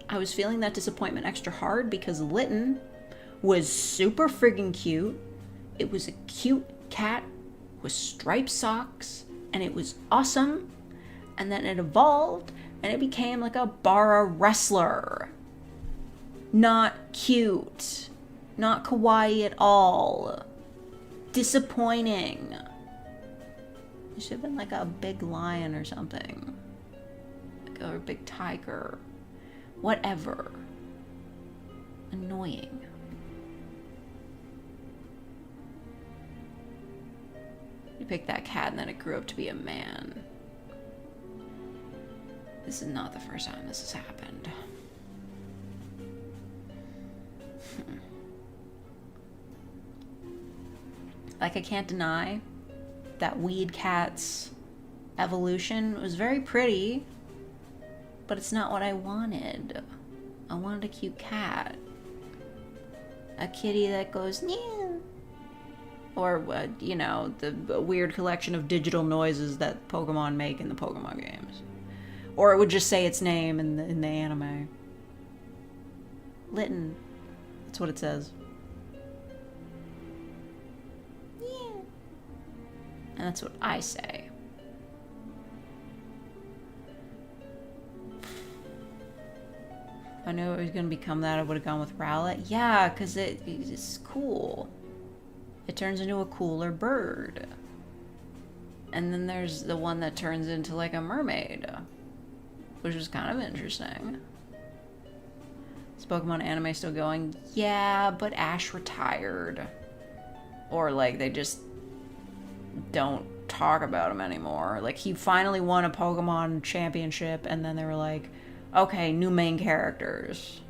I was feeling that disappointment extra hard because Litten was super friggin' cute. It was a cute cat with striped socks, and it was awesome. And then it evolved, and it became like a bara wrestler. Not cute. Not kawaii at all. Disappointing. It should have been like a big lion or something. Or a big tiger. Whatever. Annoying. You picked that cat and then it grew up to be a man. This is not the first time this has happened. Like, I can't deny that Weed Cat's evolution was very pretty, but it's not what I wanted. I wanted a cute cat. A kitty that goes, meow. Or, you know, the weird collection of digital noises that Pokemon make in the Pokemon games. Or it would just say its name in the anime. Litten. That's what it says. Yeah. And that's what I say. If I knew it was going to become that, I would have gone with Rowlet. Yeah, because it's cool. It turns into a cooler bird. And then there's the one that turns into like a mermaid, which is kind of interesting. Is Pokemon anime still going? Yeah, but Ash retired. Or like they just don't talk about him anymore. Like he finally won a Pokemon championship and then they were like, okay, new main characters.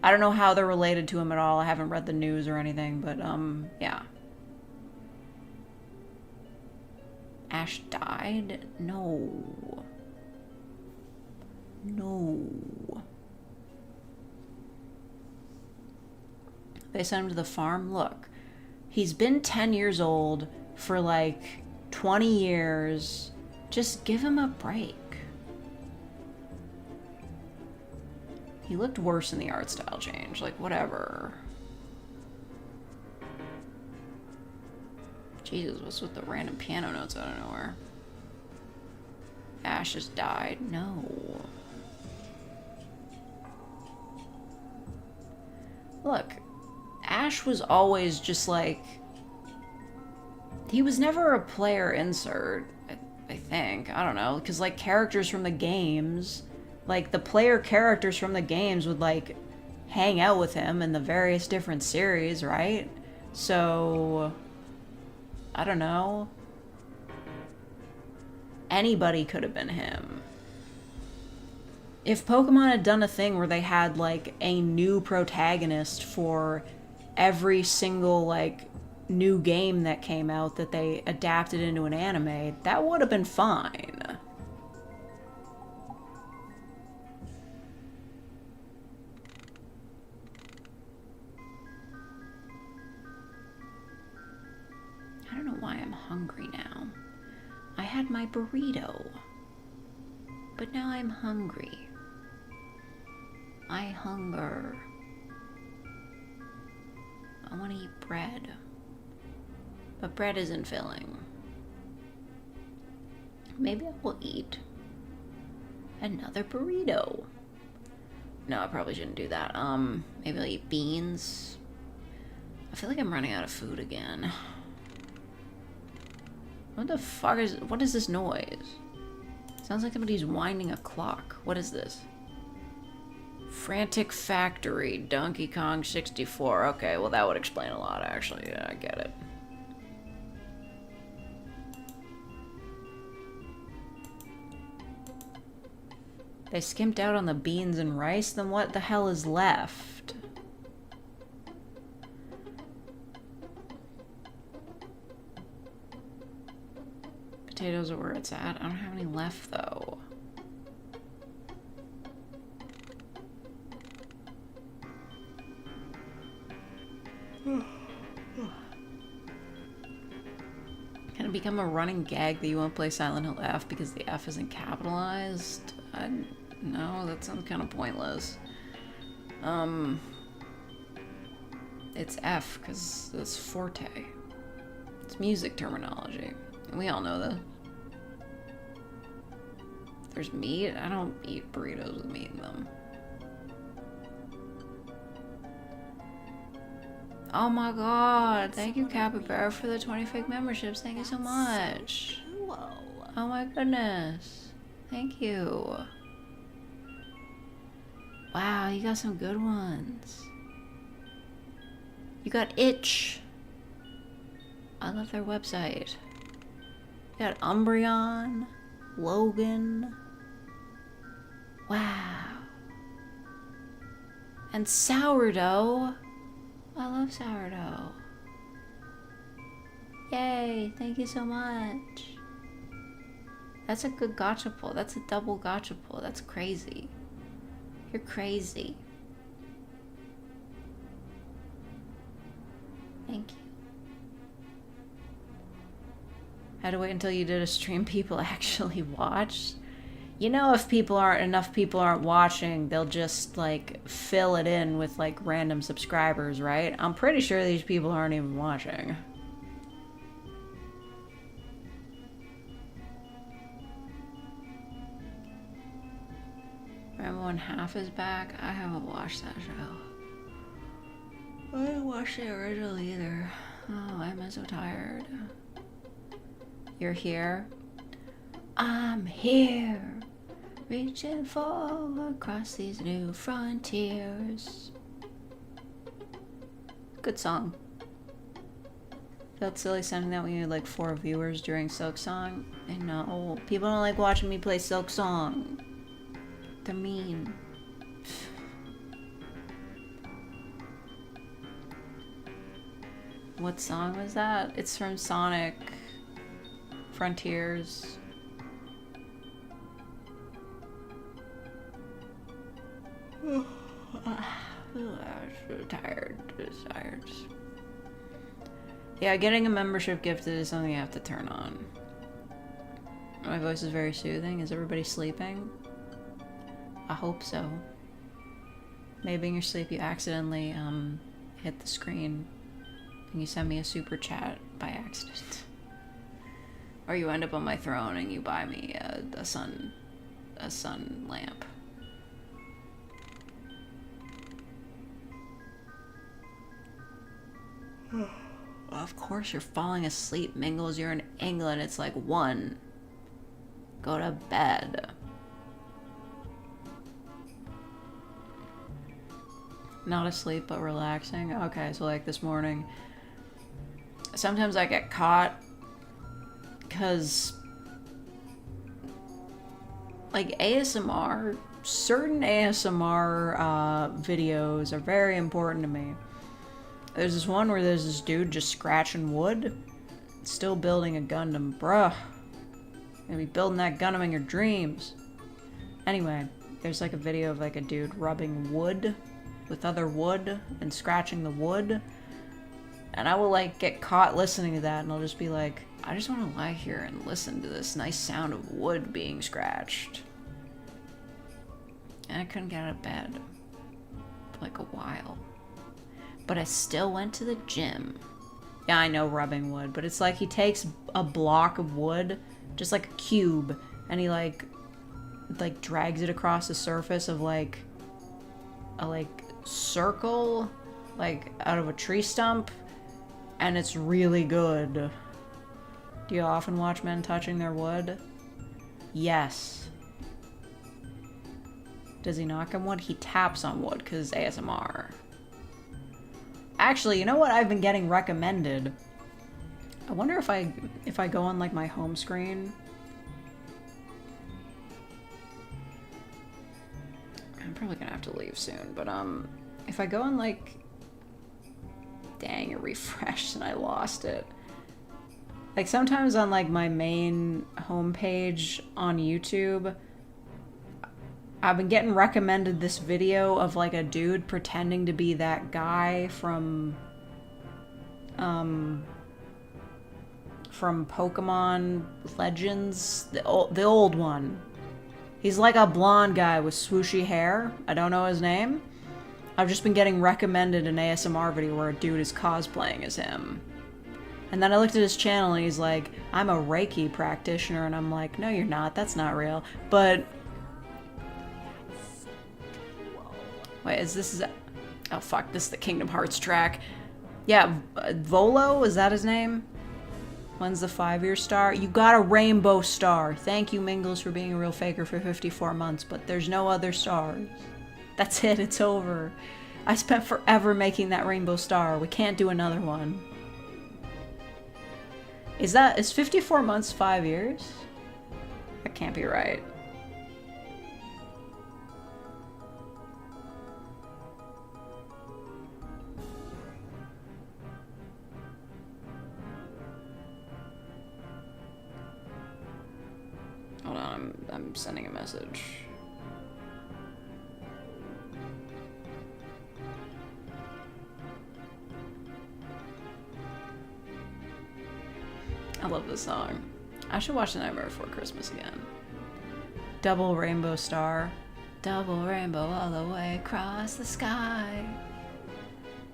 I don't know how they're related to him at all. I haven't read the news or anything, but yeah. Ash died? No. No. They sent him to the farm? Look, he's been 10 years old for like 20 years. Just give him a break. He looked worse in the art style change. Like, whatever. Jesus, what's with the random piano notes out of nowhere? Ash just died. No. Look, Ash was always just like... He was never a player insert, I think. I don't know. Because, like, characters from the games... Like, the player characters from the games would, like, hang out with him in the various different series, right? So... I don't know. Anybody could have been him. If Pokemon had done a thing where they had, like, a new protagonist for every single, like, new game that came out that they adapted into an anime, that would have been fine. I don't know why I'm hungry now. I had my burrito, but now I'm hungry. I hunger. I want to eat bread, but bread isn't filling. Maybe I will eat another burrito. No, I probably shouldn't do that. Maybe I'll eat beans. I feel like I'm running out of food again. What the fuck what is this noise? Sounds like somebody's winding a clock. What is this? Frantic Factory, Donkey Kong 64. Okay, well that would explain a lot actually. Yeah, I get it. They skimped out on the beans and rice? Then what the hell is left? Potatoes are where it's at. I don't have any left though. Can it become a running gag that you won't play Silent Hill F because the F isn't capitalized? No, that sounds kind of pointless. It's F because it's forte. It's music terminology. We all know that. There's meat? I don't eat burritos with meat in them. Oh my god. Thank you, Capybara, for the 20 fake memberships. Thank you so much. Oh my goodness. Thank you. Wow, you got some good ones. You got Itch. I love their website. You got Umbreon. Logan. Wow. And Sourdough. I love Sourdough. Yay, thank you so much. That's a good gacha pull. That's a double gacha pull. That's crazy. You're crazy. Thank you. I had to wait until you did a stream people actually watched. You know, if enough people aren't watching, they'll just like fill it in with like random subscribers, right? I'm pretty sure these people aren't even watching. Remember when Half is back? I haven't watched that show. I didn't watch the original either. Oh, why am I so tired? You're here? I'm here, reaching forward across these new frontiers. Good song. Felt silly sending that when you had like 4 viewers during silksong. I know. People don't like watching me play silksong. They're mean. What song was that? It's from Sonic Frontiers. I'm so tired. Just tired. Yeah, getting a membership gifted is something you have to turn on. My voice is very soothing. Is everybody sleeping? I hope so. Maybe in your sleep you accidentally hit the screen and you send me a super chat by accident. Or you end up on my throne and you buy me a sun lamp. Of course you're falling asleep, Mingles. You're in England. It's like 1. Go to bed. Not asleep, but relaxing. Okay, so like this morning, sometimes I get caught because like ASMR, certain ASMR videos are very important to me. There's this one where there's this dude just scratching wood, still building a Gundam. Bruh, you're gonna be building that Gundam in your dreams. Anyway, there's like a video of like a dude rubbing wood with other wood and scratching the wood, and I will like get caught listening to that and I'll just be like, I just want to lie here and listen to this nice sound of wood being scratched. And I couldn't get out of bed for like a while, but I still went to the gym. Yeah, I know, rubbing wood, but it's like he takes a block of wood, just like a cube, and he like drags it across the surface of like a circle, like out of a tree stump, and it's really good. Do you often watch men touching their wood? Yes. Does he knock on wood? He taps on wood because ASMR. Actually, you know what I've been getting recommended? I wonder if I go on like my home screen. I'm probably gonna have to leave soon, but if I go on like, dang, it refreshed and I lost it. Like sometimes on like my main homepage on YouTube, I've been getting recommended this video of like a dude pretending to be that guy from Pokemon Legends, the old one. He's like a blonde guy with swooshy hair. I don't know his name. I've just been getting recommended an ASMR video where a dude is cosplaying as him. And then I looked at his channel and he's like, I'm a Reiki practitioner, and I'm like, no you're not, that's not real. But wait, oh fuck, this is the Kingdom Hearts track. Yeah, Volo, is that his name? When's the 5-year star? You got a rainbow star. Thank you, Mingles, for being a real faker for 54 months, but there's no other stars. That's it, it's over. I spent forever making that rainbow star. We can't do another one. Is 54 months 5 years? That can't be right. I'm sending a message. I love this song. I should watch The Nightmare Before Christmas again. Double rainbow star. Double rainbow all the way across the sky.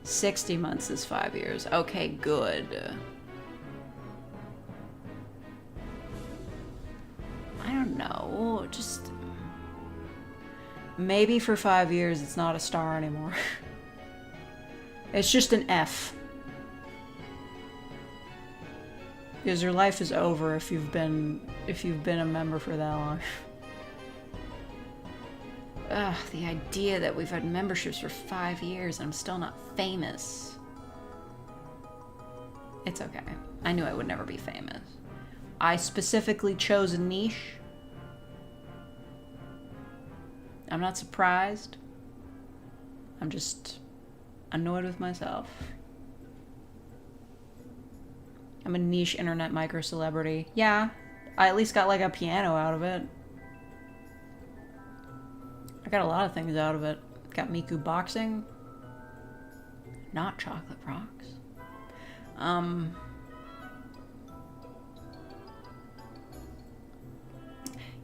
60 months is 5 years. Okay, good. I don't know. Just... maybe for 5 years it's not a star anymore. It's just an F. Because your life is over if you've been a member for that long. Ugh, the idea that we've had memberships for 5 years and I'm still not famous. It's okay. I knew I would never be famous. I specifically chose a niche. I'm not surprised. I'm just annoyed with myself. I'm a niche internet micro celebrity. Yeah, I at least got like a piano out of it. I got a lot of things out of it. Got Miku boxing. Not chocolate rocks.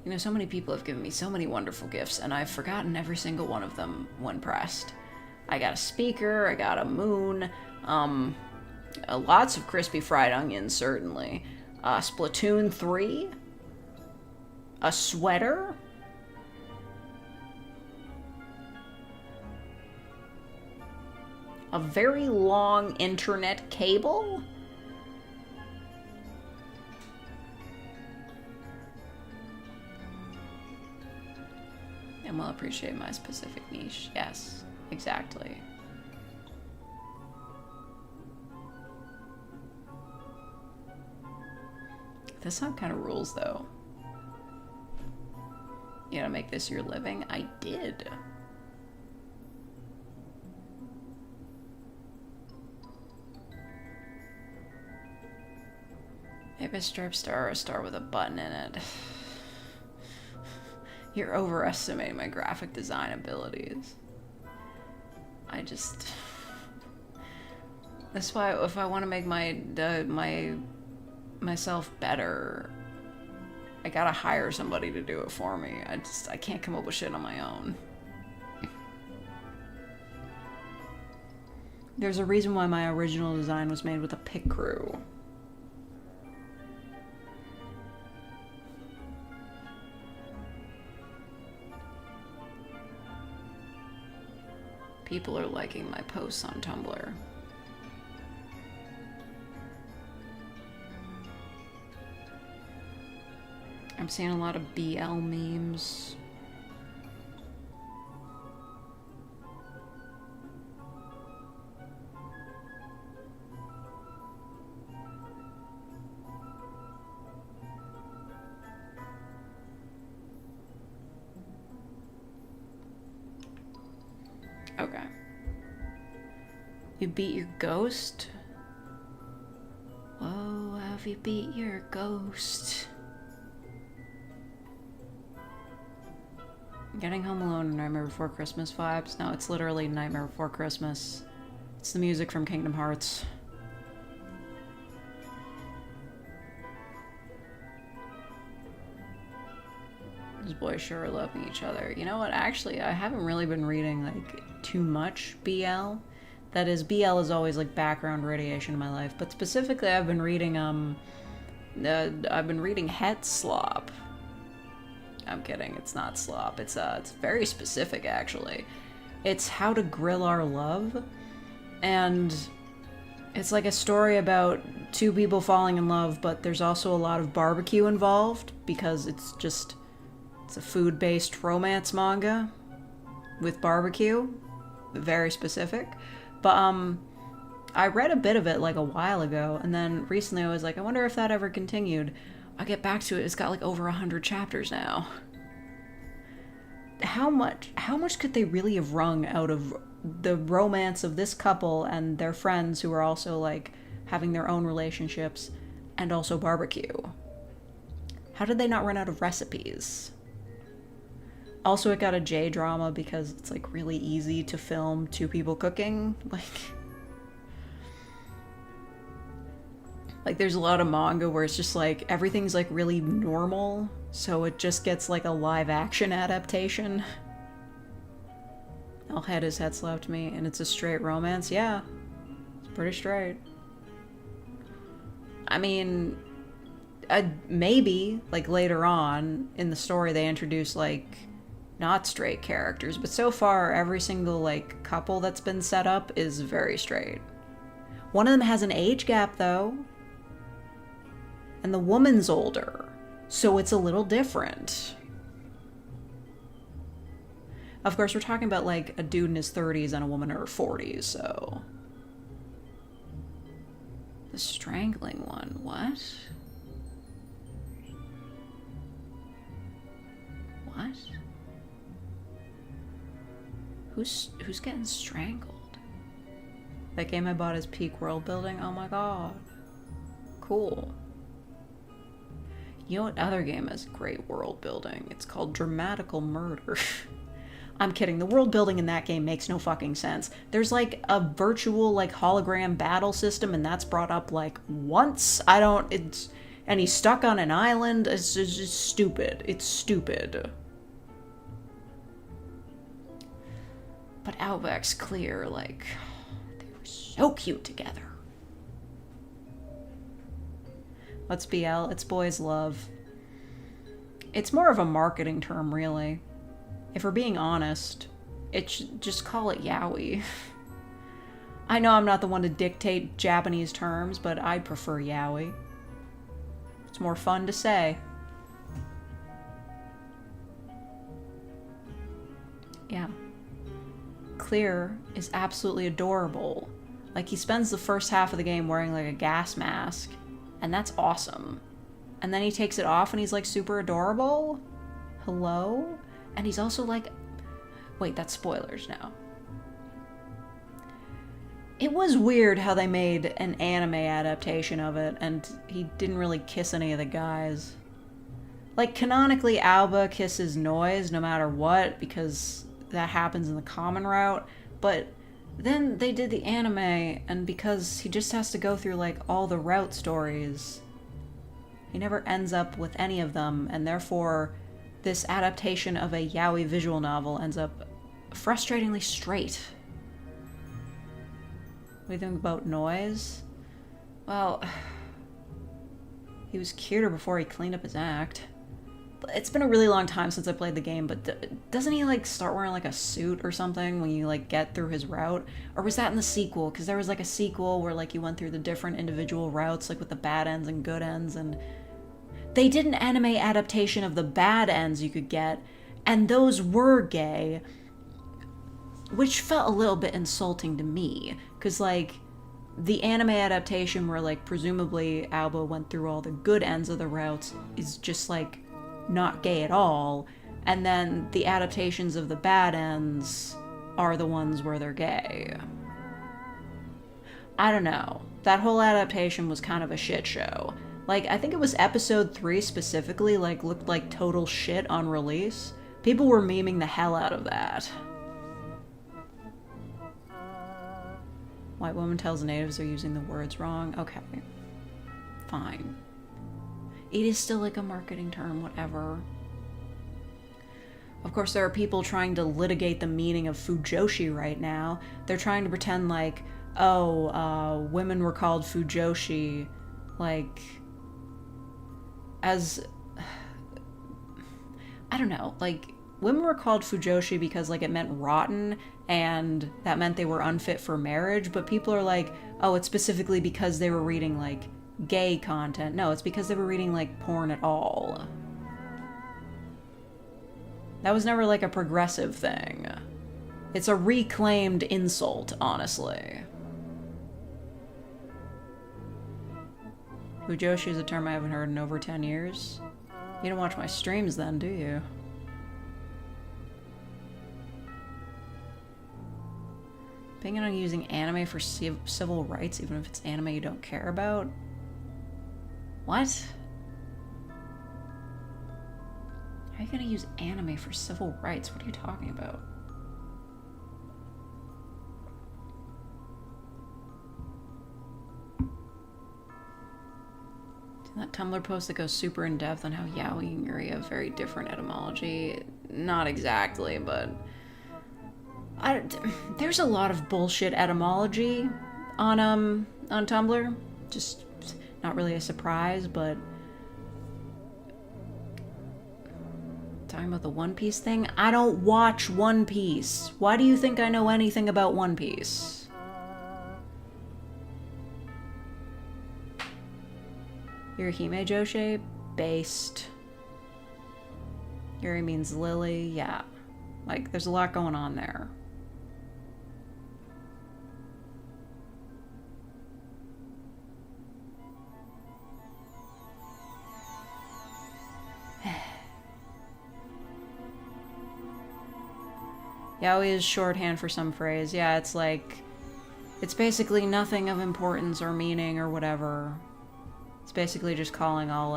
You know, so many people have given me so many wonderful gifts, and I've forgotten every single one of them when pressed. I got a speaker, I got a moon, lots of crispy fried onions, certainly. Splatoon 3. A sweater. A very long internet cable. And will appreciate my specific niche. Yes, exactly. This song kind of rules, though. You gotta make this your living? I did. Maybe a striped star or a star with a button in it. You're overestimating my graphic design abilities. That's why if I want to make myself better, I gotta hire somebody to do it for me. I can't come up with shit on my own. There's a reason why my original design was made with a pit crew. People are liking my posts on Tumblr. I'm seeing a lot of BL memes. Okay. You beat your ghost? Whoa, have you beat your ghost? Getting Home Alone and Nightmare Before Christmas vibes? No, it's literally Nightmare Before Christmas. It's the music from Kingdom Hearts. These boys sure are loving each other. You know what? Actually, I haven't really been reading, like, too much BL. That is, BL is always, like, background radiation in my life. But specifically, I've been reading, Het Slop. I'm kidding, it's not slop. It's very specific, actually. It's How to Grill Our Love. And it's like a story about two people falling in love, but there's also a lot of barbecue involved, because it's a food-based romance manga with barbecue. Very specific. But, I read a bit of it, like, a while ago, and then recently I was like, I wonder if that ever continued. I get back to it, it's got, like, over 100 chapters now. How much could they really have wrung out of the romance of this couple and their friends who are also, like, having their own relationships and also barbecue? How did they not run out of recipes? Also, it got a J drama because it's like really easy to film two people cooking. Like there's a lot of manga where it's just like everything's like really normal, so it just gets like a live action adaptation. I'll had his head slapped me, and it's a straight romance. Yeah, it's pretty straight. I mean, maybe like later on in the story they introduce like not straight characters, but so far every single like couple that's been set up is very straight. One of them has an age gap though, and the woman's older, so it's a little different. Of course, we're talking about like a dude in his 30s and a woman in her 40s, so. The strangling one, what? What? Who's getting strangled? That game I bought is peak world building? Oh my god. Cool. You know what other game has great world building? It's called Dramatical Murder. I'm kidding. The world building in that game makes no fucking sense. There's like a virtual like hologram battle system, and that's brought up like once. And he's stuck on an island. It's just stupid. It's stupid. But Outback's clear, like, they were so cute together. What's BL? It's boys love. It's more of a marketing term, really. If we're being honest, just call it yaoi. I know I'm not the one to dictate Japanese terms, but I prefer yaoi. It's more fun to say. Yeah. Clear is absolutely adorable. Like, he spends the first half of the game wearing like a gas mask, and that's awesome. And then he takes it off and he's like super adorable. Hello? And he's also like, wait, that's spoilers now. It was weird how they made an anime adaptation of it, and he didn't really kiss any of the guys. Like, canonically, Alba kisses Noise no matter what, because that happens in the common route, but then they did the anime, and because he just has to go through, like, all the route stories, he never ends up with any of them, and therefore this adaptation of a yaoi visual novel ends up frustratingly straight. What do you think about Noise? Well, he was cuter before he cleaned up his act. It's been a really long time since I played the game, but doesn't he, like, start wearing, like, a suit or something when you, like, get through his route? Or was that in the sequel? Because there was, like, a sequel where, like, you went through the different individual routes, like, with the bad ends and good ends, and they did an anime adaptation of the bad ends you could get, and those were gay, which felt a little bit insulting to me, because, like, the anime adaptation where, like, presumably Alba went through all the good ends of the routes is just, like, not gay at all, and then the adaptations of the bad ends are the ones where they're gay. I don't know. That whole adaptation was kind of a shit show. Like, I think it was episode 3 specifically, like, looked like total shit on release. People were memeing the hell out of that. White woman tells natives they're using the words wrong. Okay. Fine. It is still like a marketing term, whatever. Of course, there are people trying to litigate the meaning of fujoshi right now. They're trying to pretend like, oh, women were called fujoshi, like, as, I don't know, like, women were called fujoshi because, like, it meant rotten, and that meant they were unfit for marriage, but people are like, oh, it's specifically because they were reading, like, gay content. No, it's because they were reading, like, porn at all. That was never, like, a progressive thing. It's a reclaimed insult, honestly. Fujoshi is a term I haven't heard in over 10 years. You don't watch my streams then, do you? Opinion on using anime for civil rights, even if it's anime you don't care about? What? are you gonna use anime for civil rights? What are you talking about? That Tumblr post that goes super in depth on how yaoi and yuri have very different etymology. Not exactly, but there's a lot of bullshit etymology on Tumblr. Just not really a surprise, but talking about the One Piece thing, I don't watch One Piece. Why do you think I know anything about One Piece? Yurihime Joshi, based. Yuri means lily, yeah. Like, there's a lot going on there. Yaoi is shorthand for some phrase. Yeah, it's like, it's basically nothing of importance or meaning or whatever. It's basically just calling all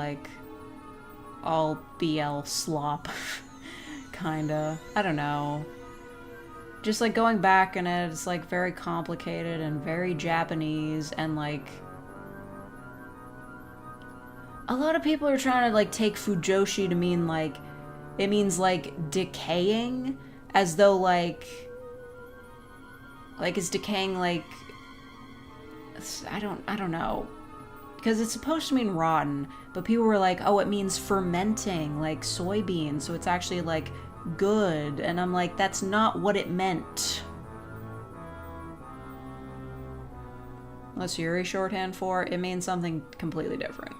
BL slop. Kinda. I don't know. Just like going back in it, it's like very complicated and very Japanese, and like a lot of people are trying to like take fujoshi to mean like it means like decaying, as though like it's decaying like I don't know. Because it's supposed to mean rotten, but people were like, oh, it means fermenting, like soybeans, so it's actually like good. And I'm like, that's not what it meant. What's Yuri shorthand for? It means something completely different.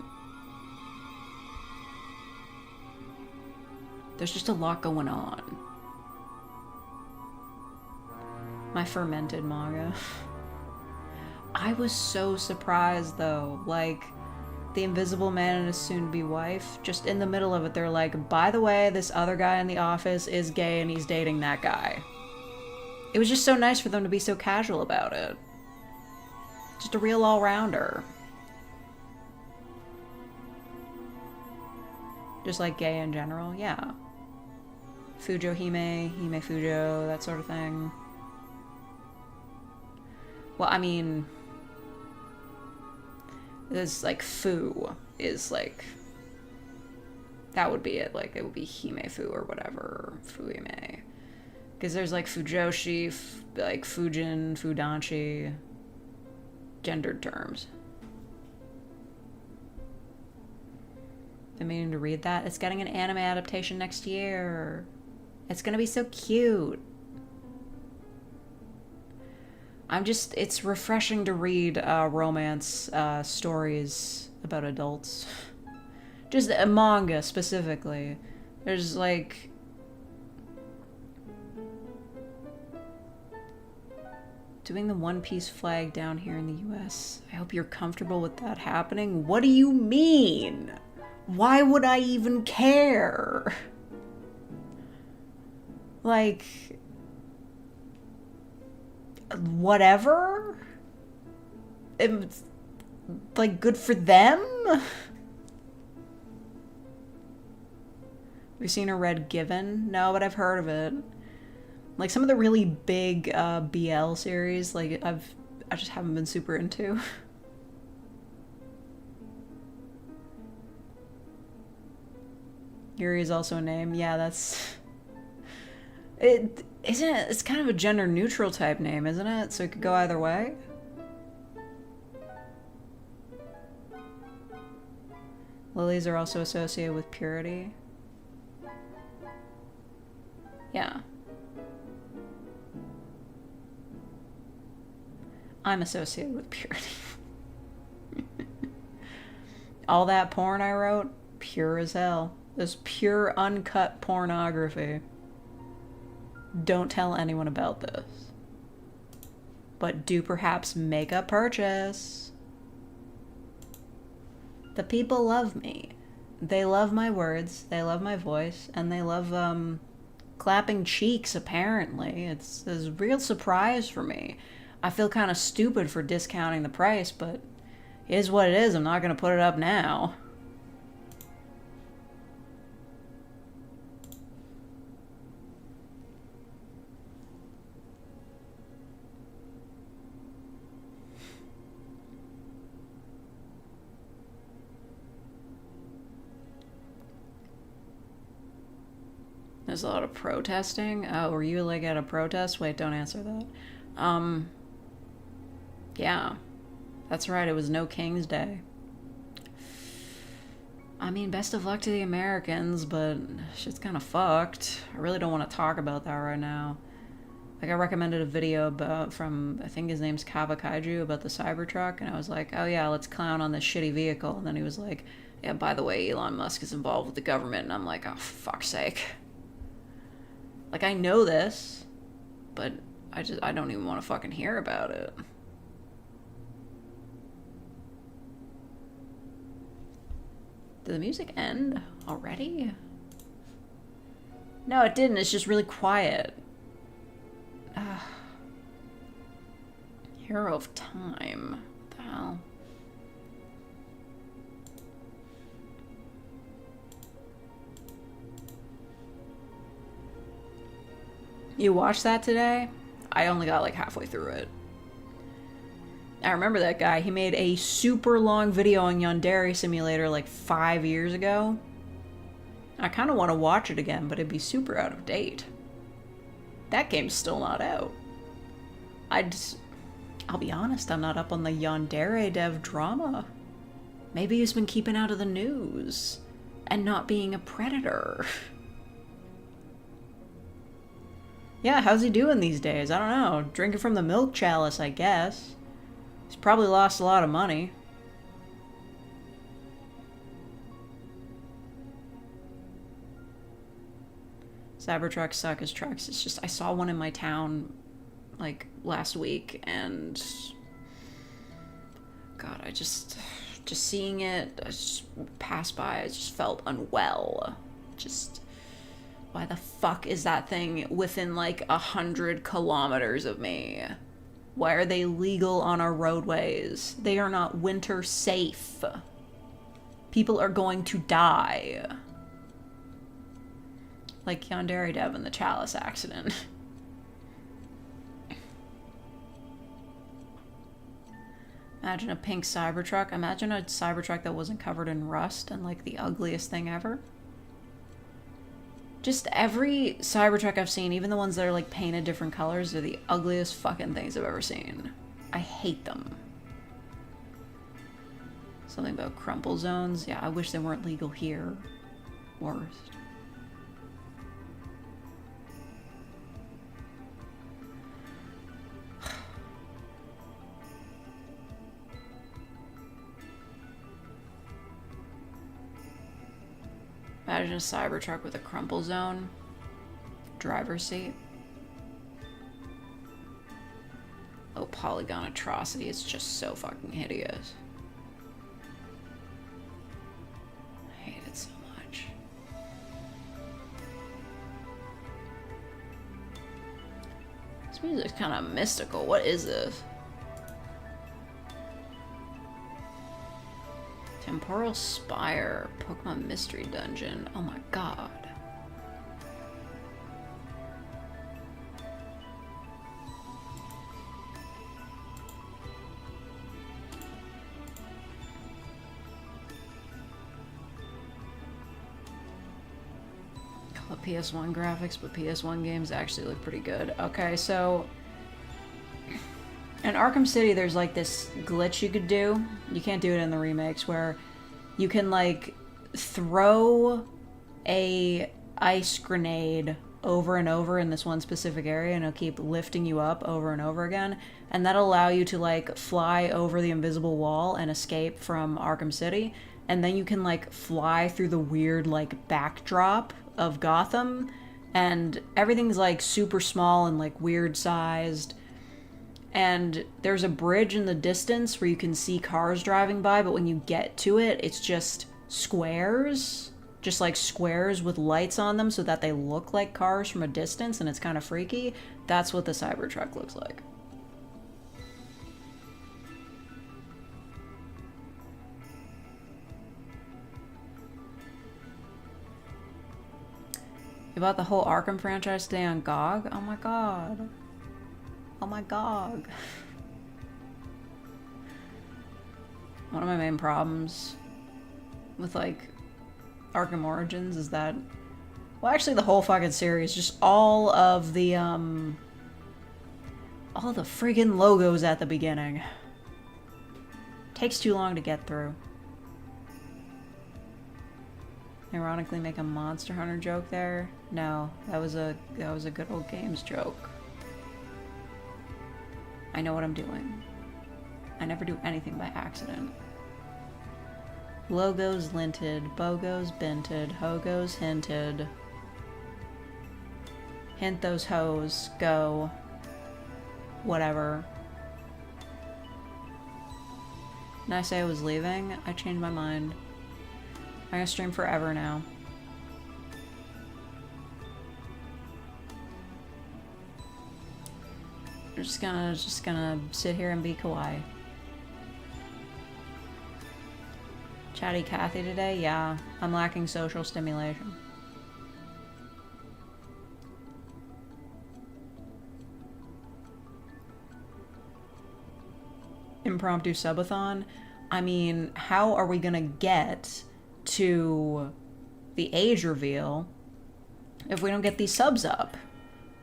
There's just a lot going on. My fermented manga. I was so surprised though, like, the Invisible Man and his soon-to-be wife, just in the middle of it, they're like, by the way, this other guy in the office is gay and he's dating that guy. It was just so nice for them to be so casual about it. Just a real all-rounder. Just like gay in general, yeah. Fujo Hime, Hime Fujo, that sort of thing. Well, I mean, there's like Fu is like, that would be it. Like, it would be Hime Fu or whatever, Fuime. Because there's like Fujoshi, like Fujin, Fudanshi, gendered terms. Been meaning to read that. It's getting an anime adaptation next year. It's gonna be so cute. It's refreshing to read romance stories about adults. Just a manga, specifically. There's, like... doing the One Piece flag down here in the US. I hope you're comfortable with that happening. What do you mean? Why would I even care? Like... whatever? It's like good for them? Have you seen or read Given? No, but I've heard of it. Like some of the really big BL series, like I just haven't been super into. Yuri is also a name. Yeah, that's it. Isn't it? It's kind of a gender neutral type name, isn't it? So it could go either way. Lilies are also associated with purity. Yeah. I'm associated with purity. All that porn I wrote, pure as hell. This pure uncut pornography. Don't tell anyone about this. But do perhaps make a purchase. The people love me. They love my words, they love my voice, and they love, clapping cheeks, apparently. It's a real surprise for me. I feel kind of stupid for discounting the price, but it is what it is. I'm not going to put it up now. There's a lot of protesting. Oh, were you like at a protest? Wait, don't answer that. Yeah. That's right, it was No King's Day. I mean, best of luck to the Americans, but shit's kind of fucked. I really don't want to talk about that right now. Like, I recommended a video about, from, I think his name's Kawaii, about the Cybertruck, and I was like, oh yeah, let's clown on this shitty vehicle. And then he was like, yeah, by the way, Elon Musk is involved with the government. And I'm like, oh, fuck's sake. Like, I know this, but I don't even want to fucking hear about it. Did the music end already? No, it didn't. It's just really quiet. Hero of Time. What the hell? You watched that today? I only got like halfway through it. I remember that guy. He made a super long video on Yandere Simulator like 5 years ago. I kind of want to watch it again, but it'd be super out of date. That game's still not out. I'll be honest, I'm not up on the Yandere dev drama. Maybe he's been keeping out of the news and not being a predator. Yeah, how's he doing these days? I don't know. Drinking from the milk chalice, I guess. He's probably lost a lot of money. Cybertrucks suck as trucks. It's just, I saw one in my town like last week, and God, I just seeing it, I just passed by, I just felt unwell. Just, why the fuck is that thing within like 100 kilometers of me? Why are they legal on our roadways? They are not winter safe. People are going to die. Like Yandere Dev in the Chalice accident. Imagine a pink Cybertruck. Imagine a Cybertruck that wasn't covered in rust and like the ugliest thing ever. Just every Cybertruck I've seen, even the ones that are like painted different colors, are the ugliest fucking things I've ever seen. I hate them. Something about crumple zones. Yeah, I wish they weren't legal here. Worst. Imagine a Cybertruck with a crumple zone. Driver's seat. Oh, polygon atrocity. It's just so fucking hideous. I hate it so much. This music's kind of mystical. What is this? Temporal Spire, Pokemon Mystery Dungeon. Oh my god. Call it PS1 graphics, but PS1 games actually look pretty good. Okay, so in Arkham City, there's like this glitch you could do. You can't do it in the remakes, where you can like throw a ice grenade over and over in this one specific area, and it'll keep lifting you up over and over again. And that'll allow you to like fly over the invisible wall and escape from Arkham City. And then you can like fly through the weird like backdrop of Gotham, and everything's like super small and like weird sized. And there's a bridge in the distance where you can see cars driving by, but when you get to it, it's just squares. Just like squares with lights on them so that they look like cars from a distance, and it's kind of freaky. That's what the Cybertruck looks like. You bought the whole Arkham franchise today on GOG? Oh my god. Oh my god. One of my main problems with like Arkham Origins is that Well, actually, the whole fucking series, just all the friggin' logos at the beginning. Takes too long to get through. Ironically, make a Monster Hunter joke there. No, that was a good old games joke. I know what I'm doing. I never do anything by accident. Logos linted, bogos binted, hogos hinted. Hint those hoes, go. Whatever. Did I say I was leaving? I changed my mind. I'm gonna stream forever now. I'm just gonna sit here and be kawaii. Chatty Cathy today? Yeah, I'm lacking social stimulation. Impromptu subathon? I mean, how are we gonna get to the age reveal if we don't get these subs up?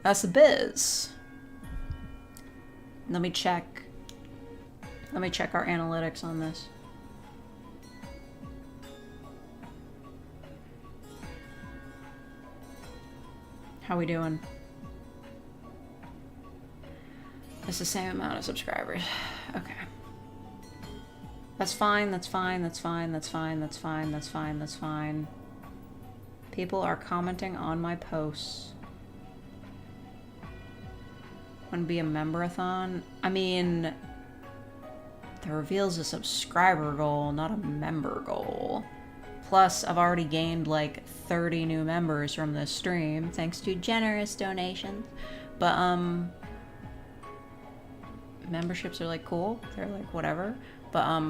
That's the biz. Let me check our analytics on this. How we doing? It's the same amount of subscribers. Okay. That's fine, that's fine, that's fine, that's fine, that's fine, that's fine, that's fine. People are commenting on my posts. Wanna be a member-a-thon? I mean, the reveal's a subscriber goal, not a member goal. Plus, I've already gained like 30 new members from this stream, thanks to generous donations. But, memberships are like cool. They're like whatever. But,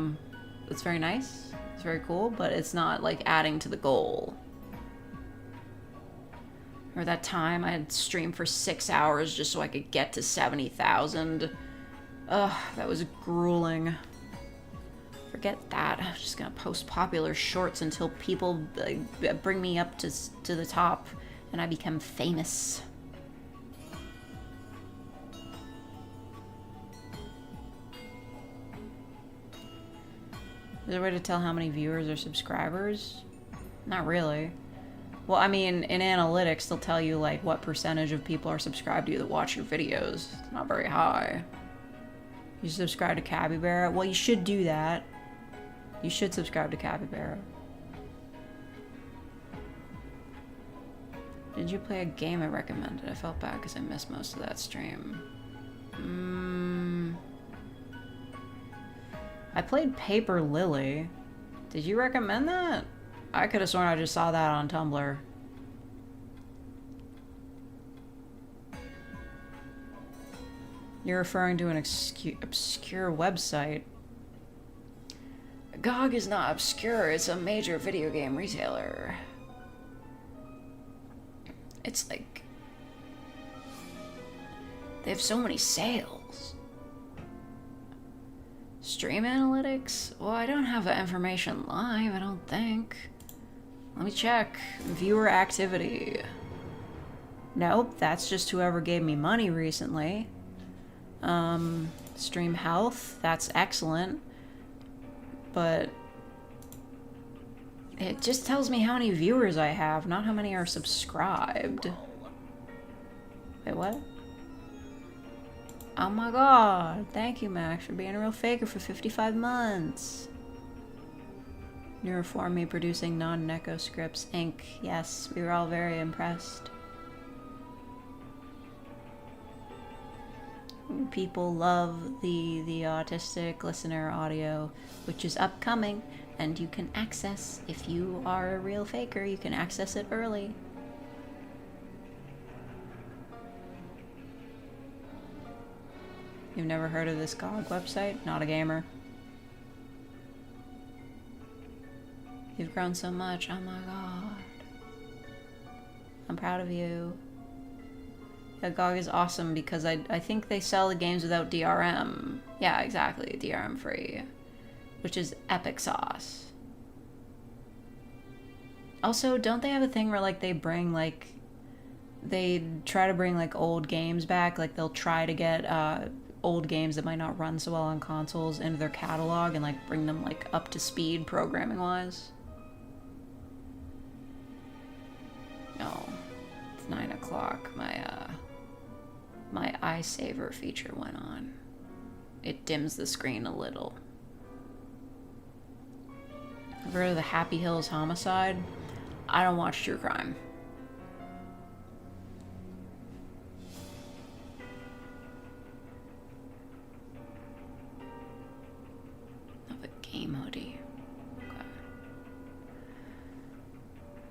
it's very nice. It's very cool, but it's not like adding to the goal. Or that time I had streamed for 6 hours just so I could get to 70,000. Ugh, that was grueling. Forget that. I'm just gonna post popular shorts until people bring me up to the top and I become famous. Is there a way to tell how many viewers or subscribers? Not really. Well, I mean, in analytics, they'll tell you, like, what percentage of people are subscribed to you that watch your videos. It's not very high. You subscribe to Capybara? Well, you should do that. You should subscribe to Capybara. Did you play a game I recommended? I felt bad because I missed most of that stream. I played Paper Lily. Did you recommend that? I could have sworn I just saw that on Tumblr. You're referring to an obscure website. GOG is not obscure, it's a major video game retailer. It's like... they have so many sales. Stream analytics? Well, I don't have that information live, I don't think. Let me check. Viewer activity. Nope, that's just whoever gave me money recently. Stream health, that's excellent. But it just tells me how many viewers I have, not how many are subscribed. Wait, what? Oh my god, thank you, Max, for being a real faker for 55 months. Neuroform producing non-Neko scripts, Inc. Yes, we were all very impressed. People love the autistic listener audio, which is upcoming, and you can access, if you are a real faker, you can access it early. You've never heard of this GOG website? Not a gamer. You've grown so much, oh my god. I'm proud of you. Yeah, GOG is awesome because I think they sell the games without DRM. Yeah, exactly, DRM free. Which is epic sauce. Also, don't they have a thing where like they bring like they try to bring like old games back? Like they'll try to get old games that might not run so well on consoles into their catalog and like bring them like up to speed programming wise. Oh, it's 9 o'clock. My eye saver feature went on. It dims the screen a little. Ever heard of the Happy Hills homicide? I don't watch true crime. Of a game hoodie.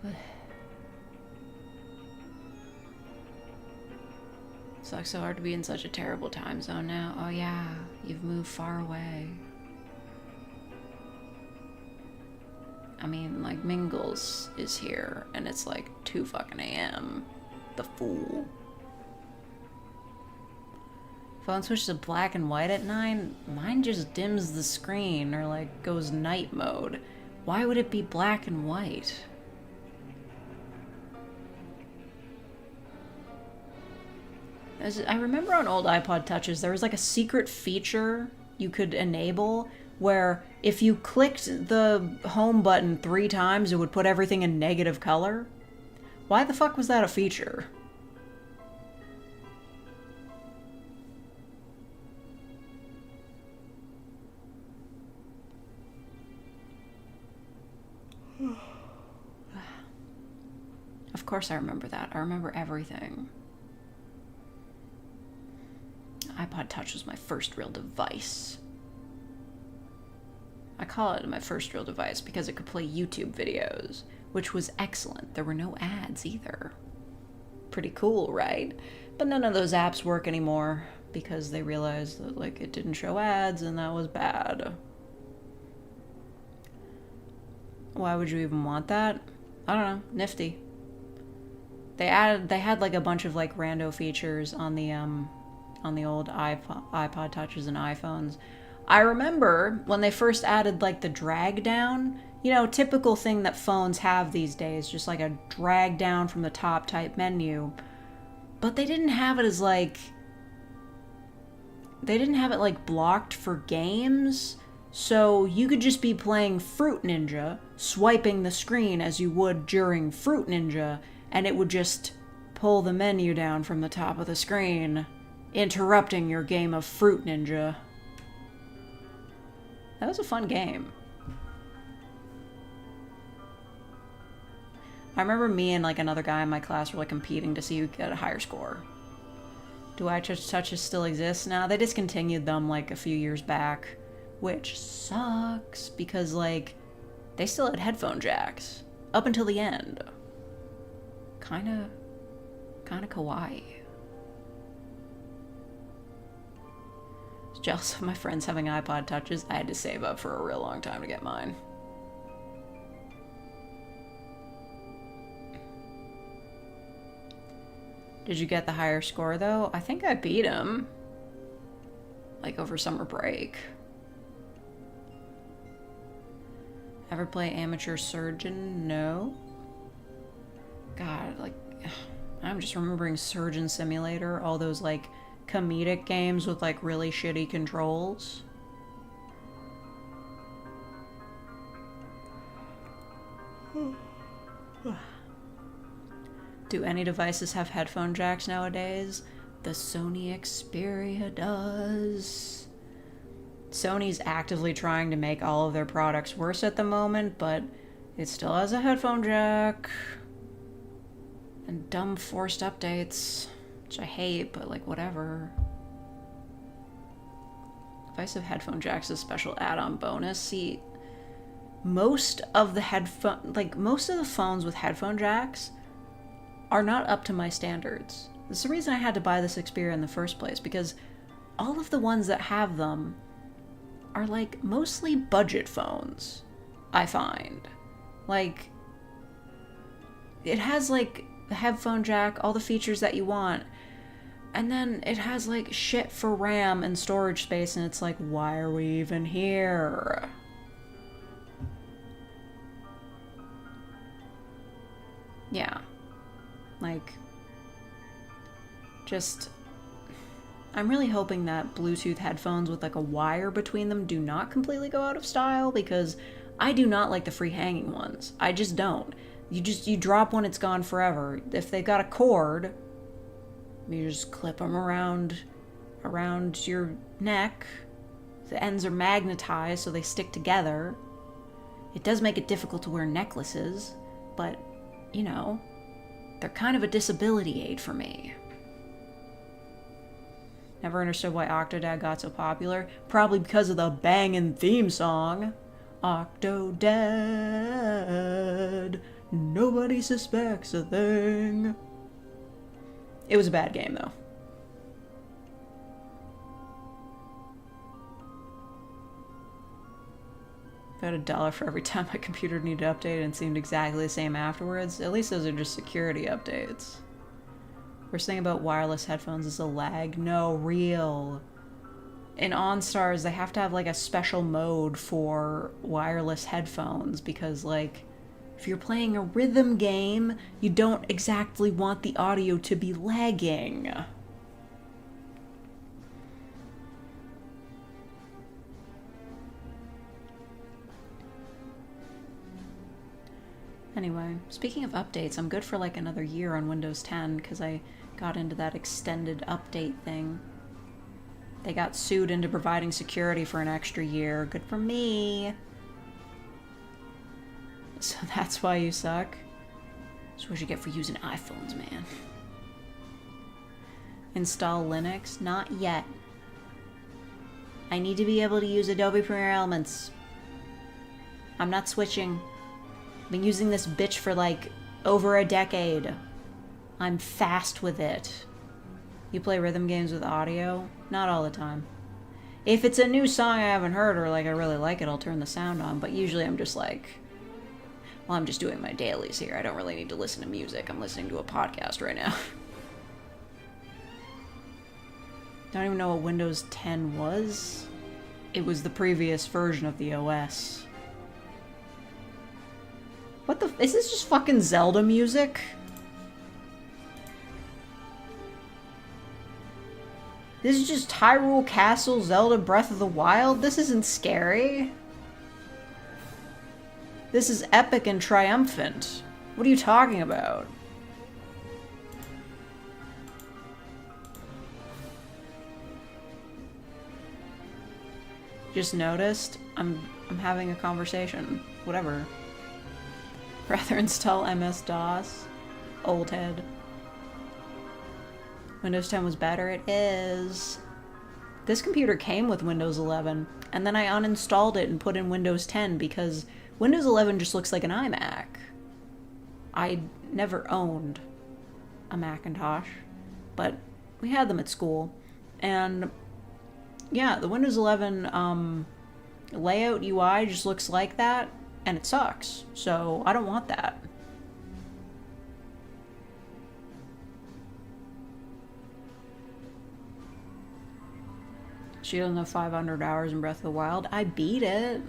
Okay. Sucks so hard to be in such a terrible time zone now. Oh yeah, you've moved far away. I mean, like, Mingles is here, and it's like 2 fucking a.m. The fool. Phone switches to black and white at 9? Mine just dims the screen, or like, goes night mode. Why would it be black and white? I remember on old iPod Touches, there was like a secret feature you could enable where if you clicked the home button 3 times, it would put everything in negative color. Why the fuck was that a feature? Of course I remember that. I remember everything. iPod Touch was my first real device. I call it my first real device because it could play YouTube videos, which was excellent. There were no ads either. Pretty cool, right? But none of those apps work anymore because they realized that like it didn't show ads and that was bad. Why would you even want that? I don't know. Nifty. They had like a bunch of like rando features on the old iPod Touches and iPhones. I remember when they first added like the drag down, you know, typical thing that phones have these days, just like a drag down from the top type menu. But they didn't have it as like, they didn't have it like blocked for games. So you could just be playing Fruit Ninja, swiping the screen as you would during Fruit Ninja, and it would just pull the menu down from the top of the screen, interrupting your game of Fruit Ninja. That was a fun game. I remember me and like another guy in my class were like competing to see who could get a higher score. Do iTouch Touches still exist now? They discontinued them like a few years back, which sucks because like they still had headphone jacks up until the end. Kinda kawaii. I was jealous of my friends having iPod Touches. I had to save up for a real long time to get mine. Did you get the higher score though? I think I beat him. Like over summer break. Ever play Amateur Surgeon? No. God, like, I'm just remembering Surgeon Simulator, all those like comedic games with like really shitty controls. Do any devices have headphone jacks nowadays? The Sony Xperia does. Sony's actively trying to make all of their products worse at the moment, but it still has a headphone jack. And dumb forced updates, which I hate, but like whatever. Device of headphone jacks is a special add-on bonus. See, most of the phones with headphone jacks are not up to my standards. That's the reason I had to buy this Xperia in the first place, because all of the ones that have them are like mostly budget phones, I find. Like, it has like the headphone jack, all the features that you want, and then it has like shit for RAM and storage space, and it's like, why are we even here? Yeah. Like, just... I'm really hoping that Bluetooth headphones with like a wire between them do not completely go out of style, because I do not like the free hanging ones. I just don't. You drop one, it's gone forever. If they've got a cord, you just clip them around your neck. The ends are magnetized so they stick together. It does make it difficult to wear necklaces, but, you know, they're kind of a disability aid for me. Never understood why Octodad got so popular. Probably because of the bangin' theme song. Octodad, nobody suspects a thing. It was a bad game, though. If I had $1 for every time my computer needed updated and seemed exactly the same afterwards, at least those are just security updates. Worst thing about wireless headphones is the lag. No, real. In OnStars, they have to have like a special mode for wireless headphones because, like, if you're playing a rhythm game, you don't exactly want the audio to be lagging. Anyway, speaking of updates, I'm good for like another year on Windows 10 because I got into that extended update thing. They got sued into providing security for an extra year. Good for me. So that's why you suck? That's what you get for using iPhones, man. Install Linux? Not yet. I need to be able to use Adobe Premiere Elements. I'm not switching. I've been using this bitch for like over a decade. I'm fast with it. You play rhythm games with audio? Not all the time. If it's a new song I haven't heard or like I really like it, I'll turn the sound on, but usually I'm just like, well, I'm just doing my dailies here. I don't really need to listen to music. I'm listening to a podcast right now. Don't even know what Windows 10 was. It was the previous version of the OS. What the... Is this just fucking Zelda music? This is just Hyrule Castle, Zelda Breath of the Wild? This isn't scary. This is epic and triumphant. What are you talking about? Just noticed I'm having a conversation. Whatever. Rather install MS-DOS. Old head. Windows 10 was better. It is. This computer came with Windows 11, and then I uninstalled it and put in Windows 10 because Windows 11 just looks like an iMac. I never owned a Macintosh, but we had them at school. And yeah, the Windows 11 layout UI just looks like that, and it sucks. So I don't want that. She doesn't have 500 hours in Breath of the Wild. I beat it.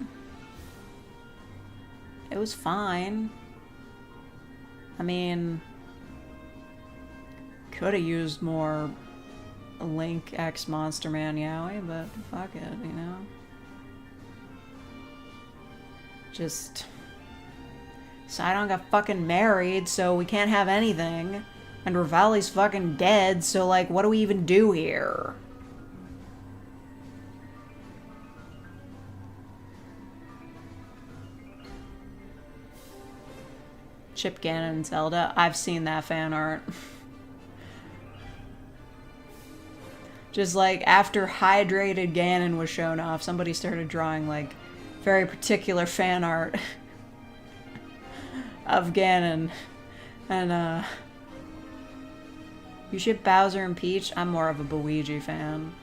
It was fine. I mean, could have used more Link X Monster Man Yowie, but fuck it, you know? Just... Sidon got fucking married, so we can't have anything. And Rivali's fucking dead, so like, what do we even do here? Chip Ganon and Zelda. I've seen that fan art. Just like after hydrated Ganon was shown off, somebody started drawing like very particular fan art of Ganon. And you ship Bowser and Peach? I'm more of a Luigi fan.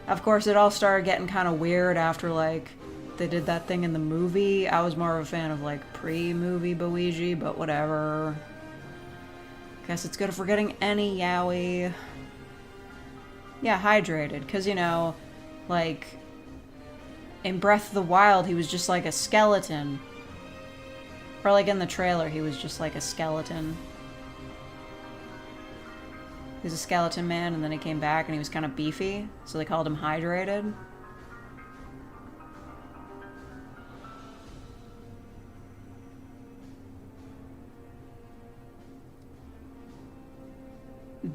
Of course, it all started getting kind of weird after like they did that thing in the movie. I was more of a fan of like pre-movie Luigi, but whatever. Guess it's good if we're getting any Yowie. Yeah, hydrated, because, you know, like, in Breath of the Wild, he was just like a skeleton. Or like in the trailer, he was just like a skeleton. He was a skeleton man, and then he came back and he was kind of beefy, so they called him Hydrated.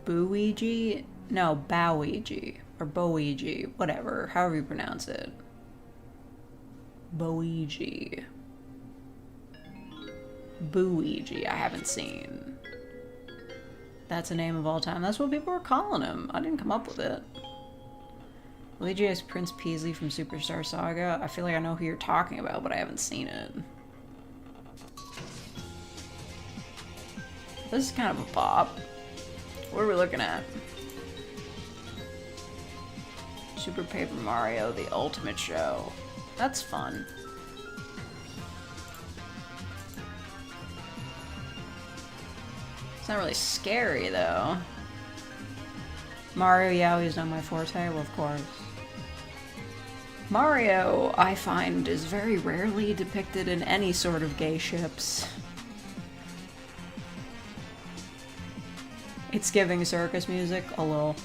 Booigi? No, Bowigi. Or Boigi. Whatever. However you pronounce it. Boigi. Booigi, I haven't seen. That's a name of all time. That's what people were calling him. I didn't come up with it. Luigi is Prince Peasley from Superstar Saga. I feel like I know who you're talking about, but I haven't seen it. This is kind of a bop. What are we looking at? Super Paper Mario, The Ultimate Show. That's fun. It's not really scary, though. Mario, yeah, always not my forte. Well, of course. Mario, I find, is very rarely depicted in any sort of gay ships. It's giving circus music a little.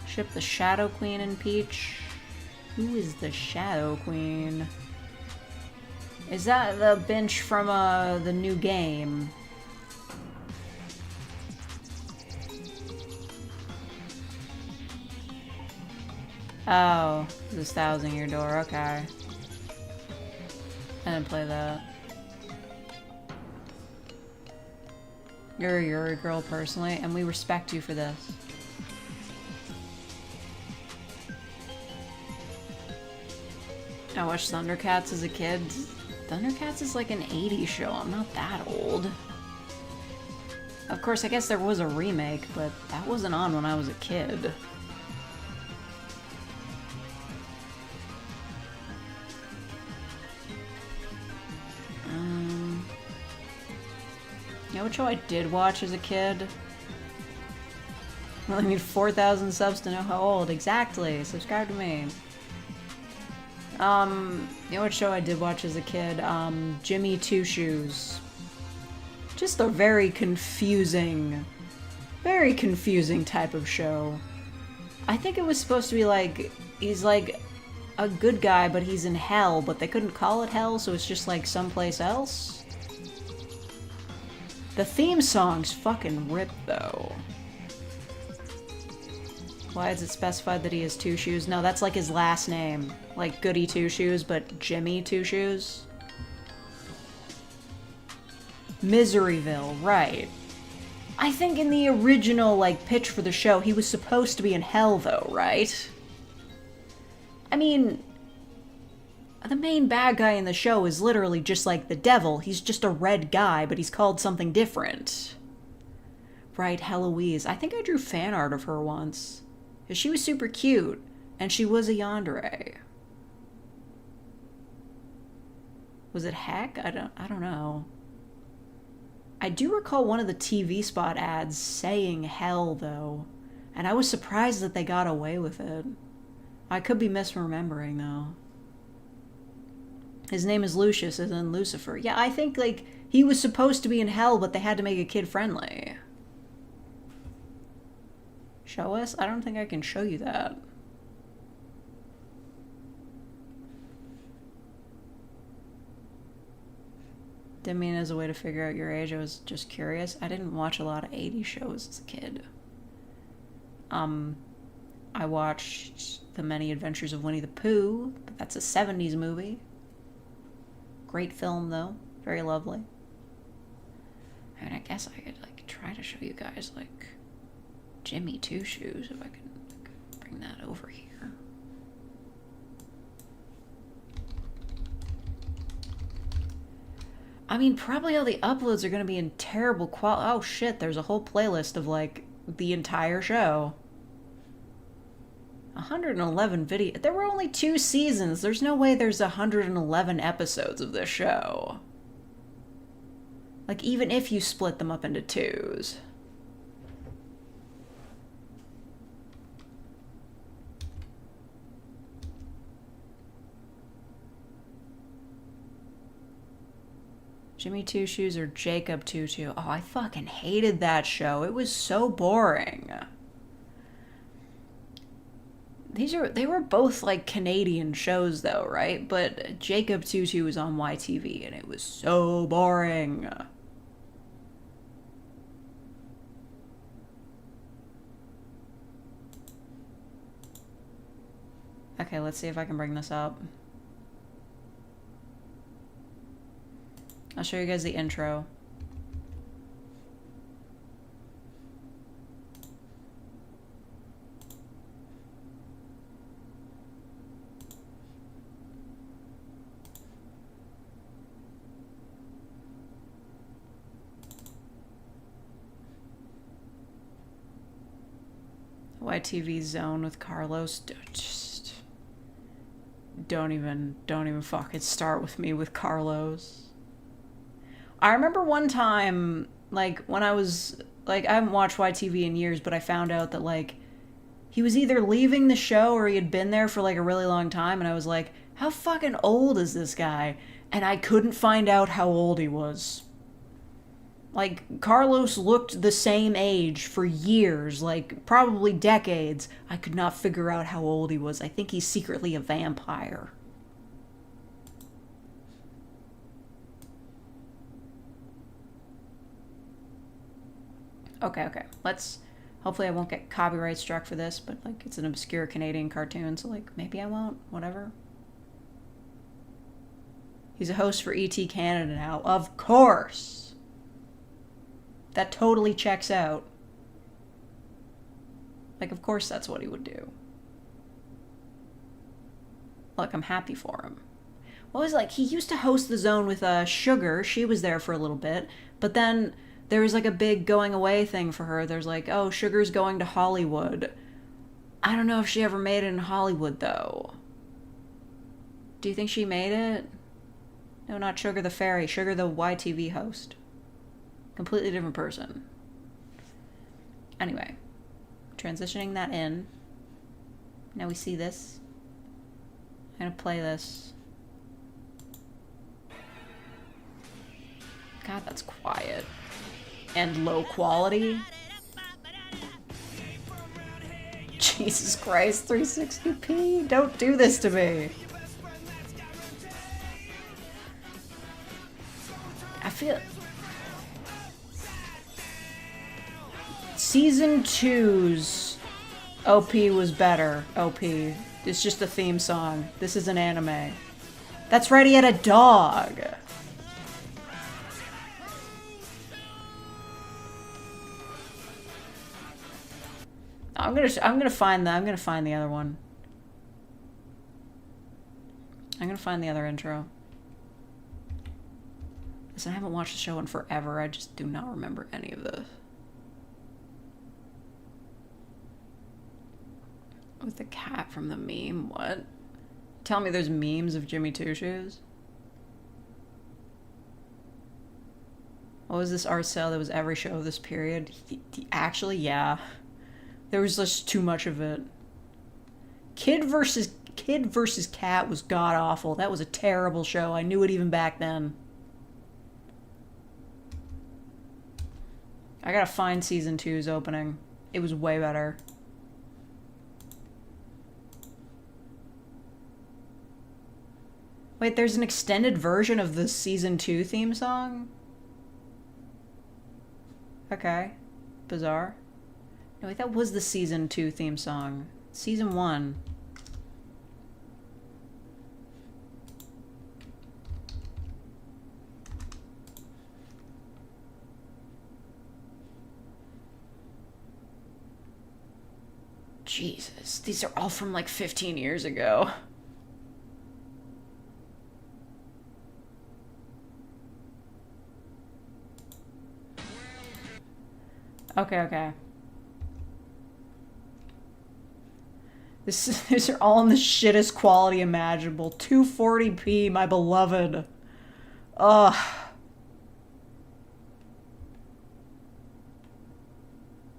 Ship the Shadow Queen and Peach. Who is the Shadow Queen? Is that the bench from the new game? Oh, this 1,000-year door, okay. I didn't play that. You're a Yuri girl personally, and we respect you for this. I watched Thundercats as a kid. Thundercats is like an 80s show. I'm not that old. Of course, I guess there was a remake, but that wasn't on when I was a kid. You know what show I did watch as a kid? Well, I need 4,000 subs to know how old. Exactly. Subscribe to me. You know what show I did watch as a kid? Jimmy Two Shoes. Just a very confusing type of show. I think it was supposed to be like, he's like a good guy, but he's in hell, but they couldn't call it hell, so it's just like someplace else. The theme song's fucking ripped, though. Why is it specified that he has two shoes? No, that's like his last name. Like Goody Two Shoes, but Jimmy Two Shoes. Miseryville, right. I think in the original, like, pitch for the show, he was supposed to be in hell, though, right? I mean, the main bad guy in the show is literally just like the devil. He's just a red guy, but he's called something different. Right, Heloise. I think I drew fan art of her once. She was super cute, and she was a yandere. Was it Heck? I don't know. I do recall one of the TV spot ads saying hell, though, and I was surprised that they got away with it. I could be misremembering, though. His name is Lucius, as in Lucifer. Yeah, I think, like, he was supposed to be in hell, but they had to make it kid-friendly. Show us? I don't think I can show you that. Didn't mean as a way to figure out your age. I was just curious. I didn't watch a lot of 80s shows as a kid. I watched The Many Adventures of Winnie the Pooh, but that's a 70s movie. Great film, though. Very lovely. I mean, I guess I could, like, try to show you guys, like, Jimmy Two Shoes, if I can bring that over here. I mean, probably all the uploads are going to be in terrible quality. Oh, shit, there's a whole playlist of, like, the entire show. 111 video. There were only 2 seasons. There's no way there's 111 episodes of this show. Like, even if you split them up into 2s. Jimmy Two Shoes or Jacob Two Two? Oh, I fucking hated that show. It was so boring. They were both like Canadian shows though, right? But Jacob Tutu was on YTV and it was so boring. Okay, let's see if I can bring this up. I'll show you guys the intro. YTV Zone with Carlos. Just don't even fucking start with me with Carlos. I remember one time, like, when I was, like, I haven't watched YTV in years, but I found out that, like, he was either leaving the show or he had been there for, like, a really long time, and I was like, how fucking old is this guy? And I couldn't find out how old he was. Like, Carlos looked the same age for years, like, probably decades. I could not figure out how old he was. I think he's secretly a vampire. Okay. Let's... Hopefully I won't get copyright struck for this, but, like, it's an obscure Canadian cartoon, so, like, maybe I won't. Whatever. He's a host for ET Canada now. Of course! That totally checks out. Like, of course that's what he would do. Look, I'm happy for him. What was like, he used to host The Zone with Sugar. She was there for a little bit. But then there was like a big going away thing for her. There's like, oh, Sugar's going to Hollywood. I don't know if she ever made it in Hollywood, though. Do you think she made it? No, not Sugar the Fairy. Sugar the YTV host. Completely different person. Anyway, transitioning that in. Now we see this. I'm gonna play this. God, that's quiet. And low quality. Jesus Christ, 360p. Don't do this to me. I feel... Season 2's OP was better. OP. It's just a theme song. This is an anime. That's right, he had a dog. I'm gonna find the other one. I'm gonna find the other intro. Listen, I haven't watched the show in forever. I just do not remember any of this. With the cat from the meme? What? Tell me there's memes of Jimmy Two Shoes? What was this art style that was every show of this period? Actually, yeah. There was just too much of it. Kid versus Cat was god-awful. That was a terrible show. I knew it even back then. I gotta find season 2's opening. It was way better. Wait, there's an extended version of the season 2 theme song? Okay. Bizarre. No, wait, that was the season 2 theme song. Season 1. Jesus, these are all from like 15 years ago. Okay. These are all in the shittest quality imaginable. 240p, my beloved. Ugh.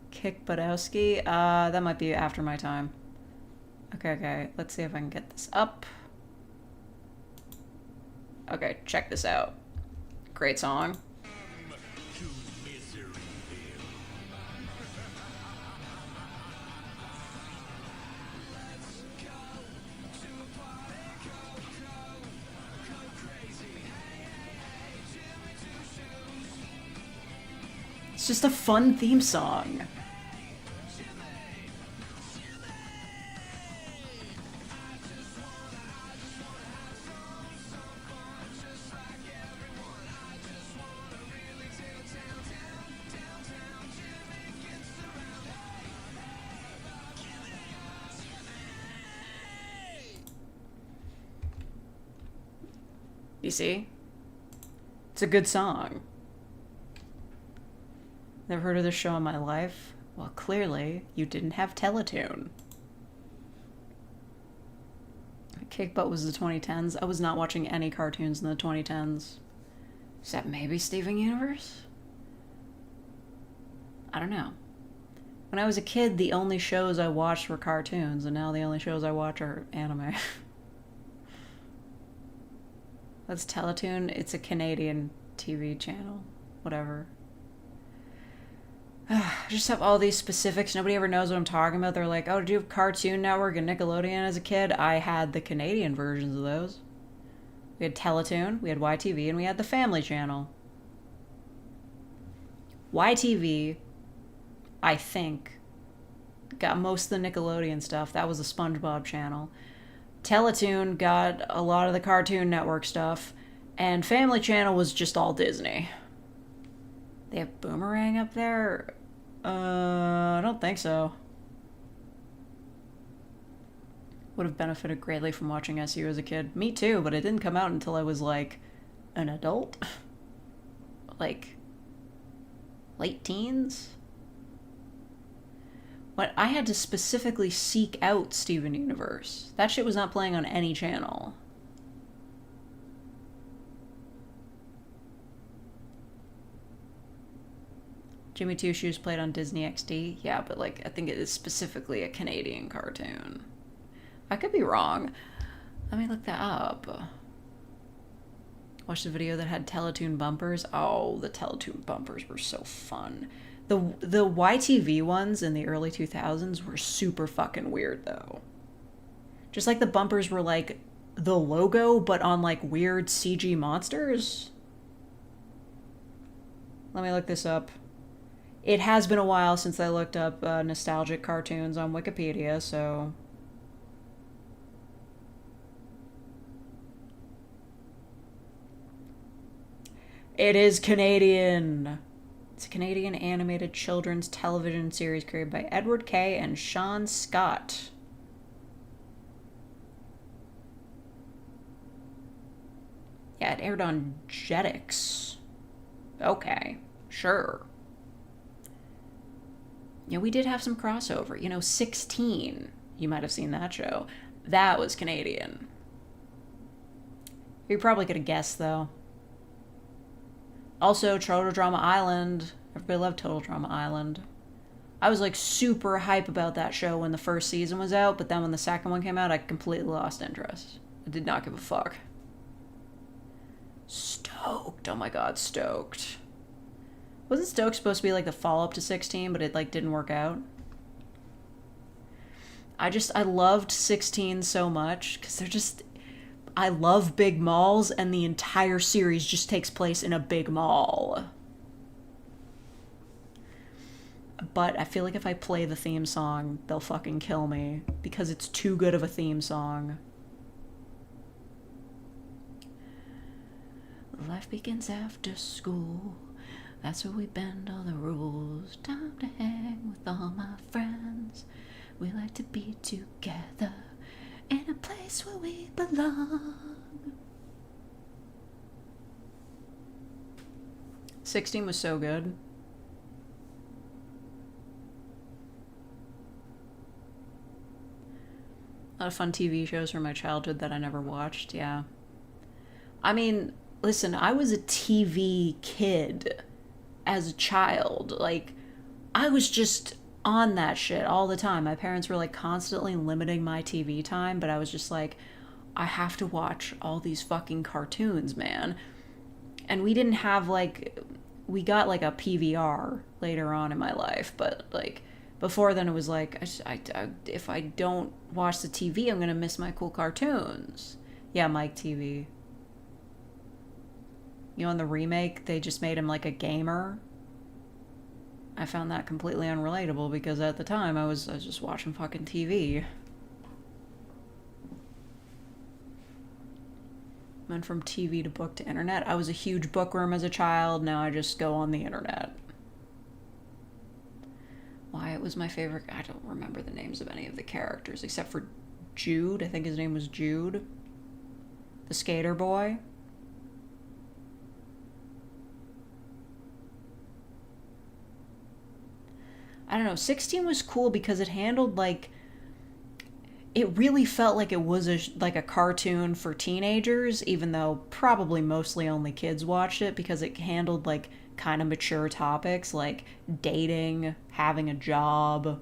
Kick Budowski? That might be after my time. Okay. Let's see if I can get this up. Okay, check this out. Great song. It's just a fun theme song. You see? It's a good song. Never heard of this show in my life? Well, clearly, you didn't have Teletoon. Kick Butt was the 2010s. I was not watching any cartoons in the 2010s. Except maybe Steven Universe? I don't know. When I was a kid, the only shows I watched were cartoons, and now the only shows I watch are anime. That's Teletoon. It's a Canadian TV channel. Whatever. I just have all these specifics. Nobody ever knows what I'm talking about. They're like, oh, did you have Cartoon Network and Nickelodeon as a kid? I had the Canadian versions of those. We had Teletoon, we had YTV, and we had the Family Channel. YTV, I think, got most of the Nickelodeon stuff. That was the SpongeBob channel. Teletoon got a lot of the Cartoon Network stuff, and Family Channel was just all Disney. They have Boomerang up there? I don't think so. Would have benefited greatly from watching SU as a kid. Me too, but it didn't come out until I was like an adult. Like late teens. But I had to specifically seek out Steven Universe. That shit was not playing on any channel. Jimmy Two Shoes played on Disney XD. Yeah, but like I think it is specifically a Canadian cartoon. I could be wrong. Let me look that up. Watched the video that had Teletoon bumpers. Oh, the Teletoon bumpers were so fun. The YTV ones in the early 2000s were super fucking weird though. Just like the bumpers were like the logo, but on like weird CG monsters. Let me look this up. It has been a while since I looked up nostalgic cartoons on Wikipedia, so... It is Canadian! It's a Canadian animated children's television series created by Edward Kay and Sean Scott. Yeah, it aired on Jetix. Okay, sure. Yeah, we did have some crossover. You know, 16. You might have seen that show. That was Canadian. You probably could have guessed, though. Also, Total Drama Island. Everybody loved Total Drama Island. I was like super hype about that show when the first season was out, but then when the second one came out, I completely lost interest. I did not give a fuck. Stoked. Oh my god, Stoked. Wasn't Stoked supposed to be like the follow-up to 16, but it like didn't work out? I loved 16 so much, because they're just... I love big malls, and the entire series just takes place in a big mall. But I feel like if I play the theme song, they'll fucking kill me, because it's too good of a theme song. Life begins after school. That's where we bend all the rules. Time to hang with all my friends. We like to be together in a place where we belong. 16 was so good. A lot of fun TV shows from my childhood that I never watched, yeah. I mean, listen, I was a TV kid as a child. Like, I was just on that shit all the time. My parents were like constantly limiting my TV time, but I was just like, I have to watch all these fucking cartoons, man. and we didn't have like, we got like a PVR later on in my life, but like before then it was like if I don't watch the TV, I'm gonna miss my cool cartoons. Yeah, Mike TV. You know, in the remake, they just made him like a gamer. I found that completely unrelatable because at the time I was just watching fucking TV. Went from TV to book to internet. I was a huge bookworm as a child. Now I just go on the internet. Wyatt was my favorite. I don't remember the names of any of the characters except for Jude. I think his name was Jude. The skater boy. I don't know. 16 was cool because it handled like, it really felt like it was like a cartoon for teenagers, even though probably mostly only kids watched it, because it handled like kind of mature topics like dating, having a job,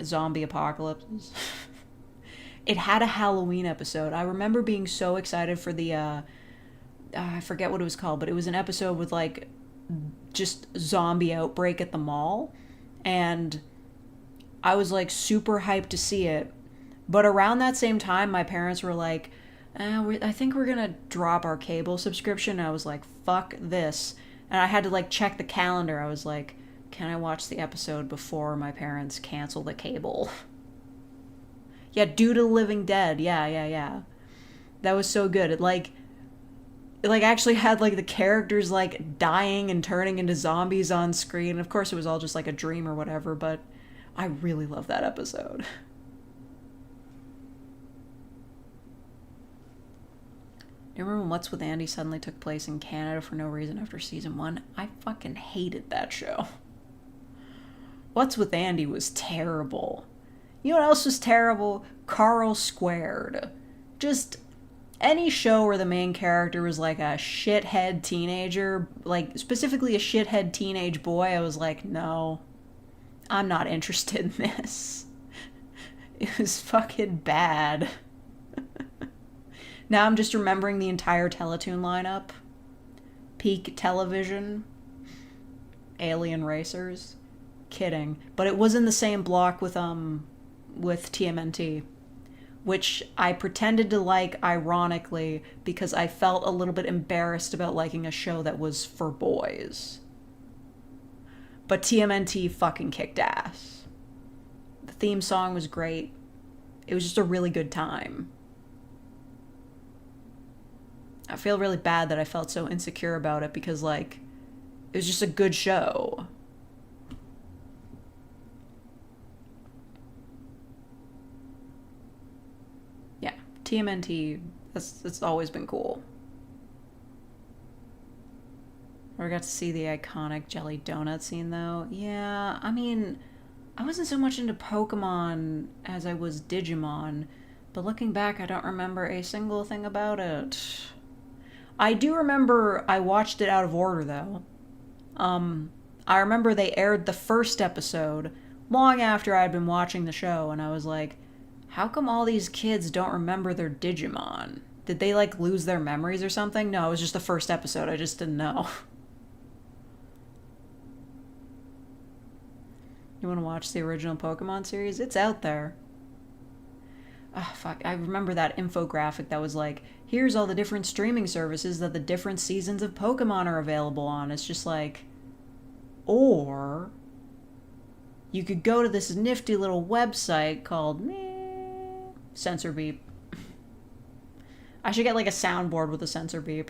zombie apocalypses. It had a Halloween episode. I remember being so excited for the I forget what it was called, but it was an episode with like just zombie outbreak at the mall, and I was like super hyped to see it. But around that same time, my parents were like, I think we're gonna drop our cable subscription. And I was like, fuck this. And I had to like check the calendar. I was like, can I watch the episode before my parents cancel the cable? Yeah, Due to the Living Dead. Yeah. That was so good. It like actually had like the characters like dying and turning into zombies on screen. Of course it was all just like a dream or whatever, but I really love that episode. Do you remember when What's with Andy suddenly took place in Canada for no reason after season 1? I fucking hated that show. What's with Andy was terrible. You know what else was terrible? Carl Squared. Just any show where the main character was like a shithead teenager, like specifically a shithead teenage boy, I was like, no, I'm not interested in this. It was fucking bad. Now I'm just remembering the entire Teletoon lineup. Peak Television, Alien Racers. Kidding. But it was in the same block with TMNT, which I pretended to like ironically because I felt a little bit embarrassed about liking a show that was for boys. But TMNT fucking kicked ass. The theme song was great. It was just a really good time. I feel really bad that I felt so insecure about it because, like, it was just a good show. Yeah, TMNT, it's always been cool. I got to see the iconic jelly donut scene, though. Yeah, I mean, I wasn't so much into Pokemon as I was Digimon, but looking back, I don't remember a single thing about it. I do remember I watched it out of order, though. I remember they aired the first episode long after I'd been watching the show, and I was like, how come all these kids don't remember their Digimon? Did they, like, lose their memories or something? No, it was just the first episode. I just didn't know. You want to watch the original Pokemon series? It's out there. Oh, fuck. I remember that infographic that was like, here's all the different streaming services that the different seasons of Pokemon are available on. It's just like, or you could go to this nifty little website called Censor Beep. I should get like a soundboard with a censor beep.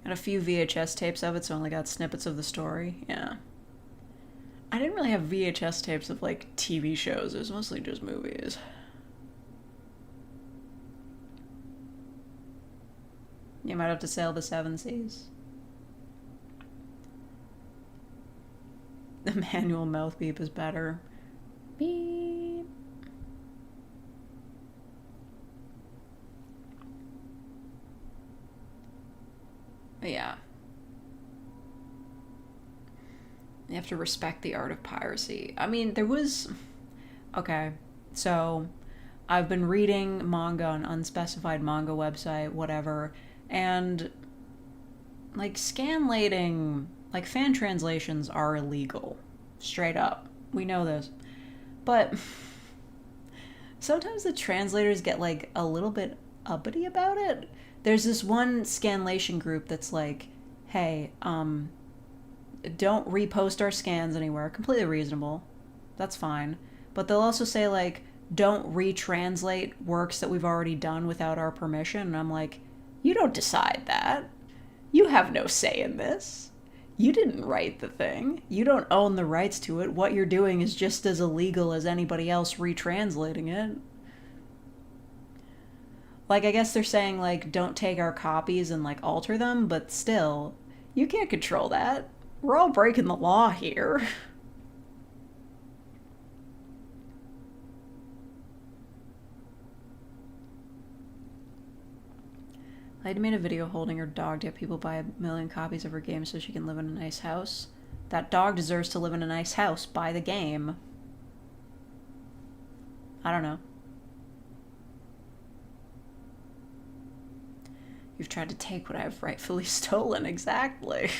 Got a few VHS tapes of it, so I only got snippets of the story. Yeah. I didn't really have VHS tapes of, like, TV shows. It was mostly just movies. You might have to sail the seven seas. The manual mouth beep is better. Beep. But yeah. have to respect the art of piracy. I mean, there was... Okay, so I've been reading manga on unspecified manga website, whatever, and like scanlating, like fan translations are illegal. Straight up. We know this. But sometimes the translators get like a little bit uppity about it. There's this one scanlation group that's like, hey, don't repost our scans anywhere. Completely reasonable. That's fine. But they'll also say like, don't retranslate works that we've already done without our permission. And I'm like, you don't decide that. You have no say in this. You didn't write the thing. You don't own the rights to it. What you're doing is just as illegal as anybody else retranslating it. Like, I guess they're saying, like, don't take our copies and, like, alter them, but still, you can't control that. We're all breaking the law here. Lady made a video holding her dog to get people buy 1,000,000 copies of her game so she can live in a nice house. That dog deserves to live in a nice house. Buy the game. I don't know. You've tried to take what I've rightfully stolen. Exactly.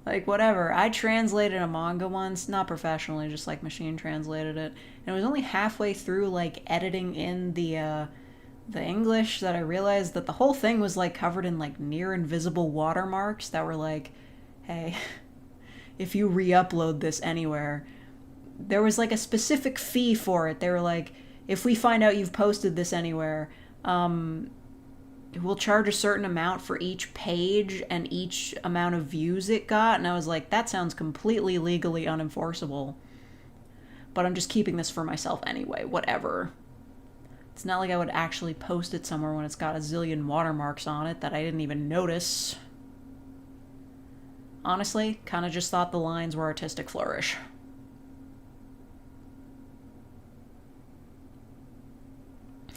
Like, whatever. I translated a manga once, not professionally, just like machine translated it. And it was only halfway through, like, editing in the English that I realized that the whole thing was like covered in like near invisible watermarks that were like, hey, if you re-upload this anywhere, there was like a specific fee for it. They were like, if we find out you've posted this anywhere, we'll charge a certain amount for each page and each amount of views it got. And I was like, that sounds completely legally unenforceable. But I'm just keeping this for myself anyway, whatever. It's not like I would actually post it somewhere when it's got a zillion watermarks on it that I didn't even notice. Honestly, kind of just thought the lines were artistic flourish.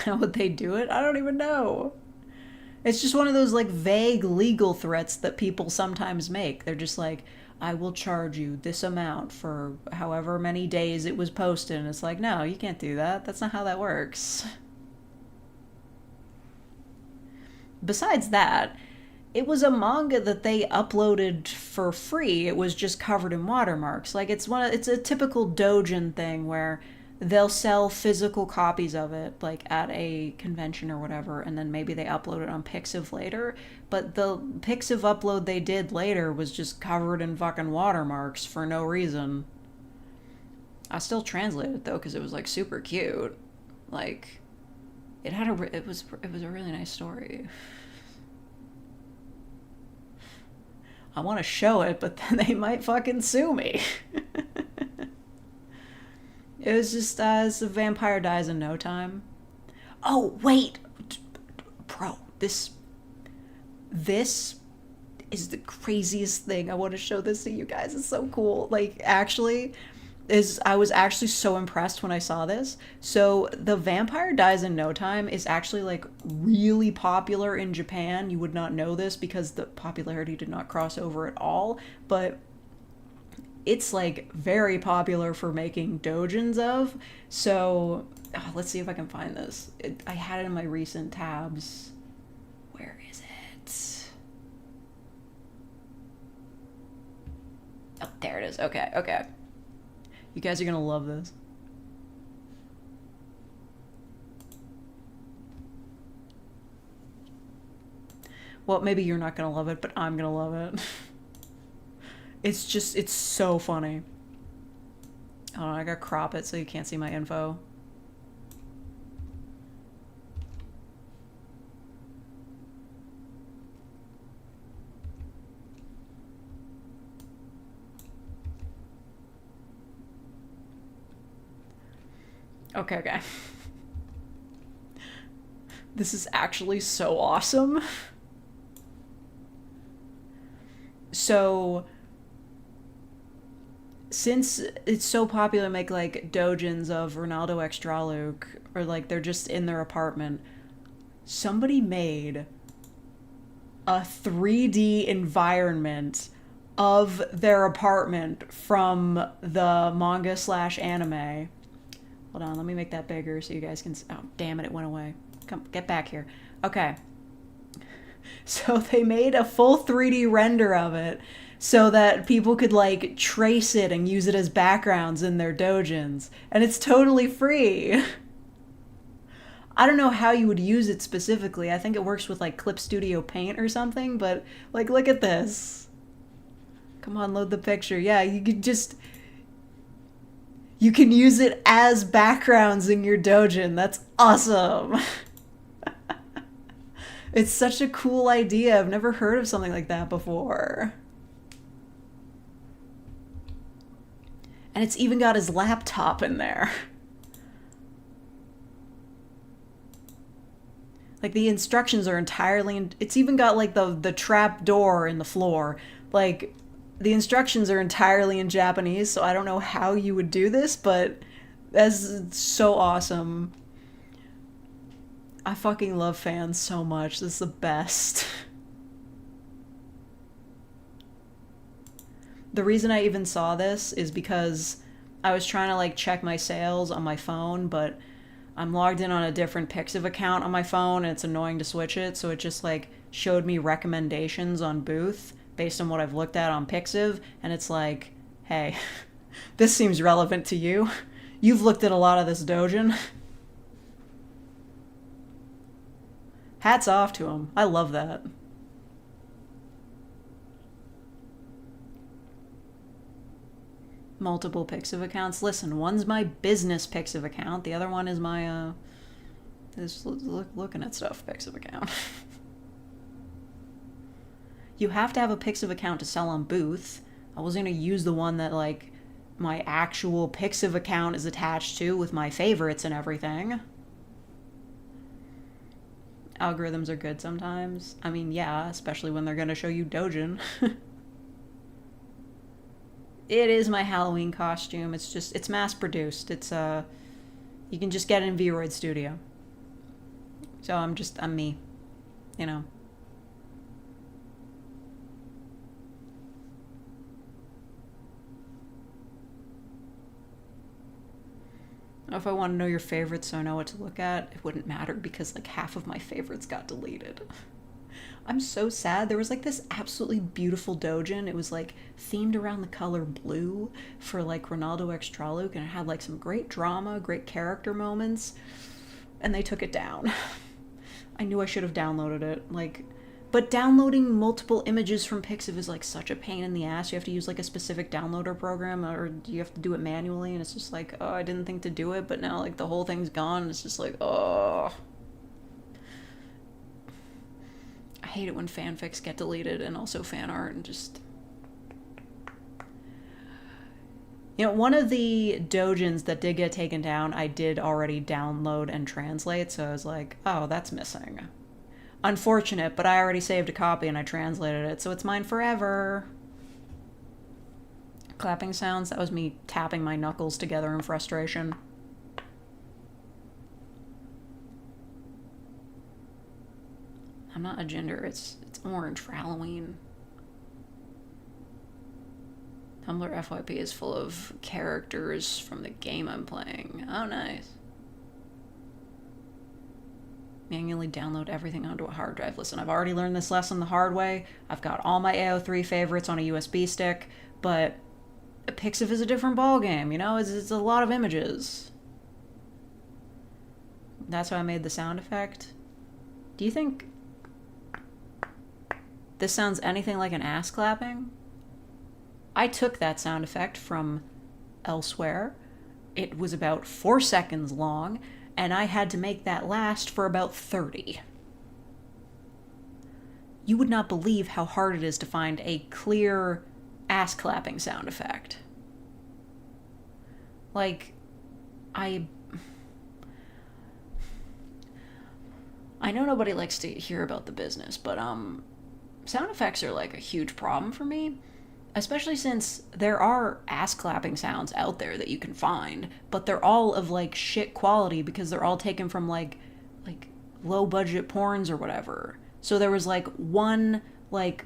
How would they do it? I don't even know. It's just one of those like vague legal threats that people sometimes make. They're just like, I will charge you this amount for however many days it was posted. And it's like, no, you can't do that. That's not how that works. Besides that, it was a manga that they uploaded for free. It was just covered in watermarks. Like, it's a typical doujin thing where they'll sell physical copies of it, like at a convention or whatever, and then maybe they upload it on Pixiv later. But the Pixiv upload they did later was just covered in fucking watermarks for no reason. I still translated it though, because it was like super cute. Like, it was a really nice story. I want to show it, but then they might fucking sue me. It was just as a vampire dies in no time. Oh, wait. Bro, this is the craziest thing. I want to show this to you guys. It's so cool. Like, actually, I was actually so impressed when I saw this. So the Vampire Dies in No Time is actually like really popular in Japan. You would not know this because the popularity did not cross over at all, but it's like very popular for making doujins of. So let's see if I can find this. I had it in my recent tabs. Where is it? Oh, there it is. Okay. You guys are gonna love this. Well, maybe you're not gonna love it, but I'm gonna love it. It's so funny. Hold on, I gotta crop it so you can't see my info. Okay. This is actually so awesome. So, since it's so popular to make like doujins of Ronaldo x Draluk, or like they're just in their apartment, somebody made a 3D environment of their apartment from the manga slash anime. Hold on, let me make that bigger so you guys can. Oh, damn it, it went away. Come, get back here. Okay. So they made a full 3D render of it so that people could like trace it and use it as backgrounds in their dojins. And it's totally free. I don't know how you would use it specifically. I think it works with like Clip Studio Paint or something, but like look at this. Come on, load the picture. Yeah, you could just you can use it as backgrounds in your dojin. That's awesome. It's such a cool idea. I've never heard of something like that before. And it's even got his laptop in there. Like the instructions are entirely it's even got like the trap door in the floor. Like the instructions are entirely in Japanese, so I don't know how you would do this, but that's so awesome. I fucking love fans so much. This is the best. The reason I even saw this is because I was trying to like check my sales on my phone, but I'm logged in on a different Pixiv account on my phone and it's annoying to switch it, so it just like showed me recommendations on Booth based on what I've looked at on Pixiv, and it's like, hey, this seems relevant to you. You've looked at a lot of this dojin. Hats off to him. I love that. Multiple Pixiv accounts. Listen, one's my business Pixiv account. The other one is my, just looking at stuff Pixiv account. You have to have a Pixiv account to sell on Booth. I was going to use the one that, like, my actual Pixiv account is attached to with my favorites and everything. Algorithms are good sometimes. I mean, yeah, especially when they're going to show you dojin. It is my Halloween costume. It's just, it's mass produced. It's, you can just get it in Vroid Studio. So I'm me. You know. If I want to know your favorites so I know what to look at, it wouldn't matter because like half of my favorites got deleted. I'm so sad. There was like this absolutely beautiful dojin. It was like themed around the color blue for like Ronaldo X Traluk, and it had like some great drama, great character moments, and they took it down. I knew I should have downloaded it. Like, but downloading multiple images from Pixiv is like such a pain in the ass. You have to use like a specific downloader program, or you have to do it manually, and it's just like, oh, I didn't think to do it, but now like the whole thing's gone, and it's just like, oh. I hate it when fanfics get deleted and also fan art and just... You know, one of the dojins that did get taken down, I did already download and translate, so I was like, oh, that's missing. Unfortunate, but I already saved a copy and I translated it, so it's mine forever. Clapping sounds, that was me tapping my knuckles together in frustration. I'm not a gender, it's orange for Halloween. Tumblr FYP is full of characters from the game I'm playing. Oh, nice. Manually download everything onto a hard drive. Listen, I've already learned this lesson the hard way. I've got all my AO3 favorites on a USB stick, but Pixiv is a different ballgame, you know? It's a lot of images. That's why I made the sound effect. Do you think this sounds anything like an ass clapping? I took that sound effect from elsewhere. It was about 4 seconds long, and I had to make that last for about 30. You would not believe how hard it is to find a clear ass clapping sound effect. Like, I know nobody likes to hear about the business, but sound effects are like a huge problem for me. Especially since there are ass-clapping sounds out there that you can find, but they're all of, like, shit quality because they're all taken from, like low-budget porns or whatever. So there was, like, one, like,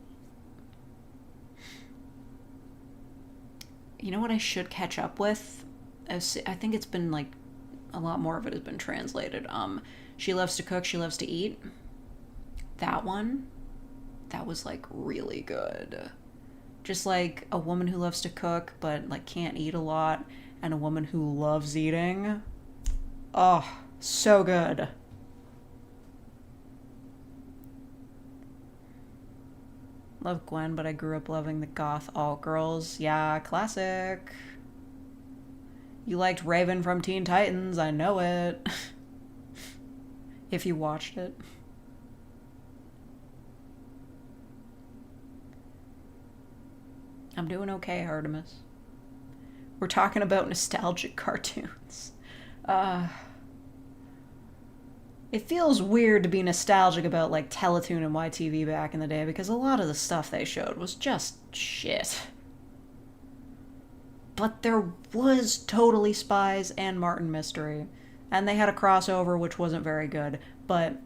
You know what I should catch up with? I think it's been like a lot more of it has been translated. She Loves to Cook, She Loves to Eat. That one, that was like really good. Just like a woman who loves to cook but like can't eat a lot, and a woman who loves eating. Oh, so good. Love Gwen, but I grew up loving the goth alt girls. Yeah, classic. You liked Raven from Teen Titans, I know it. If you watched it. I'm doing okay, Artemis. We're talking about nostalgic cartoons. It feels weird to be nostalgic about like Teletoon and YTV back in the day because a lot of the stuff they showed was just shit. But there was Totally Spies and Martin Mystery, and they had a crossover which wasn't very good, but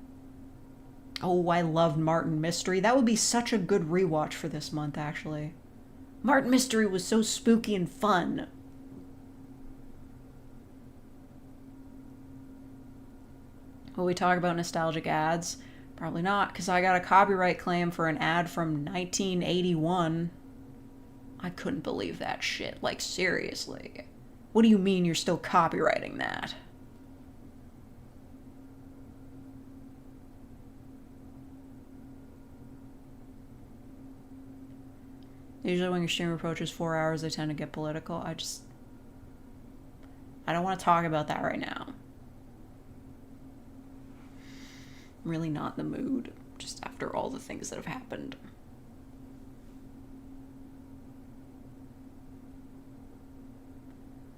oh, I loved Martin Mystery. That would be such a good rewatch for this month, actually. Martin Mystery was so spooky and fun. Will we talk about nostalgic ads? Probably not, because I got a copyright claim for an ad from 1981. I couldn't believe that shit. Like, seriously. What do you mean you're still copywriting that? Usually when your stream approaches 4 hours, they tend to get political. I don't want to talk about that right now. I'm really not in the mood, just after all the things that have happened.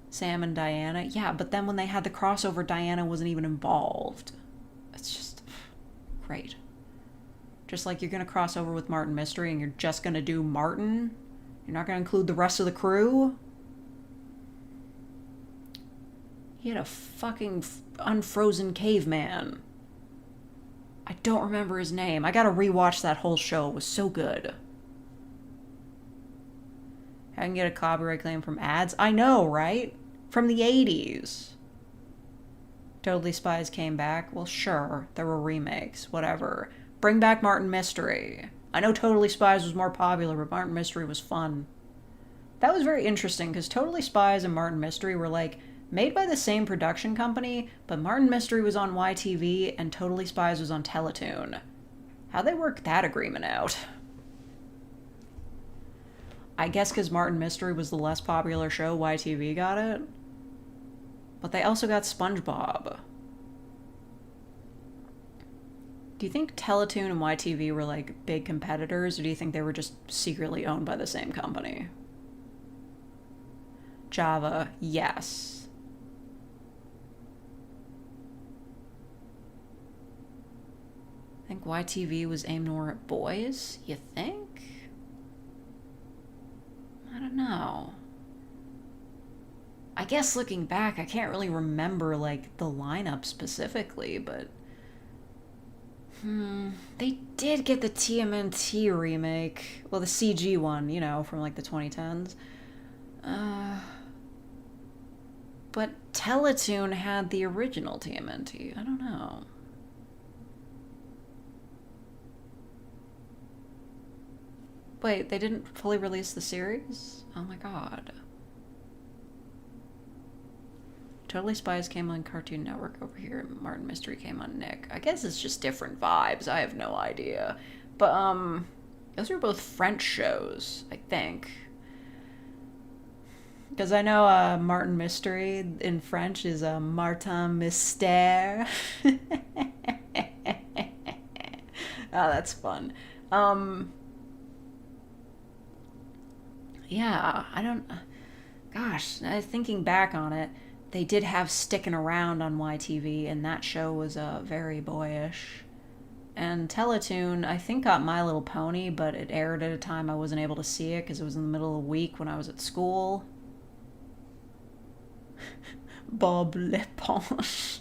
Sam and Diana. Yeah, but then when they had the crossover, Diana wasn't even involved. It's just great. Just like you're going to cross over with Martin Mystery and you're just going to do Martin. You're not going to include the rest of the crew. He had a fucking unfrozen caveman. I don't remember his name. I gotta rewatch that whole show. It was so good. I can get a copyright claim from ads. I know, right? From the 80s. Totally Spies came back. Well, sure. There were remakes. Whatever. Bring back Martin Mystery. I know Totally Spies was more popular, but Martin Mystery was fun. That was very interesting, because Totally Spies and Martin Mystery were, like, made by the same production company, but Martin Mystery was on YTV and Totally Spies was on Teletoon. How'd they work that agreement out? I guess because Martin Mystery was the less popular show, YTV got it. But they also got SpongeBob. Do you think Teletoon and YTV were like big competitors, or do you think they were just secretly owned by the same company? Java, yes. I think YTV was aimed more at boys, you think? I don't know. I guess looking back, I can't really remember, like, the lineup specifically, but... They did get the TMNT remake. Well, the CG one, you know, from, like, the 2010s. But Teletoon had the original TMNT. I don't know. Wait, they didn't fully release the series? Oh my god. Totally Spies came on Cartoon Network over here, and Martin Mystery came on Nick. I guess it's just different vibes. I have no idea. But, those are both French shows, I think. Because I know, Martin Mystery in French is, Martin Mystère. Oh, that's fun. Yeah, I don't... Gosh, thinking back on it, they did have Stickin' Around on YTV, and that show was very boyish. And Teletoon, I think, got My Little Pony, but it aired at a time I wasn't able to see it because it was in the middle of the week when I was at school. Bob L'Éponge.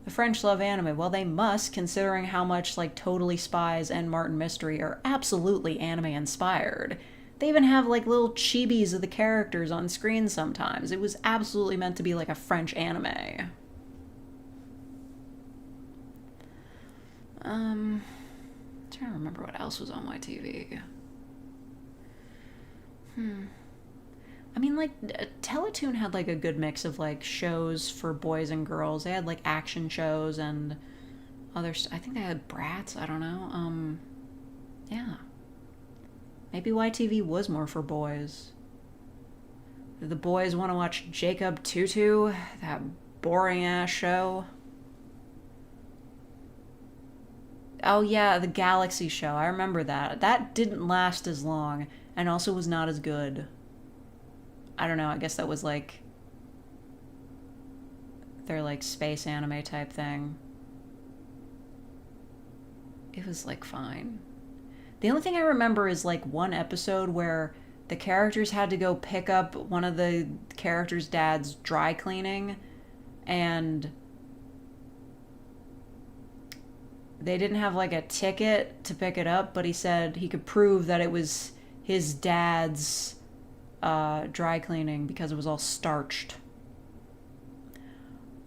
The French love anime. Well, they must, considering how much like Totally Spies and Martin Mystery are absolutely anime inspired. They even have like little chibis of the characters on screen sometimes. It was absolutely meant to be like a French anime. I'm trying to remember what else was on my TV. I mean, like, Teletoon had, like, a good mix of, like, shows for boys and girls. They had, like, action shows and other I think they had Bratz. I don't know. Yeah. Maybe YTV was more for boys. Did the boys want to watch Jacob Tutu? That boring-ass show? Oh, yeah, the Galaxy show. I remember that. That didn't last as long and also was not as good. I don't know, I guess that was like their like space anime type thing. It was like fine. The only thing I remember is like one episode where the characters had to go pick up one of the characters' dad's dry cleaning and they didn't have like a ticket to pick it up, but he said he could prove that it was his dad's dry cleaning because it was all starched.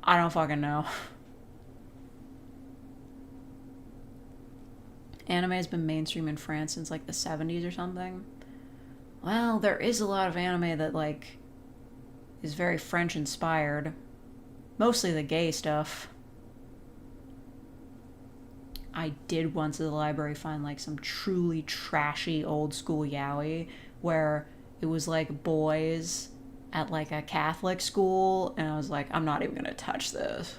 I don't fucking know. Anime has been mainstream in France since like the 70s or something. Well, there is a lot of anime that like is very French inspired. Mostly the gay stuff. I did once at the library find like some truly trashy old school yaoi where it was like boys at like a Catholic school, and I was like, I'm not even gonna touch this.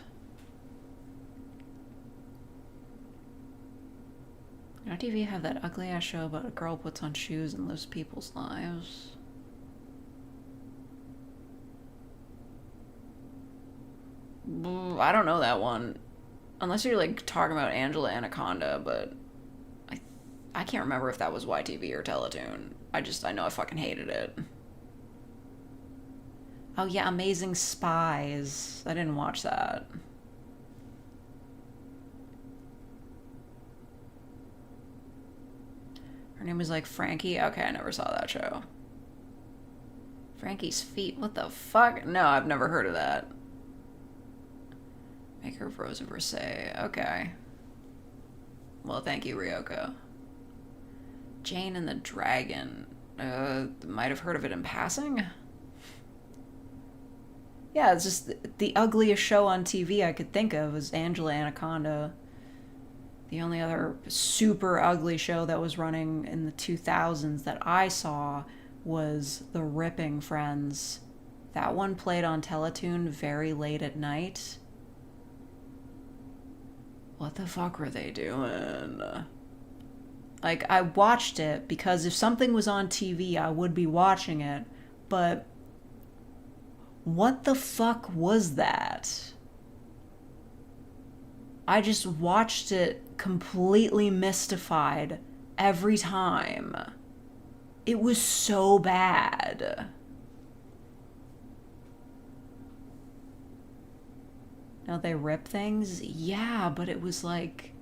You know, TV have that ugly ass show about a girl puts on shoes and lives people's lives. I don't know that one. Unless you're like talking about Angela Anaconda, but I can't remember if that was YTV or Teletoon. I know I fucking hated it. Oh yeah, Amazing Spies. I didn't watch that. Her name was like Frankie. Okay, I never saw that show. Frankie's Feet. What the fuck? No, I've never heard of that. Maker of Rose of Versailles. Okay. Well, thank you, Ryoko. Jane and the Dragon. Might have heard of it in passing. Yeah, it's just the ugliest show on TV I could think of was Angela Anaconda. The only other super ugly show that was running in the 2000s that I saw was The Ripping Friends. That one played on Teletoon very late at night. What the fuck were they doing? Like, I watched it because if something was on TV, I would be watching it, but what the fuck was that? I just watched it completely mystified every time. It was so bad. Now they rip things? Yeah, but it was like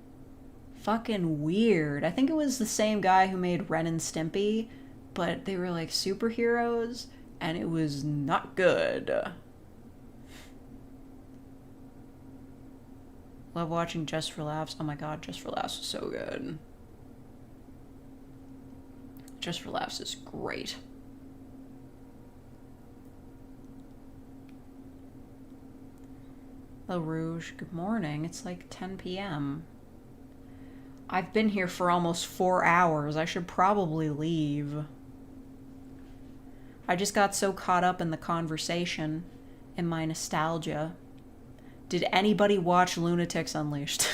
fucking weird. I think it was the same guy who made Ren and Stimpy, but they were like superheroes and it was not good. Love watching Just for Laughs. Oh my god, Just for Laughs was so good. Just for Laughs is great. La Rouge, good morning. It's like 10 p.m. I've been here for almost 4 hours. I should probably leave. I just got so caught up in the conversation, in my nostalgia. Did anybody watch Lunatics Unleashed?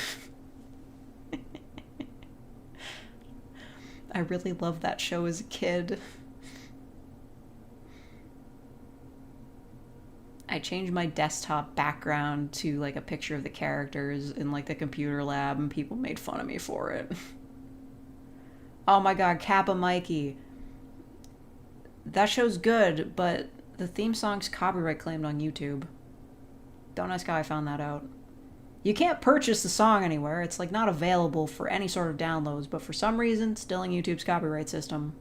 I really loved that show as a kid. I changed my desktop background to like a picture of the characters in like the computer lab and people made fun of me for it. Oh my god, Kappa Mikey. That show's good, but the theme song's copyright claimed on YouTube. Don't ask how I found that out. You can't purchase the song anywhere. It's like not available for any sort of downloads, but for some reason, still in YouTube's copyright system.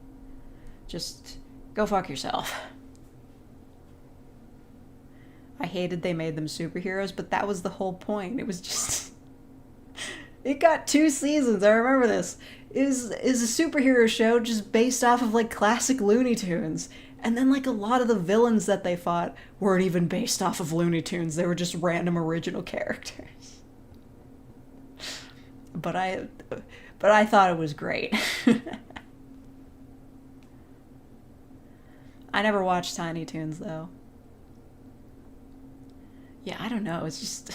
Just go fuck yourself. I hated they made them superheroes, but that was the whole point. It was just... It got 2 seasons, I remember this. Is a superhero show just based off of like classic Looney Tunes. And then like a lot of the villains that they fought weren't even based off of Looney Tunes. They were just random original characters. But I thought it was great. I never watched Tiny Toons though. Yeah, I don't know. It's just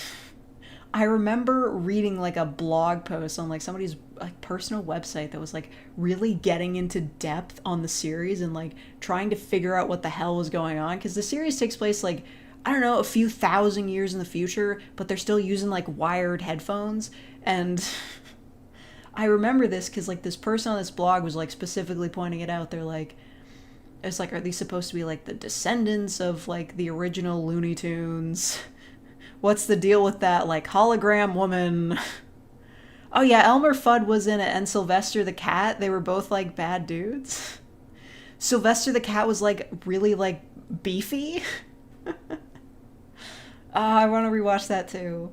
I remember reading like a blog post on like somebody's like personal website that was like really getting into depth on the series and like trying to figure out what the hell was going on, because the series takes place like, I don't know, a few thousand years in the future, but they're still using like wired headphones. And I remember this because like this person on this blog was like specifically pointing it out. They're like, it's like, are these supposed to be like the descendants of like the original Looney Tunes? What's the deal with that, like, hologram woman? Oh yeah, Elmer Fudd was in it, and Sylvester the Cat. They were both, like, bad dudes. Sylvester the Cat was, like, really, like, beefy. I want to rewatch that, too.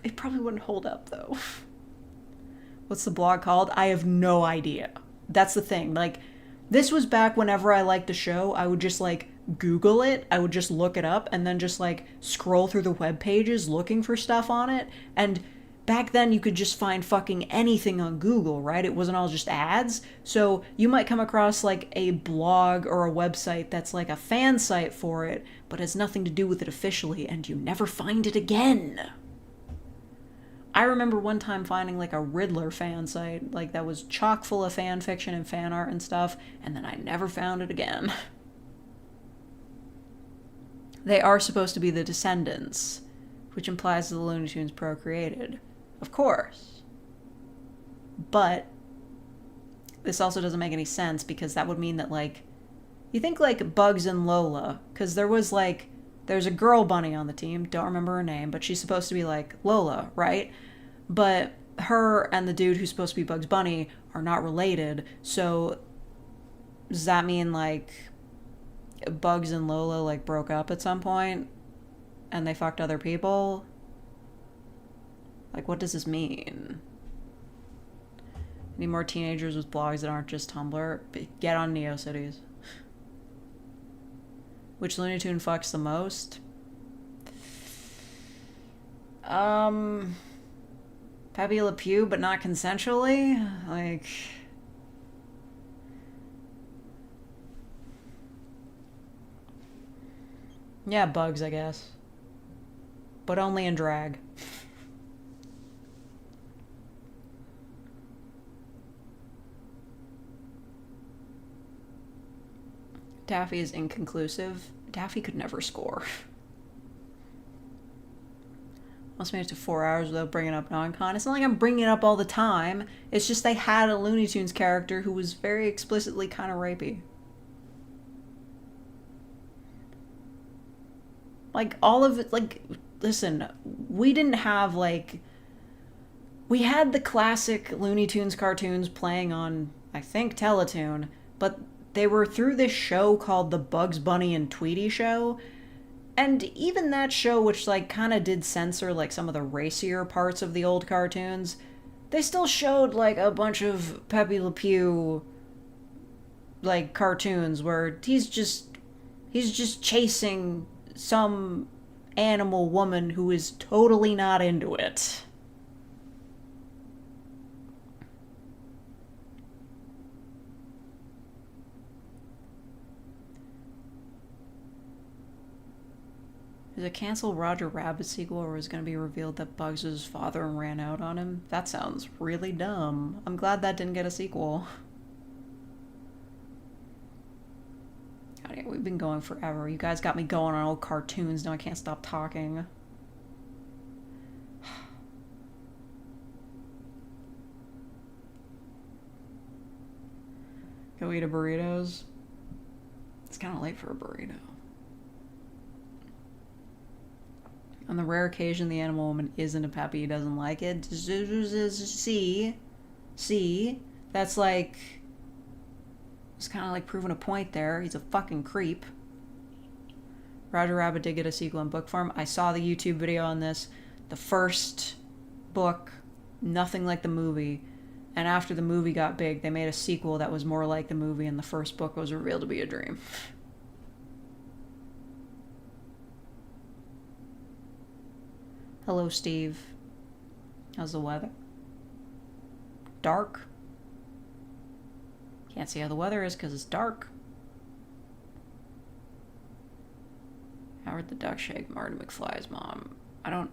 It probably wouldn't hold up, though. What's the blog called? I have no idea. That's the thing. Like, this was back whenever I liked a show, I would just, like, Google it. I would just look it up and then just like scroll through the web pages looking for stuff on it. And back then you could just find fucking anything on Google, right? It wasn't all just ads. So you might come across like a blog or a website that's like a fan site for it, but has nothing to do with it officially, and you never find it again. I remember one time finding like a Riddler fan site, like that was chock full of fan fiction and fan art and stuff, and then I never found it again. They are supposed to be the descendants, which implies that the Looney Tunes procreated. Of course. But this also doesn't make any sense, because that would mean that, like, you think, like, Bugs and Lola, because there's a girl bunny on the team, don't remember her name, but she's supposed to be, like, Lola, right? But her and the dude who's supposed to be Bugs Bunny are not related, so does that mean, like, Bugs and Lola like broke up at some point and they fucked other people? Like, what does this mean? Need more teenagers with blogs that aren't just Tumblr? Get on NeoCities. Which Looney Tune fucks the most? Pepe Le Pew, but not consensually? Like... Yeah, Bugs, I guess. But only in drag. Daffy is inconclusive. Daffy could never score. Must made it to 4 hours without bringing up non-con. It's not like I'm bringing it up all the time. It's just they had a Looney Tunes character who was very explicitly kind of rapey. Like, all of it, like, listen, we didn't have, like, we had the classic Looney Tunes cartoons playing on, I think, Teletoon, but they were through this show called the Bugs Bunny and Tweety Show, and even that show, which, like, kind of did censor, like, some of the racier parts of the old cartoons, they still showed, like, a bunch of Pepe Le Pew, like, cartoons where he's just chasing some animal woman who is totally not into it. Is a cancel Roger Rabbit sequel, or is it going to be revealed that Bugs was his father and ran out on him? That sounds really dumb. I'm glad that didn't get a sequel. God, yeah, we've been going forever. You guys got me going on old cartoons. Now I can't stop talking. Go eat a burritos. It's kind of late for a burrito. On the rare occasion the animal woman isn't a peppy, he doesn't like it. See? That's like... It's kind of like proving a point there. He's a fucking creep. Roger Rabbit did get a sequel in book form. I saw the YouTube video on this. The first book, nothing like the movie. And after the movie got big, they made a sequel that was more like the movie, and the first book was revealed to be a dream. Hello, Steve. How's the weather? Dark. Can't see how the weather is because it's dark. Howard the Duck shake Marty McFly's mom. I don't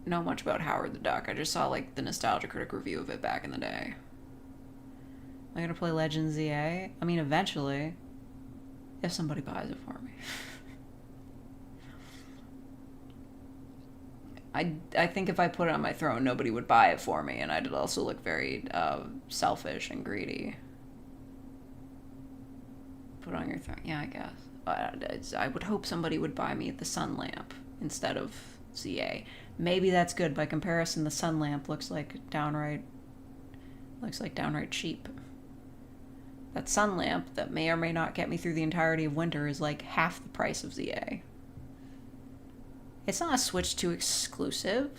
know much about Howard the Duck. I just saw like the Nostalgia Critic review of it back in the day. Am I gonna play Legends ZA? I mean, eventually. If somebody buys it for me. I think if I put it on my throne, nobody would buy it for me, and I'd also look very selfish and greedy. Put on your throne. Yeah, I guess. I would hope somebody would buy me the sun lamp instead of ZA. Maybe that's good. By comparison, the sun lamp looks like downright cheap. That sun lamp that may or may not get me through the entirety of winter is like half the price of ZA. It's not a Switch 2 exclusive.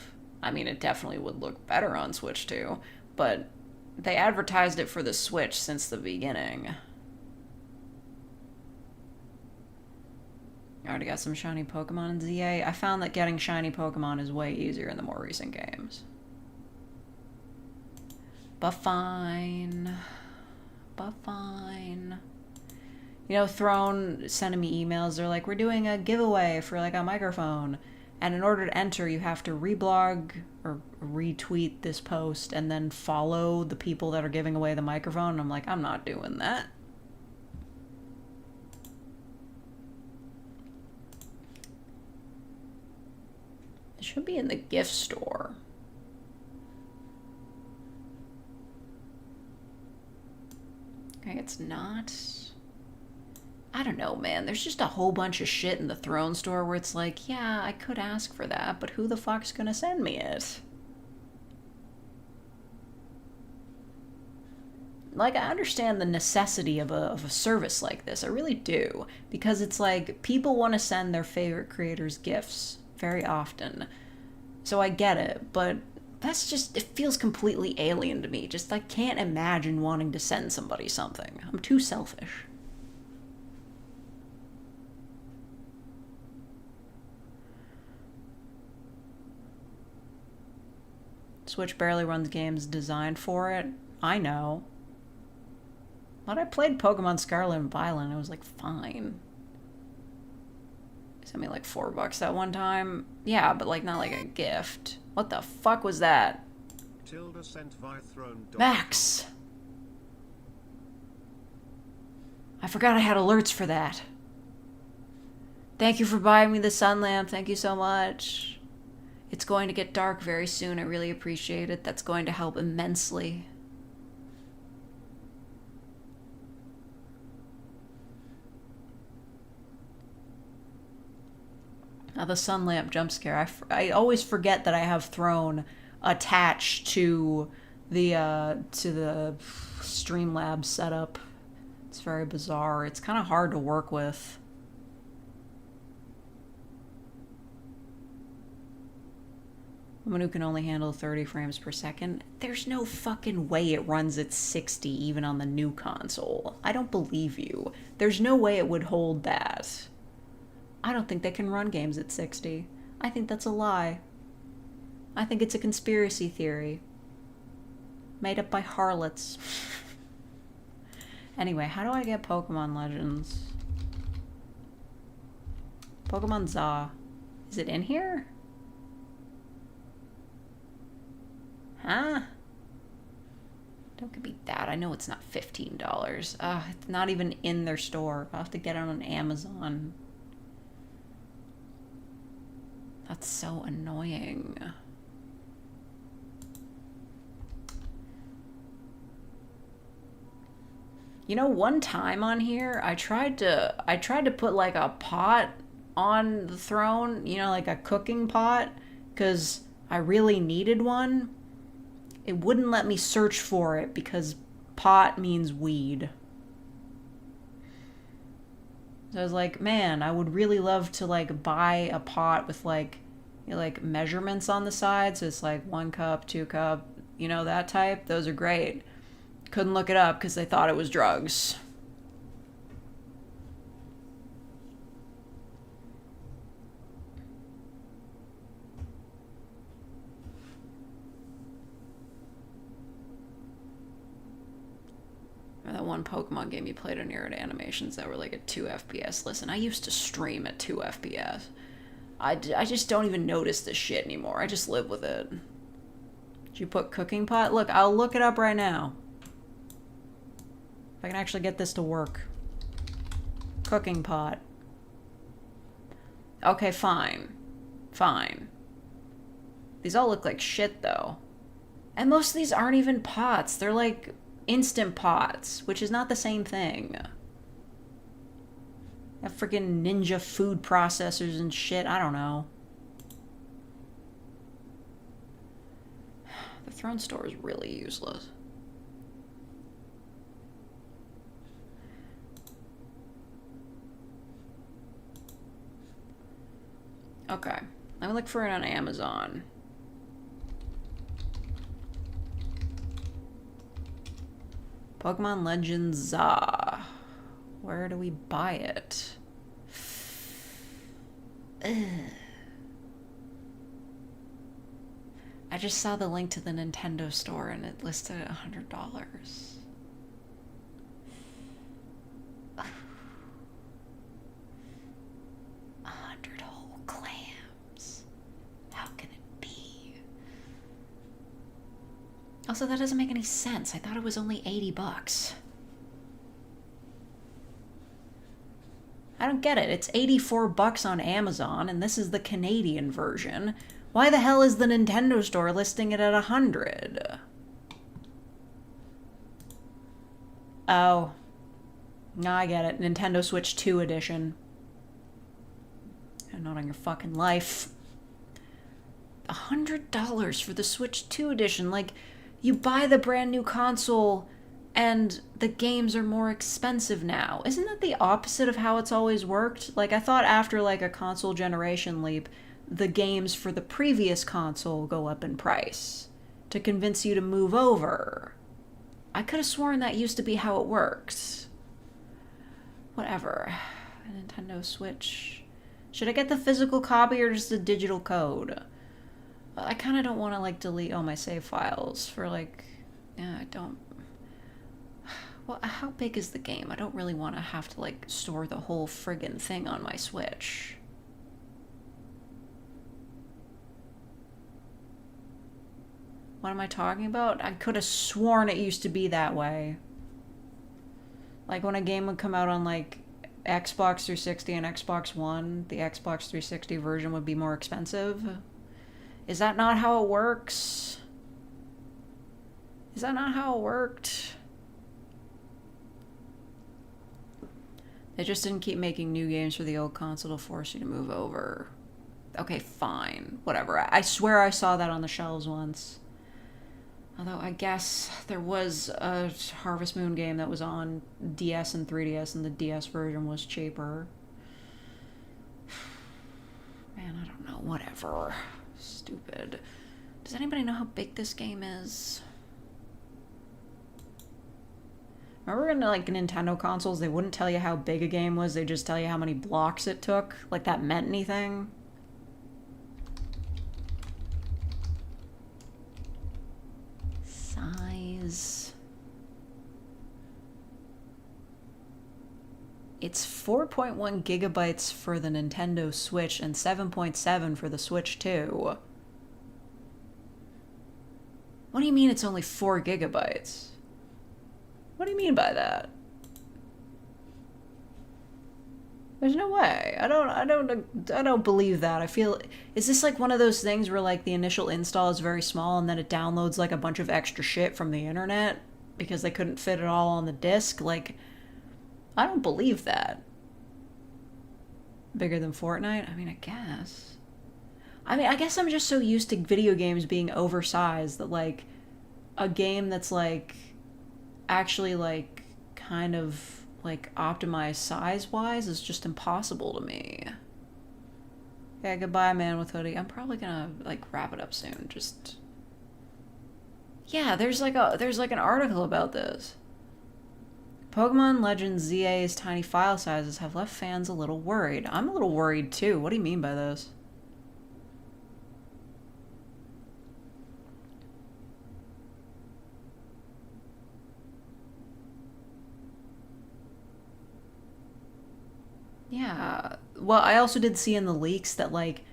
I mean, it definitely would look better on Switch 2, but they advertised it for the Switch since the beginning. I already got some shiny Pokemon in ZA. I found that getting shiny Pokemon is way easier in the more recent games. But fine. You know, Throne sending me emails. They're like, we're doing a giveaway for like a microphone. And in order to enter, you have to reblog or retweet this post and then follow the people that are giving away the microphone. And I'm like, I'm not doing that. It should be in the gift store. Okay, it's not. I don't know, man. There's just a whole bunch of shit in the Throne store where it's like, yeah, I could ask for that, but who the fuck's gonna send me it? Like, I understand the necessity of a service like this. I really do. Because it's like, people want to send their favorite creators gifts very often. So I get it, but that's just, it feels completely alien to me. Just, I can't imagine wanting to send somebody something. I'm too selfish. Switch barely runs games designed for it. I know. But I played Pokemon Scarlet and Violet and it was like fine. They sent me like $4 that one time. Yeah, but like not like a gift. What the fuck was that?
Tilda sent via throne.
Max! I forgot I had alerts for that. Thank you for buying me the sun lamp. Thank you so much. It's going to get dark very soon. I really appreciate it. That's going to help immensely. Now the sun lamp jump scare. I always forget that I have Throne attached to the Streamlabs setup. It's very bizarre. It's kind of hard to work with. Woman who can only handle 30 frames per second. There's no fucking way it runs at 60 even on the new console. I don't believe you. There's no way it would hold that. I don't think they can run games at 60. I think that's a lie. I think it's a conspiracy theory. Made up by harlots. Anyway, how do I get Pokemon Legends? Pokemon Za. Is it in here? Huh? Don't give me that. I know it's not $15. It's not even in their store. I'll have to get it on Amazon. That's so annoying. You know, one time on here, I tried to put like a pot on the throne, you know, like a cooking pot, because I really needed one. It wouldn't let me search for it because pot means weed. So I was like, man, I would really love to like buy a pot with like, you know, like measurements on the side. So it's like 1 cup, 2 cup, you know, that type. Those are great. Couldn't look it up because they thought it was drugs. That one Pokemon game you played on your animations that were like at 2 FPS. Listen, I used to stream at 2 FPS. I just don't even notice this shit anymore. I just live with it. Did you put cooking pot? Look, I'll look it up right now. If I can actually get this to work. Cooking pot. Okay, fine. Fine. These all look like shit, though. And most of these aren't even pots. They're like instant pots, which is not the same thing. That freaking ninja food processors and shit. I don't know. The Throne Store is really useless. Okay. Let me look for it on Amazon. Pokemon Legends ZA. Where do we buy it? Ugh. I just saw the link to the Nintendo store and it listed at $100. 100 whole clams. How can it be? Also, that doesn't make any sense. I thought it was only $80. I don't get it. It's $84 on Amazon, and this is the Canadian version. Why the hell is the Nintendo store listing it at 100? Oh. No, I get it. Nintendo Switch 2 edition. And not on your fucking life. $100 for the Switch 2 edition. Like, you buy the brand new console and the games are more expensive now. Isn't that the opposite of how it's always worked? Like, I thought after, like, a console generation leap, the games for the previous console go up in price to convince you to move over. I could have sworn that used to be how it worked. Whatever. Nintendo Switch. Should I get the physical copy or just the digital code? I kind of don't want to, like, delete all my save files for, like... Yeah, I don't... Well, how big is the game? I don't really want to have to, like, store the whole friggin' thing on my Switch. What am I talking about? I could have sworn it used to be that way. Like, when a game would come out on, like, Xbox 360 and Xbox One, the Xbox 360 version would be more expensive. Is that not how it works? Is that not how it worked? They just didn't keep making new games for the old console to force you to move over. Okay, fine. Whatever. I swear I saw that on the shelves once. Although I guess there was a Harvest Moon game that was on DS and 3DS and the DS version was cheaper. Man, I don't know. Whatever. Stupid. Does anybody know how big this game is? Remember in, like, Nintendo consoles, they wouldn't tell you how big a game was, they just tell you how many blocks it took? Like that meant anything? Size... It's 4.1 gigabytes for the Nintendo Switch and 7.7 for the Switch 2. What do you mean it's only 4 gigabytes? What do you mean by that? There's no way. I don't believe that. I feel... Is this like one of those things where, like, the initial install is very small and then it downloads, like, a bunch of extra shit from the internet because they couldn't fit it all on the disc? Like, I don't believe that. Bigger than Fortnite? I mean, I guess. I guess I'm just so used to video games being oversized that, like, a game that's, like, actually, like, kind of, like, optimized size-wise is just impossible to me. Yeah, goodbye, man with hoodie. I'm probably gonna, like, wrap it up soon. Just... Yeah, there's like an article about this. Pokemon Legends ZA's tiny file sizes have left fans a little worried. I'm a little worried too. What do you mean by this? Yeah. Well, I also did see in the leaks that, like,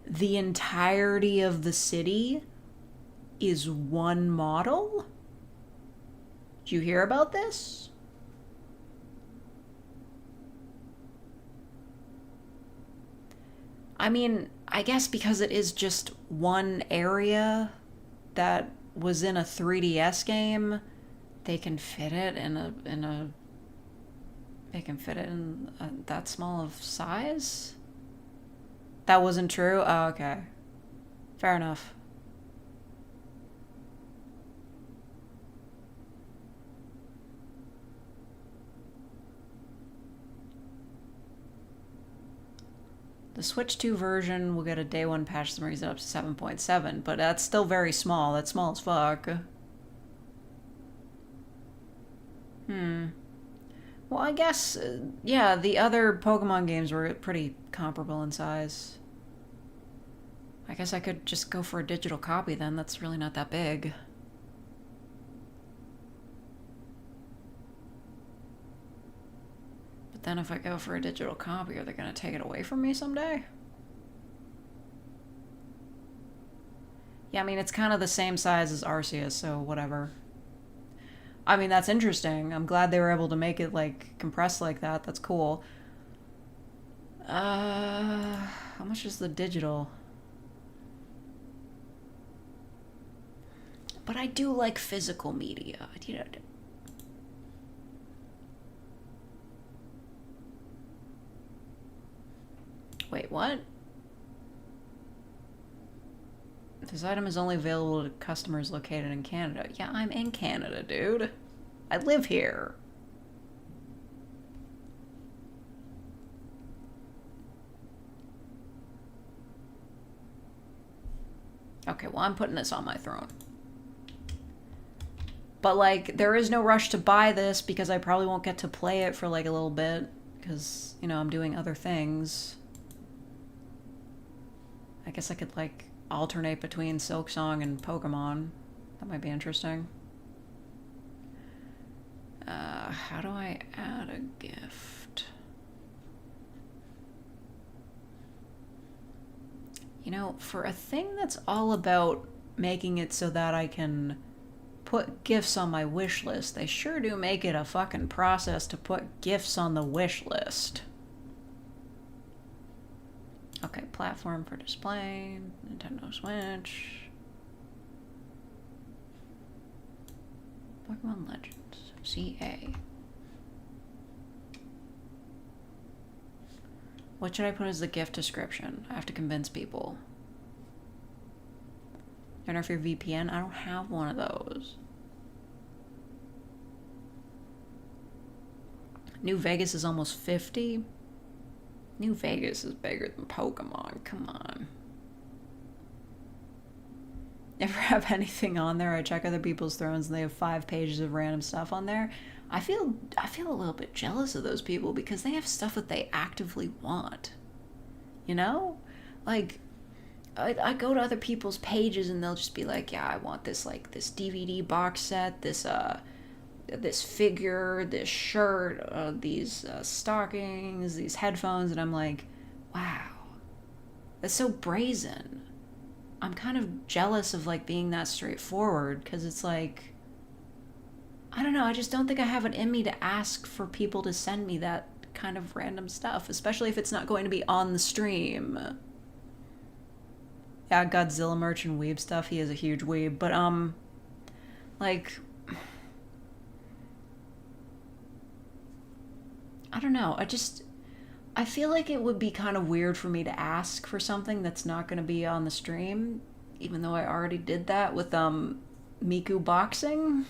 the entirety of the city is one model. Did you hear about this? I mean, I guess because it is just one area that was in a 3DS game, they can fit it in a they can fit it in that small of size. That wasn't true. Oh, okay. Fair enough. The Switch 2 version will get a day one patch that brings it up to 7.7, but that's still very small. That's small as fuck. Well, I guess, yeah, the other Pokemon games were pretty comparable in size. I guess I could just go for a digital copy then. That's really not that big. But then if I go for a digital copy, are they going to take it away from me someday? Yeah, I mean, it's kind of the same size as Arceus, so whatever. I mean, that's interesting. I'm glad they were able to make it, like, compressed like that. That's cool. How much is the digital? But I do like physical media. You know. Wait, what? This item is only available to customers located in Canada. Yeah, I'm in Canada, dude. I live here. Okay, well, I'm putting this on my throne. But, like, there is no rush to buy this because I probably won't get to play it for, like, a little bit. Because, you know, I'm doing other things. I guess I could, like, alternate between Silksong and Pokemon. That might be interesting. How do I add a gift? You know, for a thing that's all about making it so that I can put gifts on my wish list, they sure do make it a fucking process to put gifts on the wish list. Okay, platform for display, Nintendo Switch. Pokemon Legends, CA. What should I put as the gift description? I have to convince people. Turn off your VPN? I don't have one of those. New Vegas is almost 50. New Vegas is bigger than Pokemon. Come on. Never have anything on there. I check other people's thrones and they have 5 pages of random stuff on there. I feel a little bit jealous of those people because they have stuff that they actively want. You know? Like, I go to other people's pages and they'll just be like, yeah, I want this, like, this DVD box set, this figure, this shirt, these stockings, these headphones, and I'm like, wow, that's so brazen. I'm kind of jealous of, like, being that straightforward, because it's like, I don't know, I just don't think I have it in me to ask for people to send me that kind of random stuff, especially if it's not going to be on the stream. Yeah, Godzilla merch and weeb stuff, he is a huge weeb, but, like, I don't know, I feel like it would be kind of weird for me to ask for something that's not going to be on the stream, even though I already did that with Miku boxing.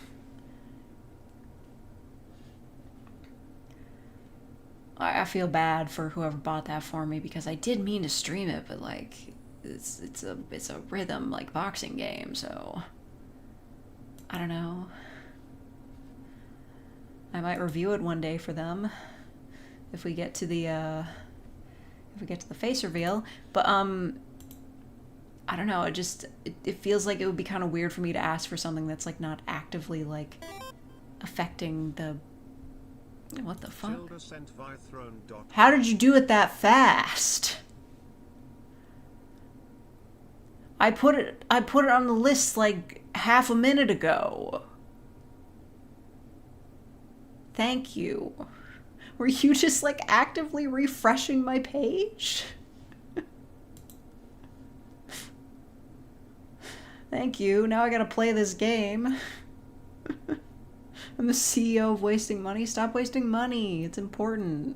I feel bad for whoever bought that for me because I did mean to stream it, but like it's a rhythm like boxing game, so I don't know. I might review it one day for them if we get to the face reveal. But I don't know. It feels like it would be kind of weird for me to ask for something that's like not actively like affecting the. What the fuck? How did you do it that fast? I put it on the list like half a minute ago. Thank you. Were you just like actively refreshing my page? Thank you. Now I gotta play this game. I'm the CEO of wasting money. Stop wasting money. It's important.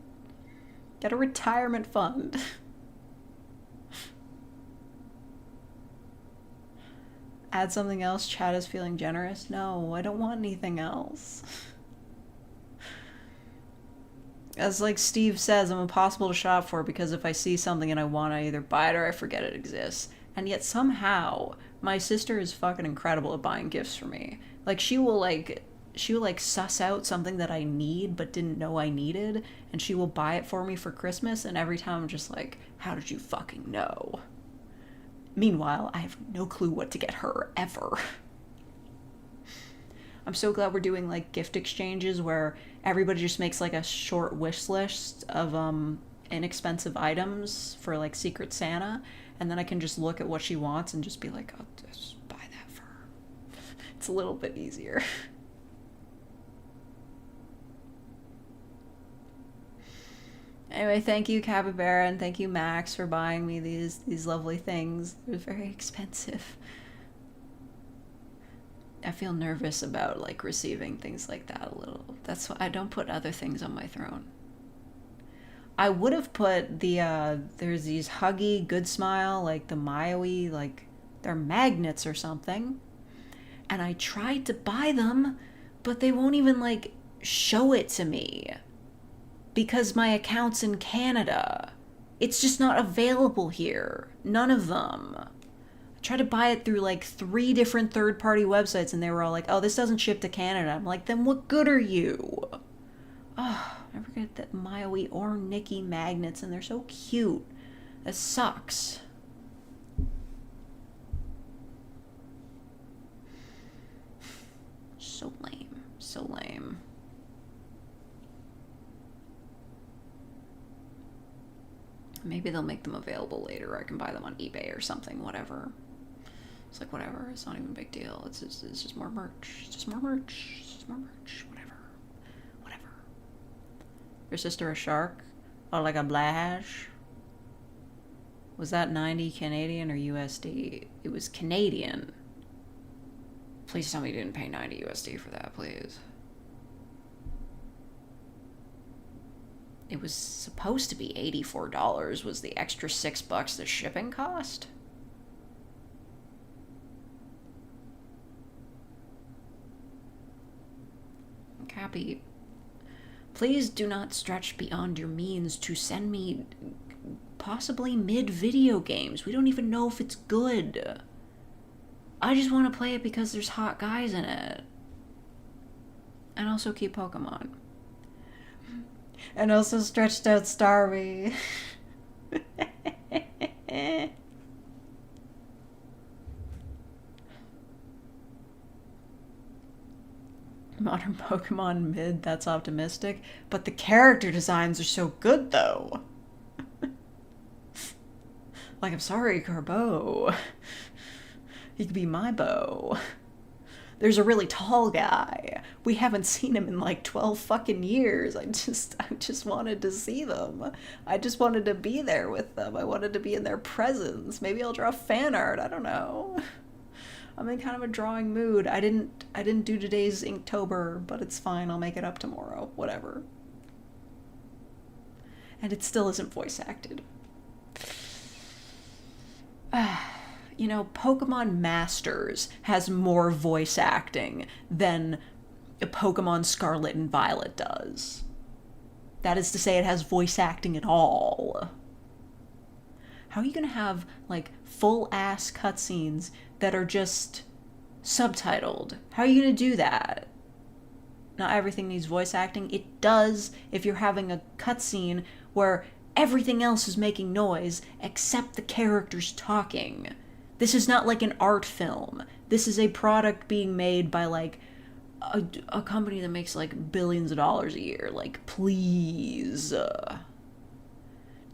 Get a retirement fund. Add something else. Chad is feeling generous. No, I don't want anything else. As like Steve says, I'm impossible to shop for because if I see something and I want, I either buy it or I forget it exists. And yet somehow my sister is fucking incredible at buying gifts for me. Like she will suss out something that I need but didn't know I needed, and she will buy it for me for Christmas, and every time I'm just like, how did you fucking know? Meanwhile, I have no clue what to get her ever. I'm so glad we're doing like gift exchanges where everybody just makes like a short wish list of inexpensive items for like Secret Santa, and then I can just look at what she wants and just be like, I'll just buy that for her. It's a little bit easier. Anyway, thank you, Capybara, and thank you, Max, for buying me these lovely things. They're very expensive. I feel nervous about like receiving things like that a little. That's why I don't put other things on my throne. I would have put the there's these Huggy Good Smile, like the Maui, like they're magnets or something. And I tried to buy them, but they won't even like show it to me. Because my account's in Canada. It's just not available here. None of them. I tried to buy it through like 3 different third-party websites and they were all like, oh, this doesn't ship to Canada. I'm like, then what good are you? Oh, I never get that Maui or Nikki magnets and they're so cute. That sucks. So lame. So lame. Maybe they'll make them available later. I can buy them on eBay or something, whatever. It's like, whatever. It's not even a big deal. It's just more merch. It's just more merch. It's just more merch. Whatever. Whatever. Your sister a shark? Oh, like a blash? Was that 90 Canadian or USD? It was Canadian. Please tell me you didn't pay 90 USD for that, please. It was supposed to be $84. Was the extra $6 the shipping cost? Cappy, please do not stretch beyond your means to send me possibly mid-video games. We don't even know if it's good. I just want to play it because there's hot guys in it. And also keep Pokemon. And also stretched out Starmie. Modern Pokemon mid, that's optimistic. But the character designs are so good, though. Like, I'm sorry, Carbo. He could be my beau. There's a really tall guy. We haven't seen him in like 12 fucking years. I just wanted to see them. I just wanted to be there with them. I wanted to be in their presence. Maybe I'll draw fan art. I don't know. I'm in kind of a drawing mood. I didn't do today's Inktober, but it's fine. I'll make it up tomorrow. Whatever. And it still isn't voice acted. You know, Pokemon Masters has more voice acting than Pokemon Scarlet and Violet does. That is to say, it has voice acting at all. How are you gonna have, like, full-ass cutscenes that are just subtitled? How are you gonna do that? Not everything needs voice acting. It does if you're having a cutscene where everything else is making noise except the characters talking. This is not like an art film. This is a product being made by, like, a company that makes, like, billions of dollars a year. Like, please.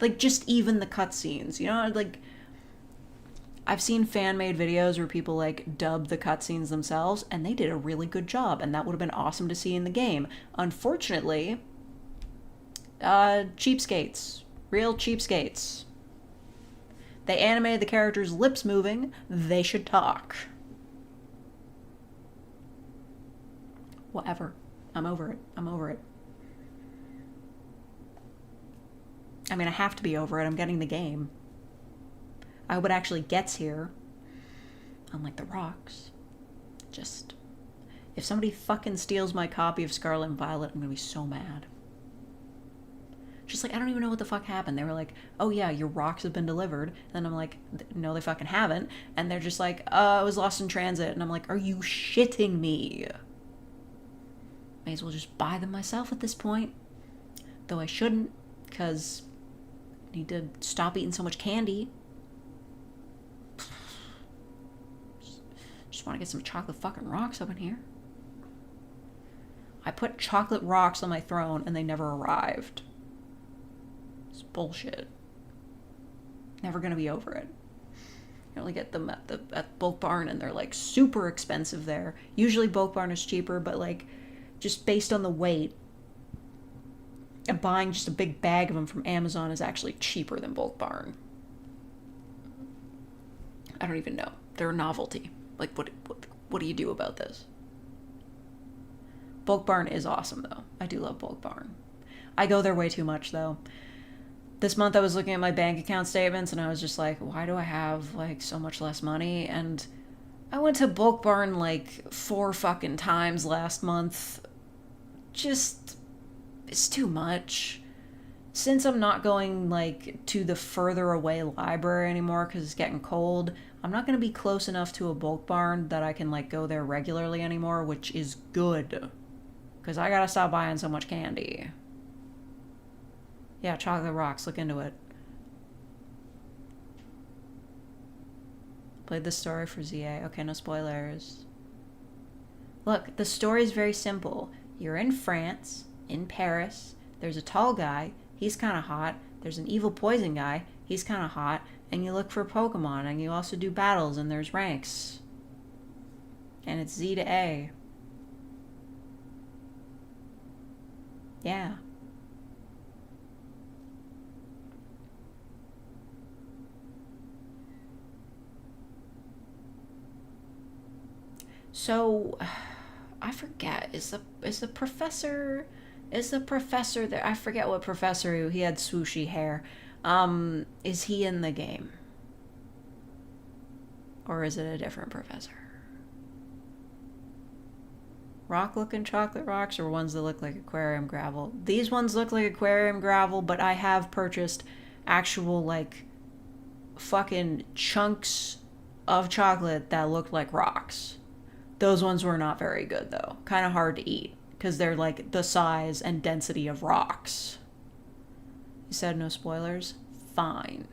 Like, just even the cutscenes, you know? Like, I've seen fan-made videos where people, like, dub the cutscenes themselves, and they did a really good job, and that would have been awesome to see in the game. Unfortunately, cheapskates. Real cheapskates. They animated the characters' lips moving. They should talk. Whatever. I'm over it. I'm over it. I mean, I have to be over it. I'm getting the game. I hope it actually gets here. Unlike the rocks. Just... if somebody fucking steals my copy of Scarlet and Violet, I'm gonna be so mad. Just like, I don't even know what the fuck happened. They were like, oh yeah, your rocks have been delivered. And then I'm like, no, they fucking haven't. And they're just like, it was lost in transit. And I'm like, are you shitting me? May as well just buy them myself at this point. Though I shouldn't, because I need to stop eating so much candy. Just want to get some chocolate fucking rocks up in here. I put chocolate rocks on my throne and they never arrived. It's bullshit. Never gonna be over it. You only get them at Bulk Barn and they're like super expensive there. Usually Bulk Barn is cheaper, but like just based on the weight, buying just a big bag of them from Amazon is actually cheaper than Bulk Barn. I don't even know. They're a novelty. Like, what do you do about this? Bulk Barn is awesome, though. I do love Bulk Barn. I go there way too much, though. This month I was looking at my bank account statements, and I was just like, why do I have, like, so much less money? And I went to Bulk Barn, like, 4 fucking times last month. Just... it's too much. Since I'm not going, like, to the further away library anymore because it's getting cold, I'm not going to be close enough to a Bulk Barn that I can, like, go there regularly anymore, which is good. Because I gotta stop buying so much candy. Yeah, chocolate rocks. Look into it. Played the story for ZA. Okay, no spoilers. Look, the story is very simple. You're in France, in Paris. There's a tall guy. He's kind of hot. There's an evil poison guy. He's kind of hot. And you look for Pokemon. And you also do battles. And there's ranks. And it's Z to A. Yeah. So, I forget. Is the professor there? I forget what professor he had swooshy hair. Is he in the game? Or is it a different professor? Rock-looking chocolate rocks or ones that look like aquarium gravel? These ones look like aquarium gravel, but I have purchased actual, like, fucking chunks of chocolate that looked like rocks. Those ones were not very good, though. Kind of hard to eat, because they're, like, the size and density of rocks. You said no spoilers? Fine.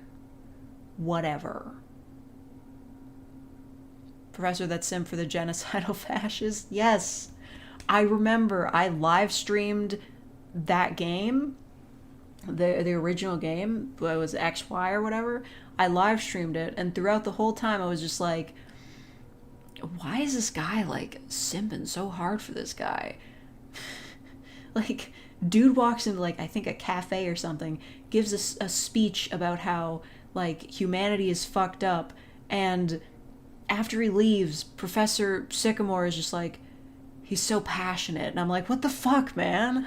Whatever. Professor that sim for the genocidal fascists? Yes. I remember I live streamed that game, the original game, it was XY or whatever. I live streamed it, and throughout the whole time I was just like, why is this guy like simping so hard for this guy? Like, dude walks into, like, I think a cafe or something, gives a speech about how, like, humanity is fucked up, and after he leaves, Professor Sycamore is just like, he's so passionate. And I'm like, what the fuck, man?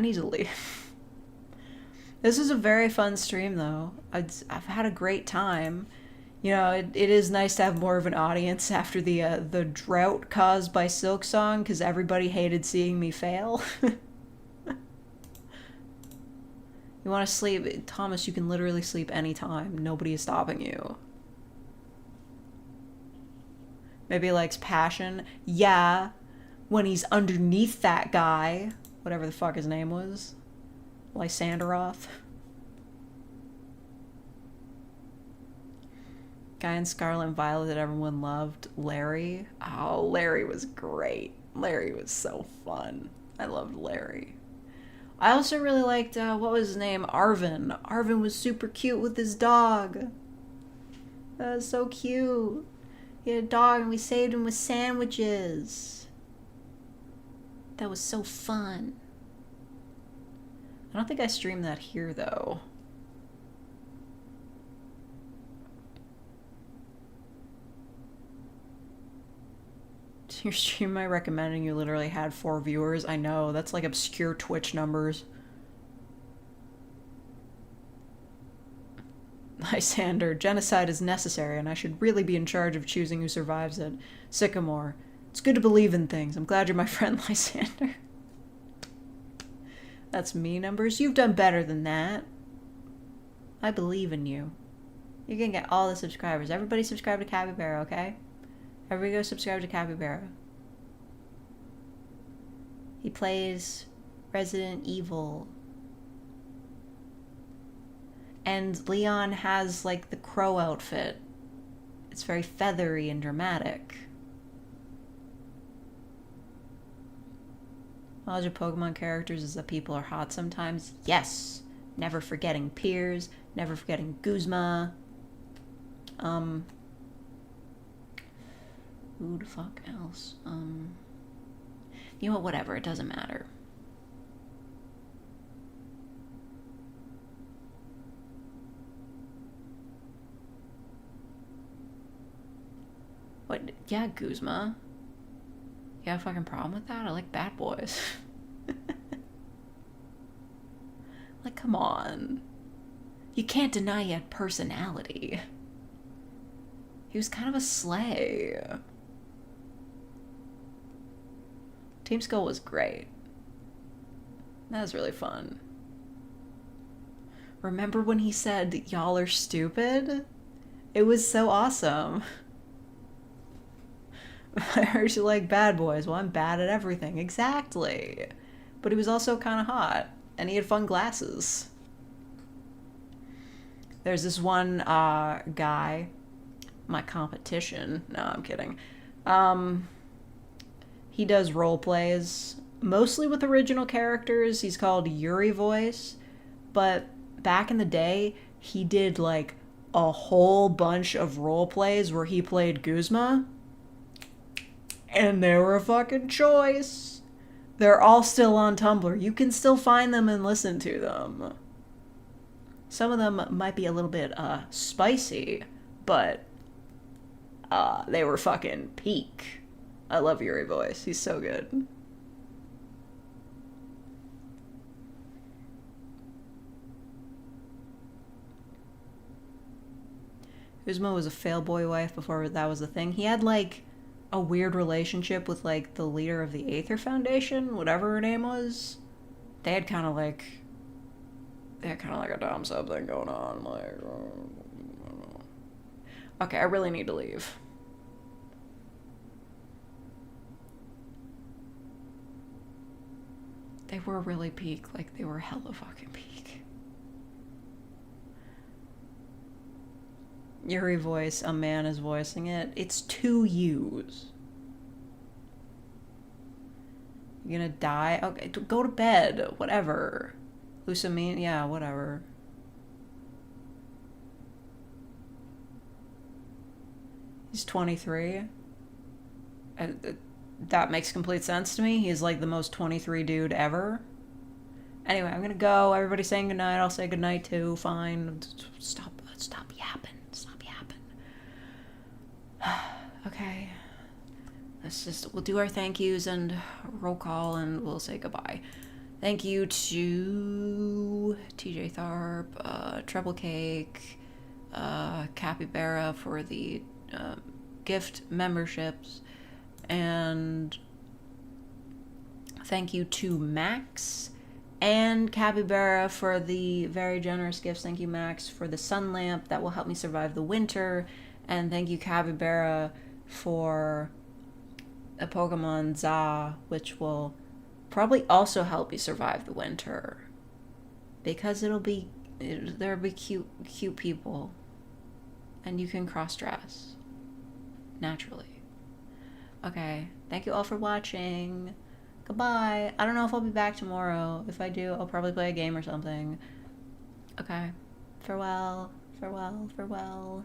need to leave. This is a very fun stream, though. I've had a great time. You know, it is nice to have more of an audience after the drought caused by Silksong, because everybody hated seeing me fail. You want to sleep? Thomas, you can literally sleep anytime. Nobody is stopping you. Maybe he likes passion. Yeah, when he's underneath that guy. Whatever the fuck his name was. Lysanderoth. Guy in Scarlet and Violet that everyone loved. Larry. Oh, Larry was great. Larry was so fun. I loved Larry. I also really liked, what was his name? Arvin. Arvin was super cute with his dog. That was so cute. He had a dog and we saved him with sandwiches. That was so fun. I don't think I streamed that here, though. Your stream I recommending you literally had 4 viewers. I know, that's like obscure Twitch numbers. Lysander, genocide is necessary and I should really be in charge of choosing who survives it. Sycamore, it's good to believe in things. I'm glad you're my friend, Lysander. That's me numbers. You've done better than that. I believe in you. You're gonna get all the subscribers. Everybody subscribe to Capybara, okay? Everybody go subscribe to Capybara. He plays Resident Evil. And Leon has, like, the crow outfit. It's very feathery and dramatic. Knowledge of Pokemon characters is that people are hot sometimes. Yes! Never forgetting Piers. Never forgetting Guzma. Who the fuck else? You know what, whatever, it doesn't matter. What? Yeah, Guzma. You got a fucking problem with that? I like bad boys. Like, come on. You can't deny he had personality. He was kind of a slay. Team Skull was great. That was really fun. Remember when he said, y'all are stupid? It was so awesome. I heard you like bad boys. Well, I'm bad at everything. Exactly. But he was also kind of hot. And he had fun glasses. There's this one guy. My competition. No, I'm kidding. He does role plays. Mostly with original characters. He's called Yuri Voice. But back in the day, he did like a whole bunch of role plays where he played Guzma. And they were a fucking choice. They're all still on Tumblr. You can still find them and listen to them. Some of them might be a little bit spicy, but they were fucking peak. I love Yuri Voice. He's so good. Guzma was a failboy wife before that was a thing. He had like a weird relationship with like the leader of the Aether Foundation, whatever her name was. They had kind of like a Dom sub thing going on. Like, I don't know. Okay, I really need to leave. They were really peak, like they were hella fucking peak. Yuri Voice, a man is voicing it. It's 2 U's. You're gonna die? Okay, go to bed. Whatever. Lusamine? Yeah, whatever. He's 23. That makes complete sense to me. He's like the most 23 dude ever. Anyway, I'm gonna go. Everybody's saying goodnight. I'll say goodnight too. Fine. Stop yapping. Stop yapping. Okay. We'll do our thank yous and roll call and we'll say goodbye. Thank you to TJ Tharp, Treble Cake, Capybara for the gift memberships, and thank you to Max and Capybara for the very generous gifts. Thank you, Max, for the sun lamp that will help me survive the winter, and thank you, Capybara, for a Pokemon Za, which will probably also help you survive the winter, because there'll be cute people, and you can cross dress naturally. Okay, thank you all for watching. Goodbye. I don't know if I'll be back tomorrow. If I do, I'll probably play a game or something. Okay, farewell, farewell, farewell.